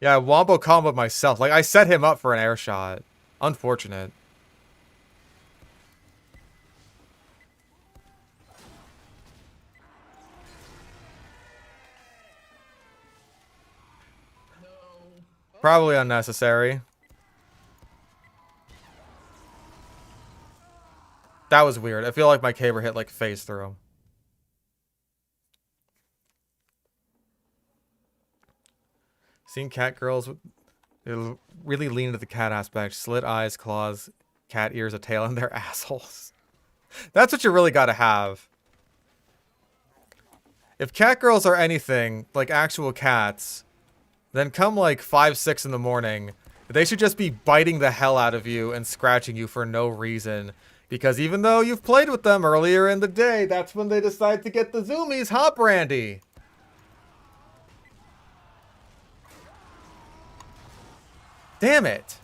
Yeah, Wombo comboed myself. Like, I set him up for an air shot. Unfortunate. Probably unnecessary. That was weird. I feel like my caber hit like phase through him. Seen cat girls really lean into the cat aspect. Slit eyes, claws, cat ears, a tail, and their assholes. That's what you really gotta have. If cat girls are anything like actual cats, then come like 5, 6 in the morning They should just be biting the hell out of you and scratching you for no reason. Because even though you've played with them earlier in the day, that's when they decide to get the zoomies, huh, Brandy? Damn it.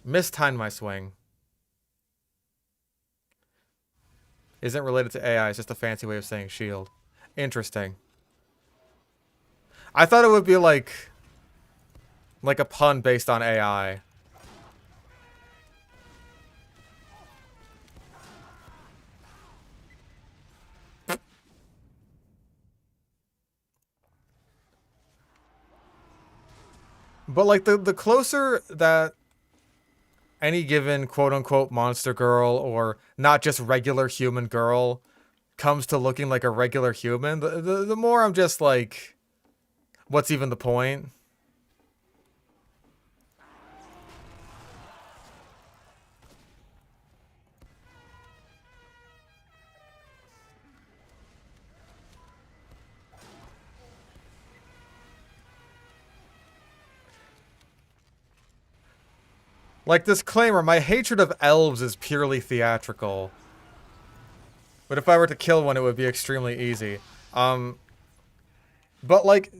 Mistimed my swing. Isn't related to AI, it's just a fancy way of saying shield. Interesting. I thought it would be like a pun based on AI. But like the closer that any given quote-unquote monster girl or not just regular human girl comes to looking like a regular human, the more I'm just like, what's even the point? Like, disclaimer, my hatred of elves is purely theatrical. But if I were to kill one, it would be extremely easy. But like,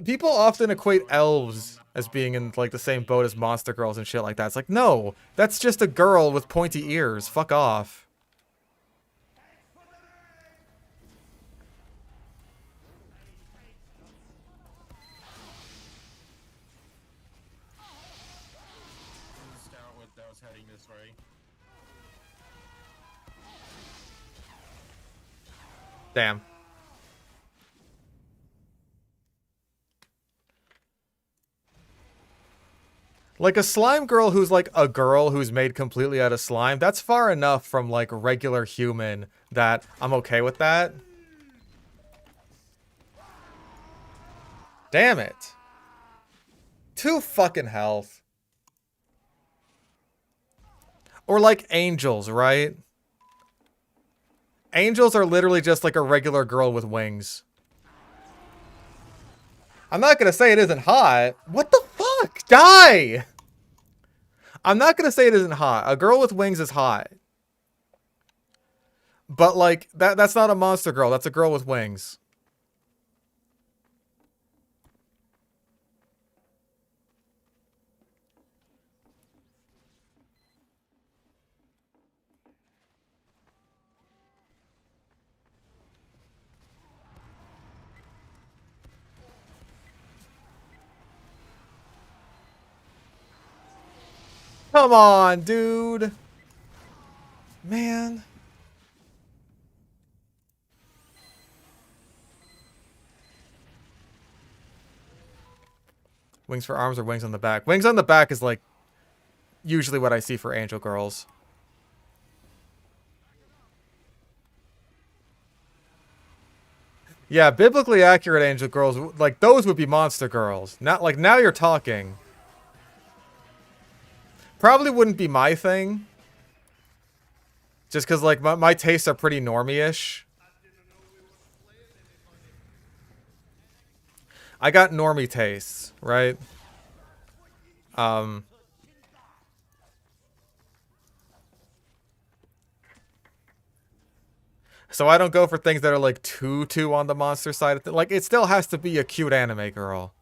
people often equate elves as being in like the same boat as monster girls and shit like that. It's like, no, that's just a girl with pointy ears. Fuck off. Scout with that was heading this way. Damn. Like a slime girl who's like a girl who's made completely out of slime, that's far enough from like regular human that I'm okay with that. Damn it. 2 fucking health. Or like angels, right? Angels are literally just like a regular girl with wings. I'm not gonna say it isn't hot. What the fuck? Die! I'm not gonna say it isn't hot. A girl with wings is hot. But like, that's not a monster girl. That's a girl with wings. Come on, dude. Man. Wings for arms or wings on the back? Wings on the back is like usually what I see for angel girls. Yeah, biblically accurate angel girls, like those would be monster girls. Not like, now you're talking. Probably wouldn't be my thing. Just because like my tastes are pretty normie-ish. I got normie tastes, right? So I don't go for things that are like too on the monster side of like, it still has to be a cute anime girl.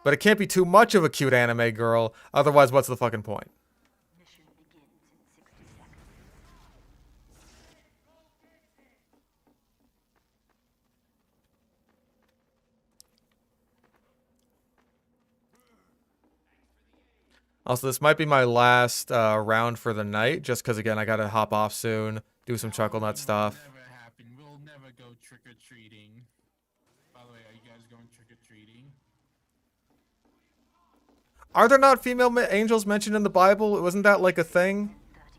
But it can't be too much of a cute anime girl, otherwise what's the fucking point? Mission begins in 60 seconds. Also, this might be my last round for the night, just because, again, I gotta hop off soon, do some Chuckle Nut stuff. Never happen. We'll never go trick or treating. By the way, are you guys going trick or treating? Are there not female angels mentioned in the Bible? Wasn't that like a thing? 30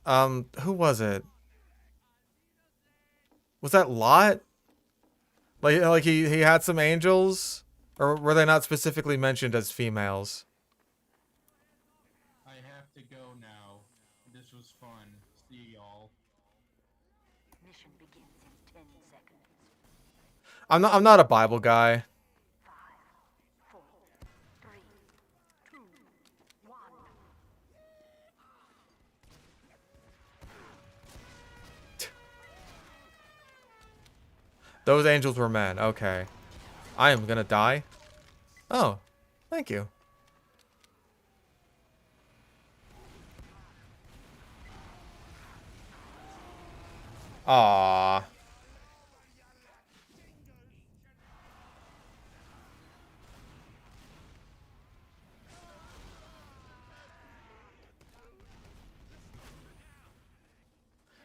seconds. Who was it? Was that Lot? Like he had some angels? Or were they not specifically mentioned as females? I have to go now. This was fun. See y'all. Mission begins in 10 seconds. I'm not a Bible guy. Those angels were men. Okay. I am gonna die. Oh, thank you. Aww.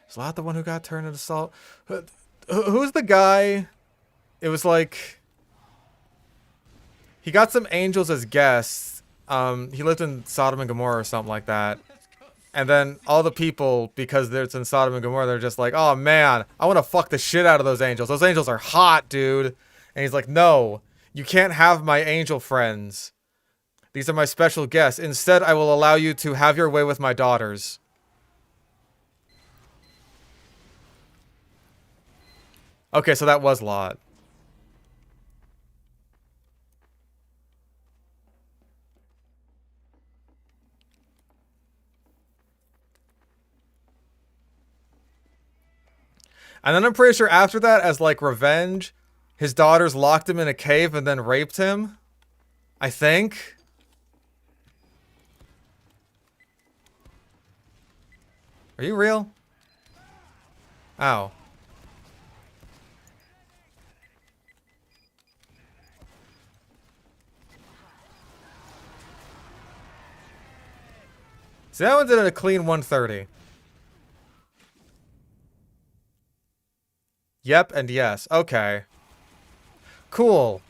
Is Lot the one who got turned into salt? Who's the guy? It was like... He got some angels as guests. He lived in Sodom and Gomorrah or something like that. And then all the people, because it's in Sodom and Gomorrah, they're just like, oh man, I want to fuck the shit out of those angels. Those angels are hot, dude. And he's like, no, you can't have my angel friends. These are my special guests. Instead, I will allow you to have your way with my daughters. Okay, so that was Lot. And then I'm pretty sure after that, as like revenge, his daughters locked him in a cave and then raped him. I think. Are you real? Ow. See, that one did a clean 130. Yep and yes. Okay. Cool.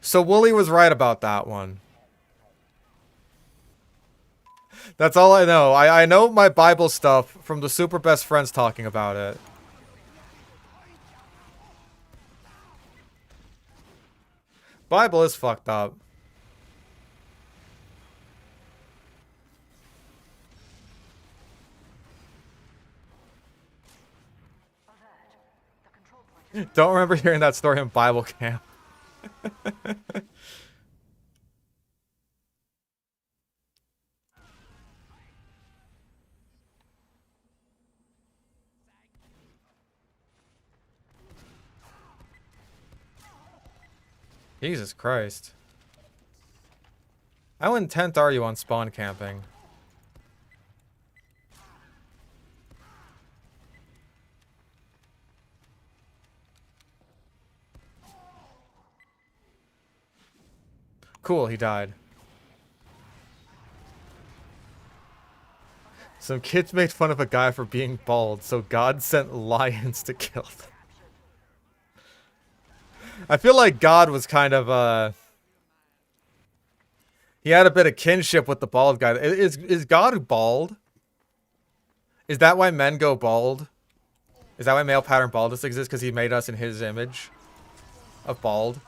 So Wooly was right about that one. That's all I know. I know my Bible stuff from the super best friends talking about it. Bible is fucked up. Don't remember hearing that story in Bible camp. Jesus Christ. How intent are you on spawn camping? Cool, he died. Some kids made fun of a guy for being bald, so God sent lions to kill them. I feel like God was kind of, he had a bit of kinship with the bald guy. Is God bald? Is that why men go bald? Is that why male pattern baldness exists? Because he made us in his image of bald?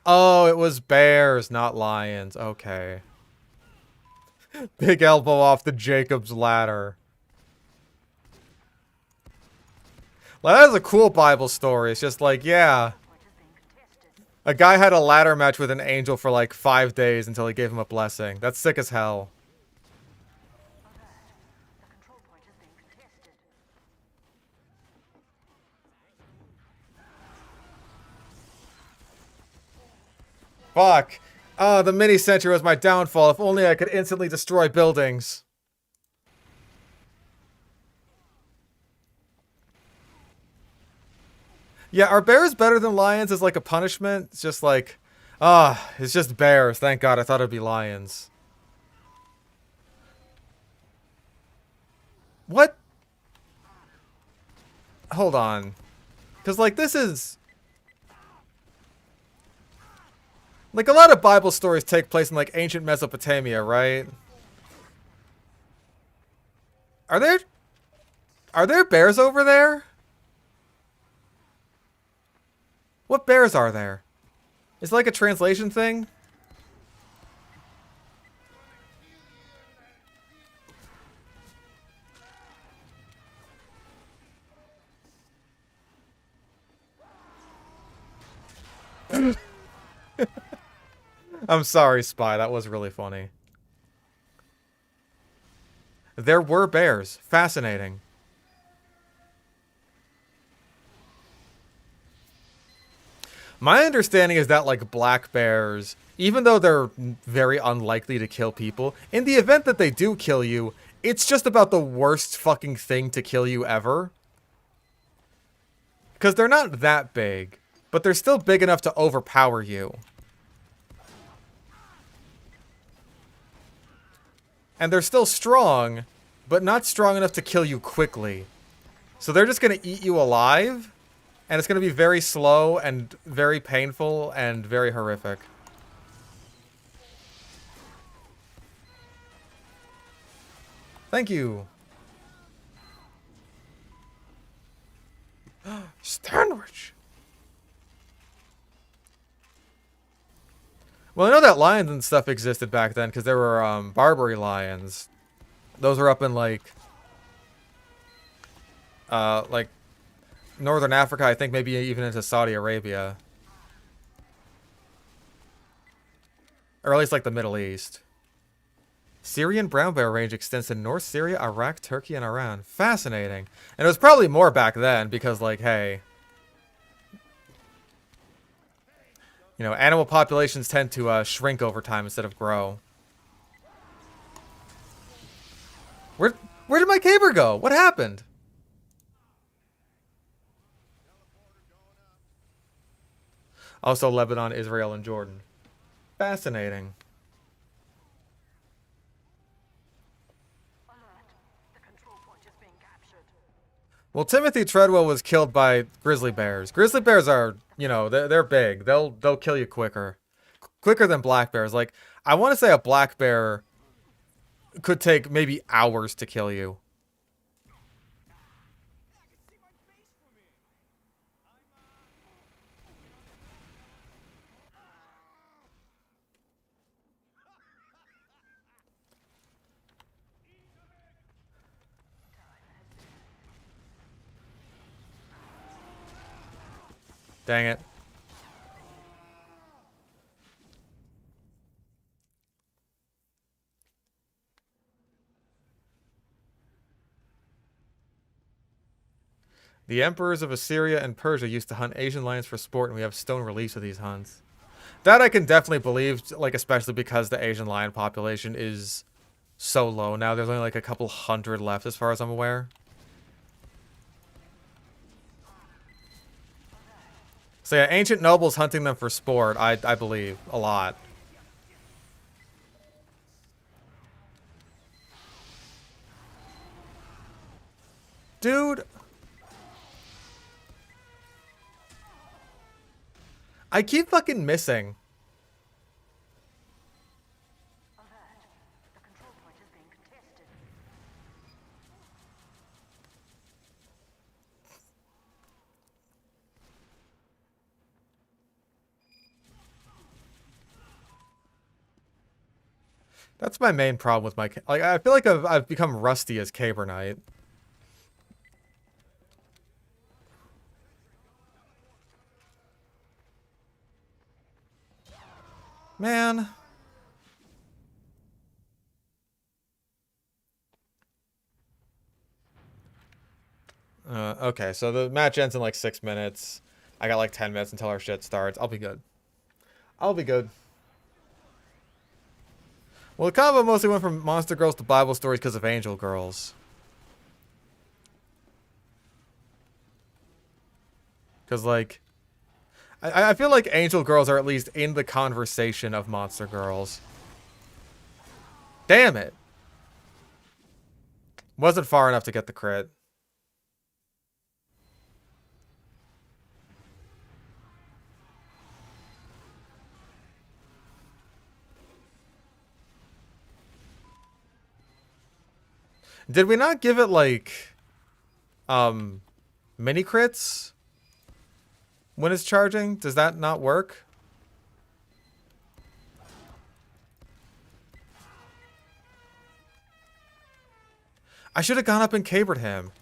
Oh, it was bears, not lions. Okay. Big elbow off the Jacob's ladder. Well, that is a cool Bible story. It's just like, yeah. A guy had a ladder match with an angel for like 5 days until he gave him a blessing. That's sick as hell. Fuck. Oh, the mini sentry was my downfall. If only I could instantly destroy buildings. Yeah, are bears better than lions as like a punishment? It's just like, it's just bears. Thank God, I thought it'd be lions. What? Hold on. Because like this is... Like, a lot of Bible stories take place in, like, ancient Mesopotamia, right? Are there bears over there? What bears are there? Is it like a translation thing? I'm sorry, Spy. That was really funny. There were bears. Fascinating. My understanding is that, like, black bears, even though they're very unlikely to kill people, in the event that they do kill you, it's just about the worst fucking thing to kill you ever. Because they're not that big, but they're still big enough to overpower you. And they're still strong, but not strong enough to kill you quickly. So they're just going to eat you alive, and it's going to be very slow and very painful and very horrific. Thank you. Stanwich. Well, I know that lions and stuff existed back then because there were Barbary lions. Those were up in like Northern Africa, I think maybe even into Saudi Arabia. Or at least like the Middle East. Syrian brown bear range extends to North Syria, Iraq, Turkey, and Iran. Fascinating. And it was probably more back then because, like, hey, you know, animal populations tend to shrink over time instead of grow. Where did my caber go? What happened? Also Lebanon, Israel, and Jordan. Fascinating. Well, Timothy Treadwell was killed by grizzly bears. Grizzly bears are, you know, they're big. They'll kill you quicker than black bears. Like, I want to say a black bear could take maybe hours to kill you. Dang it. The emperors of Assyria and Persia used to hunt Asian lions for sport, and we have stone reliefs of these hunts. That I can definitely believe, like, especially because the Asian lion population is so low now. There's only like a couple hundred left as far as I'm aware. So yeah, ancient nobles hunting them for sport, I believe, a lot. Dude. I keep fucking missing. That's my main problem with my... Like, I feel like I've become rusty as Caber Knight. Man. Okay, so the match ends in like 6 minutes. I got like 10 minutes until our shit starts. I'll be good. I'll be good. Well, the combo mostly went from monster girls to Bible stories because of angel girls. Because, like, I feel like angel girls are at least in the conversation of monster girls. Damn it. Wasn't far enough to get the crit. Did we not give it, like, mini crits when it's charging? Does that not work? I should have gone up and cabered him.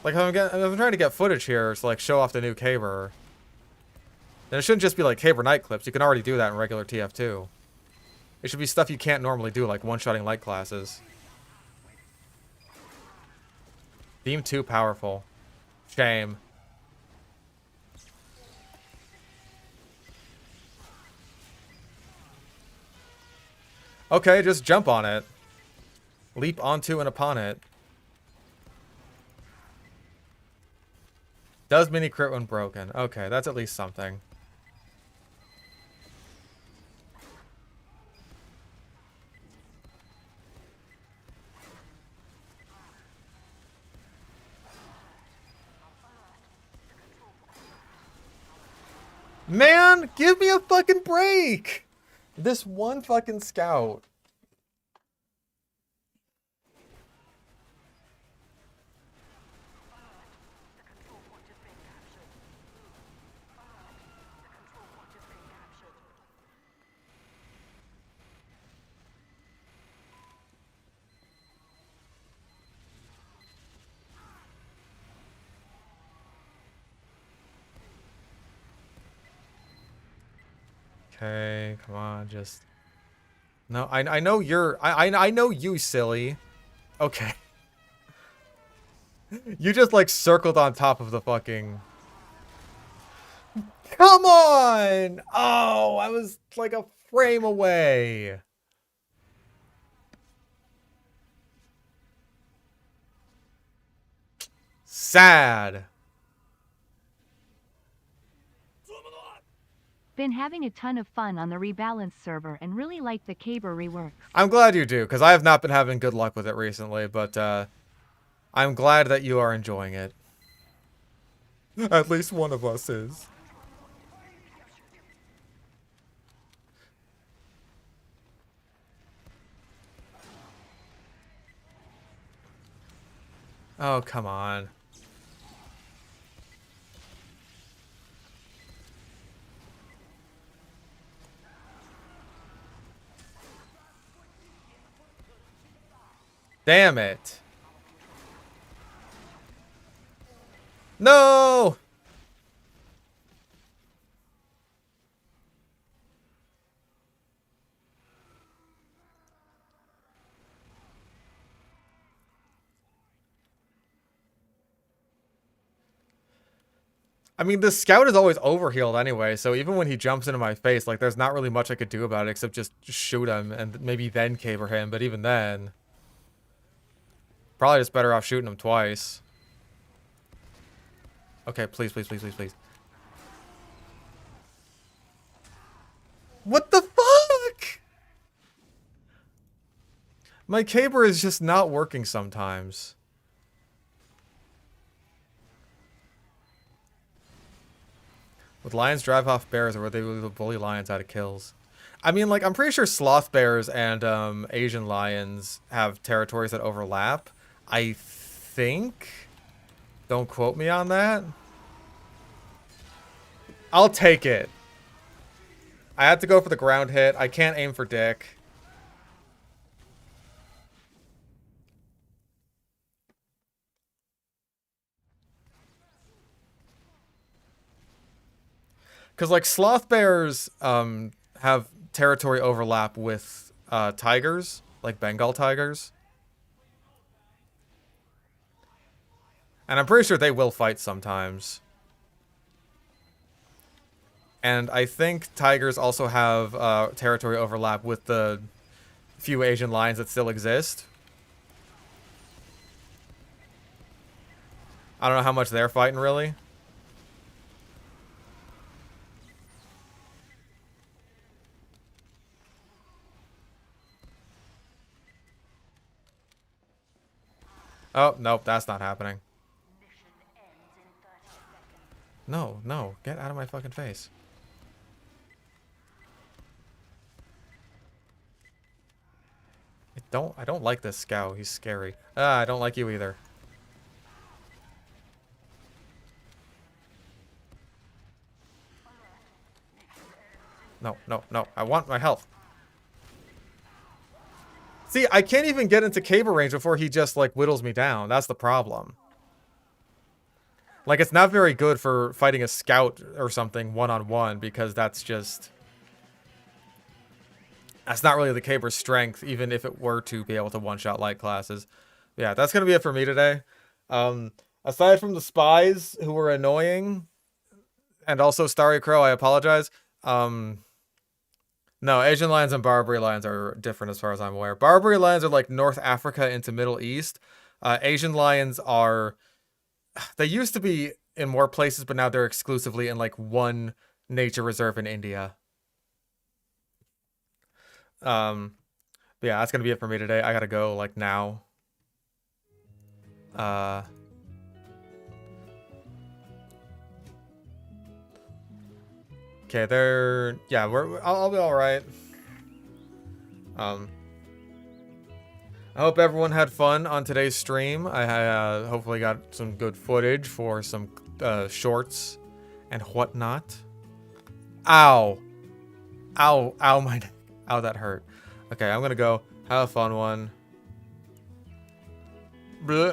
Like, I'm trying to get footage here to, like, show off the new caber. Then it shouldn't just be like Caber Night clips. You can already do that in regular TF2. It should be stuff you can't normally do, like one-shotting light classes. Theme too powerful. Shame. Okay, just jump on it. Leap onto and upon it. Does mini crit when broken. Okay, that's at least something. Man, give me a fucking break! This one fucking scout. Okay, come on, just... No, I know you're... I know you, silly. Okay. You just, like, circled on top of the fucking... Come on! Oh, I was, like, a frame away. Sad. Been having a ton of fun on the Rebalance server and really like the Caber reworks. I'm glad you do, because I have not been having good luck with it recently, but I'm glad that you are enjoying it. At least one of us is. Oh, come on. Damn it. No! I mean, the scout is always overhealed anyway, so even when he jumps into my face, like, there's not really much I could do about it except just shoot him and maybe then caber him, but even then... Probably just better off shooting him twice. Okay, please, please, please, please, please. What the fuck? My caber is just not working sometimes. Would lions drive off bears, or would they bully lions out of kills? I mean, like, I'm pretty sure sloth bears and Asian lions have territories that overlap. I think. Don't quote me on that. I'll take it. I have to go for the ground hit. I can't aim for dick. Because, like, sloth bears have territory overlap with tigers, like Bengal tigers. And I'm pretty sure they will fight sometimes. And I think tigers also have territory overlap with the few Asian lions that still exist. I don't know how much they're fighting, really. Oh, nope, that's not happening. No, no, get out of my fucking face. I don't like this scout. He's scary. I don't like you either. No, no, no. I want my health. See, I can't even get into caber range before he just, like, whittles me down. That's the problem. Like, it's not very good for fighting a scout or something one-on-one, because that's not really the caber's strength, even if it were to be able to one-shot light classes. Yeah, that's going to be it for me today. Aside from the spies who were annoying, and also Starry Crow, I apologize. No, Asian lions and Barbary lions are different as far as I'm aware. Barbary lions are like North Africa into Middle East. Asian lions are... They used to be in more places, but now they're exclusively in like one nature reserve in India. But yeah, that's gonna be it for me today. I gotta go like now. Okay, yeah, I'll be all right. I hope everyone had fun on today's stream. I hopefully got some good footage for some shorts and whatnot. Ow. Ow, ow, my neck. Ow, that hurt. Okay, I'm gonna go. Have a fun one. Bleh.